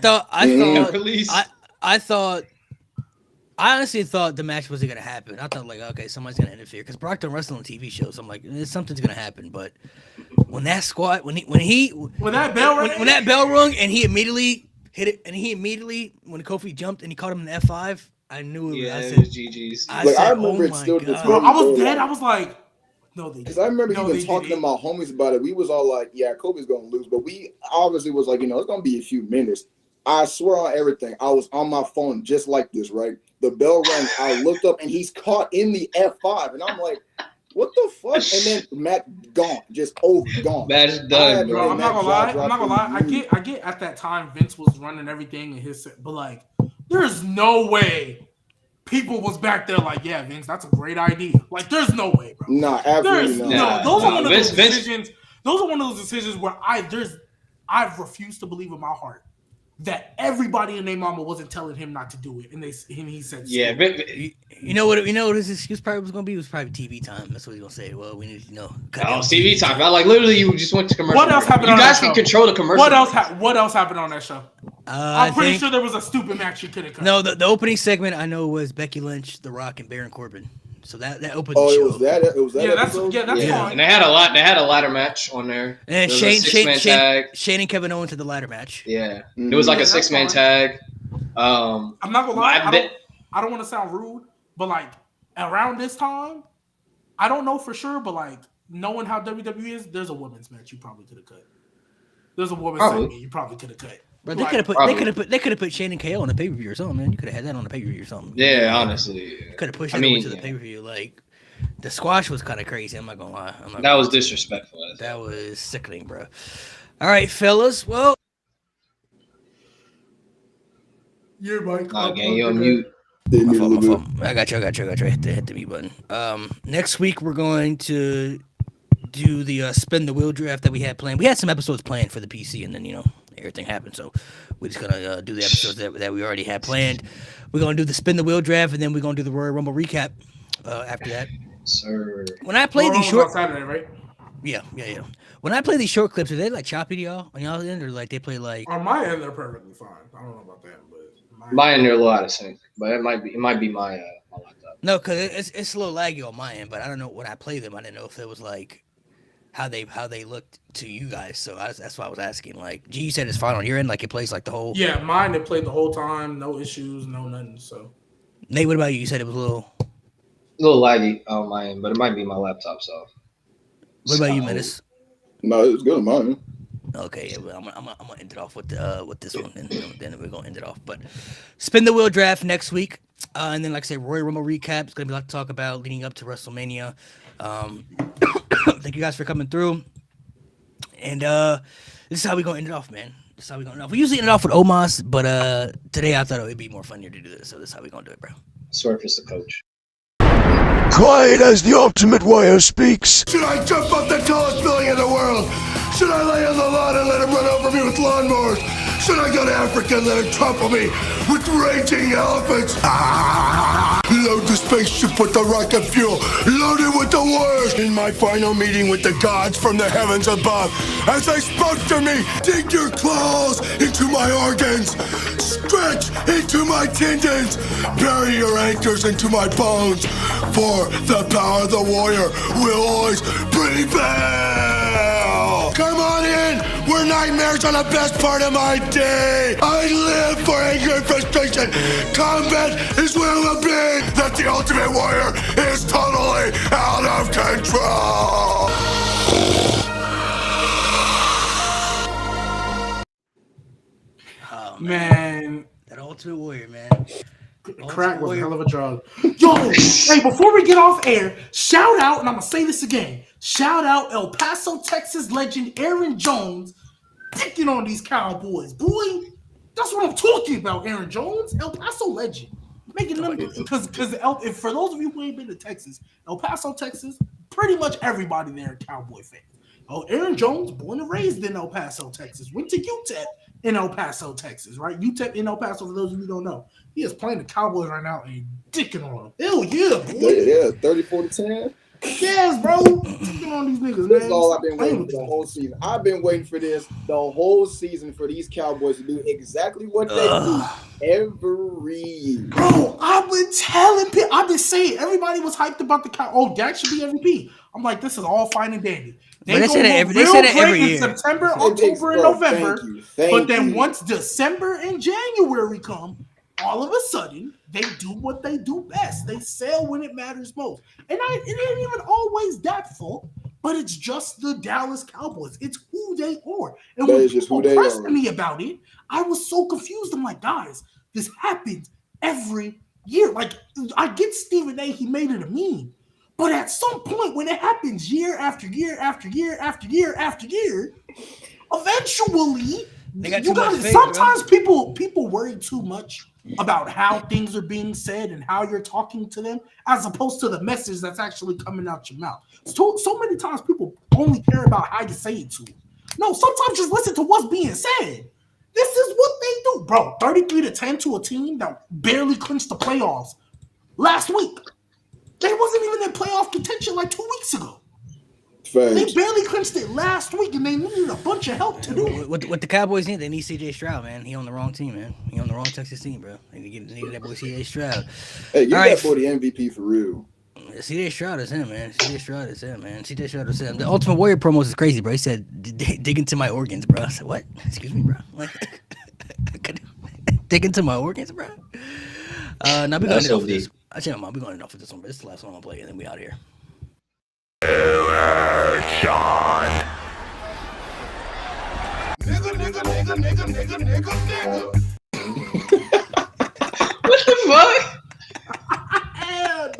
S1: honestly thought the match wasn't going to happen. I thought okay, somebody's going to interfere because Brock don't wrestle on TV shows. I'm like, something's going to happen. But when that bell rung and he immediately hit it, and when Kofi jumped and he caught him in the F5. I knew it.
S4: Yeah,
S1: I
S4: it
S1: said,
S4: was GG's.
S1: I
S5: Like, I
S1: said,
S5: remember
S1: oh
S5: it
S1: my
S5: still to this
S1: god.
S2: Bro,
S5: very
S2: I was
S5: day,
S2: dead.
S5: like-
S2: I was like, no, they
S5: Because I remember
S2: no,
S5: even
S2: they
S5: talking to
S2: didn't.
S5: my homies about it. We was all like, yeah, Kobe's going to lose. But we obviously was like, it's going to be a few minutes. I swear on everything. I was on my phone just like this, right? The bell rang. I looked up, and he's caught in the F5. And I'm like, what the fuck? And then Matt gone. Just over, gone.
S4: Match
S5: I
S4: done,
S5: had
S2: Bro,
S5: been
S2: I'm
S5: that
S2: not gonna
S5: jaw
S2: lie. I'm
S5: drop
S2: not gonna lie.
S5: in
S2: I get at that time Vince was running everything in his but like there's no way people was back there like, yeah, Vince, that's a great idea. Like, there's no way, bro.
S5: Nah, absolutely
S2: There's
S5: not.
S2: no. Those are
S4: Nah,
S2: one of
S4: Vince-
S2: those decisions. Those are one of those decisions where I've refused to believe in my heart that everybody and their mama wasn't telling him not to do it, and he said,
S4: Yeah,
S1: You know what his excuse probably was gonna be? It was probably TV time. That's what he's gonna say. Well, we need to cut down
S4: TV time. I like literally you just went to commercial.
S2: What else happened
S4: You
S2: on
S4: guys
S2: that
S4: can
S2: show?
S4: control the commercial.
S2: What else happened on that show? I'm pretty sure there was a stupid match you could have cut.
S1: No, the opening segment I know was Becky Lynch, The Rock, and Baron Corbin. So that opened the show.
S5: It was that. It was that.
S2: Yeah, that's
S5: episode?
S2: that's fine.
S4: And they had a ladder match on there.
S1: And
S4: There was a six-man tag.
S1: Shane and Kevin Owens to the ladder match.
S4: Yeah, it was like a 6-man tag.
S2: I'm not gonna lie. I don't want to sound rude, but like around this time, I don't know for sure, but like knowing how WWE is, there's a women's match you probably could have cut. There's a women's segment you probably could have cut.
S1: Bro, they could have put Shane and KO on the pay per view or something, man. You could have had that on the pay per view or something.
S4: Yeah, honestly,
S1: could have pushed it over to the pay per view. Like the squash was kind of crazy. I'm not gonna lie.
S4: That was disrespectful.
S1: That was sickening, bro. All right, fellas. Well,
S2: you're Mike.
S4: Gang, you on mute.
S1: I got you. Hit the mute button. Next week we're going to do the spin the wheel draft that we had planned. We had some episodes planned for the PC, and then everything happened. So we're just gonna do the episodes that we already had planned. We're gonna do the spin the wheel draft, and then we're gonna do the Royal Rumble recap after that.
S4: Sir,
S1: when I play these short
S2: Saturday, right?
S1: Yeah. When I play these short clips, are they like choppy to y'all on y'all's end, or like they play like
S2: on my end? They're perfectly fine. I don't know about that, but
S4: my end they're a little out of sync, but it might be my laptop.
S1: No, because it's a little laggy on my end, but I don't know when I play them. I didn't know if it was like how they looked to you guys. So that's why I was asking. Like, G, you said it's fine on your end, like it plays like the whole.
S2: Yeah, mine it played the whole time, no issues, no nothing. So,
S1: Nate, what about you? You said it was a little
S4: laggy on my end, but it might be my laptop. So,
S1: what about you, Menace?
S5: No, it's good on mine.
S1: Okay, yeah, well, I'm gonna end it off with this one, and then we're gonna end it off. But spin the wheel draft next week, and then like I said, Royal Rumble recap. It's gonna be a lot to talk about leading up to WrestleMania. Thank you guys for coming through, and this is how we gonna end it off, man. This is how we gonna end it off. We usually end it off with Omos, but today I thought it would be more funnier to do this, so this is how we gonna do it, bro.
S4: Surface the coach.
S9: Quiet as the Ultimate Warrior speaks.
S10: Should I jump off the tallest building in the world? Should I lay on the lawn and let him run over me with lawnmowers? Should I go to Africa and let him trample me with raging elephants? Load the spaceship with the rocket fuel, loaded with the warriors. In my final meeting with the gods from the heavens above, as they spoke to me, dig your claws into my organs, stretch into my tendons, bury your anchors into my bones, for the power of the warrior will always prevail. Come on in, where nightmares are the best part of my day. I live for anger and frustration. Combat is where we'll be. That the Ultimate Warrior is totally out of control.
S1: Oh,
S2: man,
S1: that Ultimate Warrior, man.
S2: Crack was a hell of a drug. Yo, hey, before we get off air, shout out, and I'm gonna say this again. Shout out El Paso, Texas legend Aaron Jones picking on these Cowboys. Boy, that's what I'm talking about, Aaron Jones. El Paso legend. Making them, because for those of you who ain't been to Texas, El Paso, Texas, pretty much everybody there are Cowboy fans. Oh, Aaron Jones, born and raised in El Paso, Texas, went to UTEP in El Paso, Texas, right? UTEP in El Paso, for those of you who don't know. He is playing the Cowboys right now and dicking on them. Hell yeah, boy.
S5: Yeah, 30-40-10.
S2: Yes, bro. Dicking on these niggas, man.
S5: This is all I've been waiting for the whole season. I've been waiting for this the whole season for these Cowboys to do exactly what they do every year.
S2: Bro, I've been telling people, I've been saying, everybody was hyped about the Cowboys. Oh, Dak should be MVP. I'm like, this is all fine and dandy.
S1: They said it every year.
S2: September, October, and November. But then once December and January come, all of a sudden, they do what they do best. They sell when it matters most. And it ain't even always that fault, but it's just the Dallas Cowboys. It's who they are. And when people pressed me about it, I was so confused. I'm like, guys, this happens every year. Like, I get Stephen A. He made it a meme. But at some point, when it happens year after year after year after year after year, eventually, sometimes people worry too much about how things are being said and how you're talking to them, as opposed to the message that's actually coming out your mouth. So many times people only care about how you say it to them. No, sometimes just listen to what's being said. This is what they do, bro. 33-10 to a team that barely clinched the playoffs last week. They wasn't even in playoff contention like 2 weeks ago. They barely clinched it last week, and they needed a bunch of help to do it.
S1: What the Cowboys need, they need C.J. Stroud, man. He on the wrong team, man. He on the wrong Texas team, bro. They need that boy C.J. Stroud.
S5: Hey, give that boy the MVP for real.
S1: C.J. Stroud is him, man. C.J. Stroud is him, man. C.J. Stroud is him. The Ultimate Warrior promos is crazy, bro. He said, dig into my organs, bro. I said, what? Excuse me, bro. Dig into my organs, bro. Now we're going to end off with this. I tell you, we're going to end off with this one, but this is the last one I'm going to play, and then we out of here.
S10: Nigga, nigga, nigga, nigga, nigga, nigga, nigga.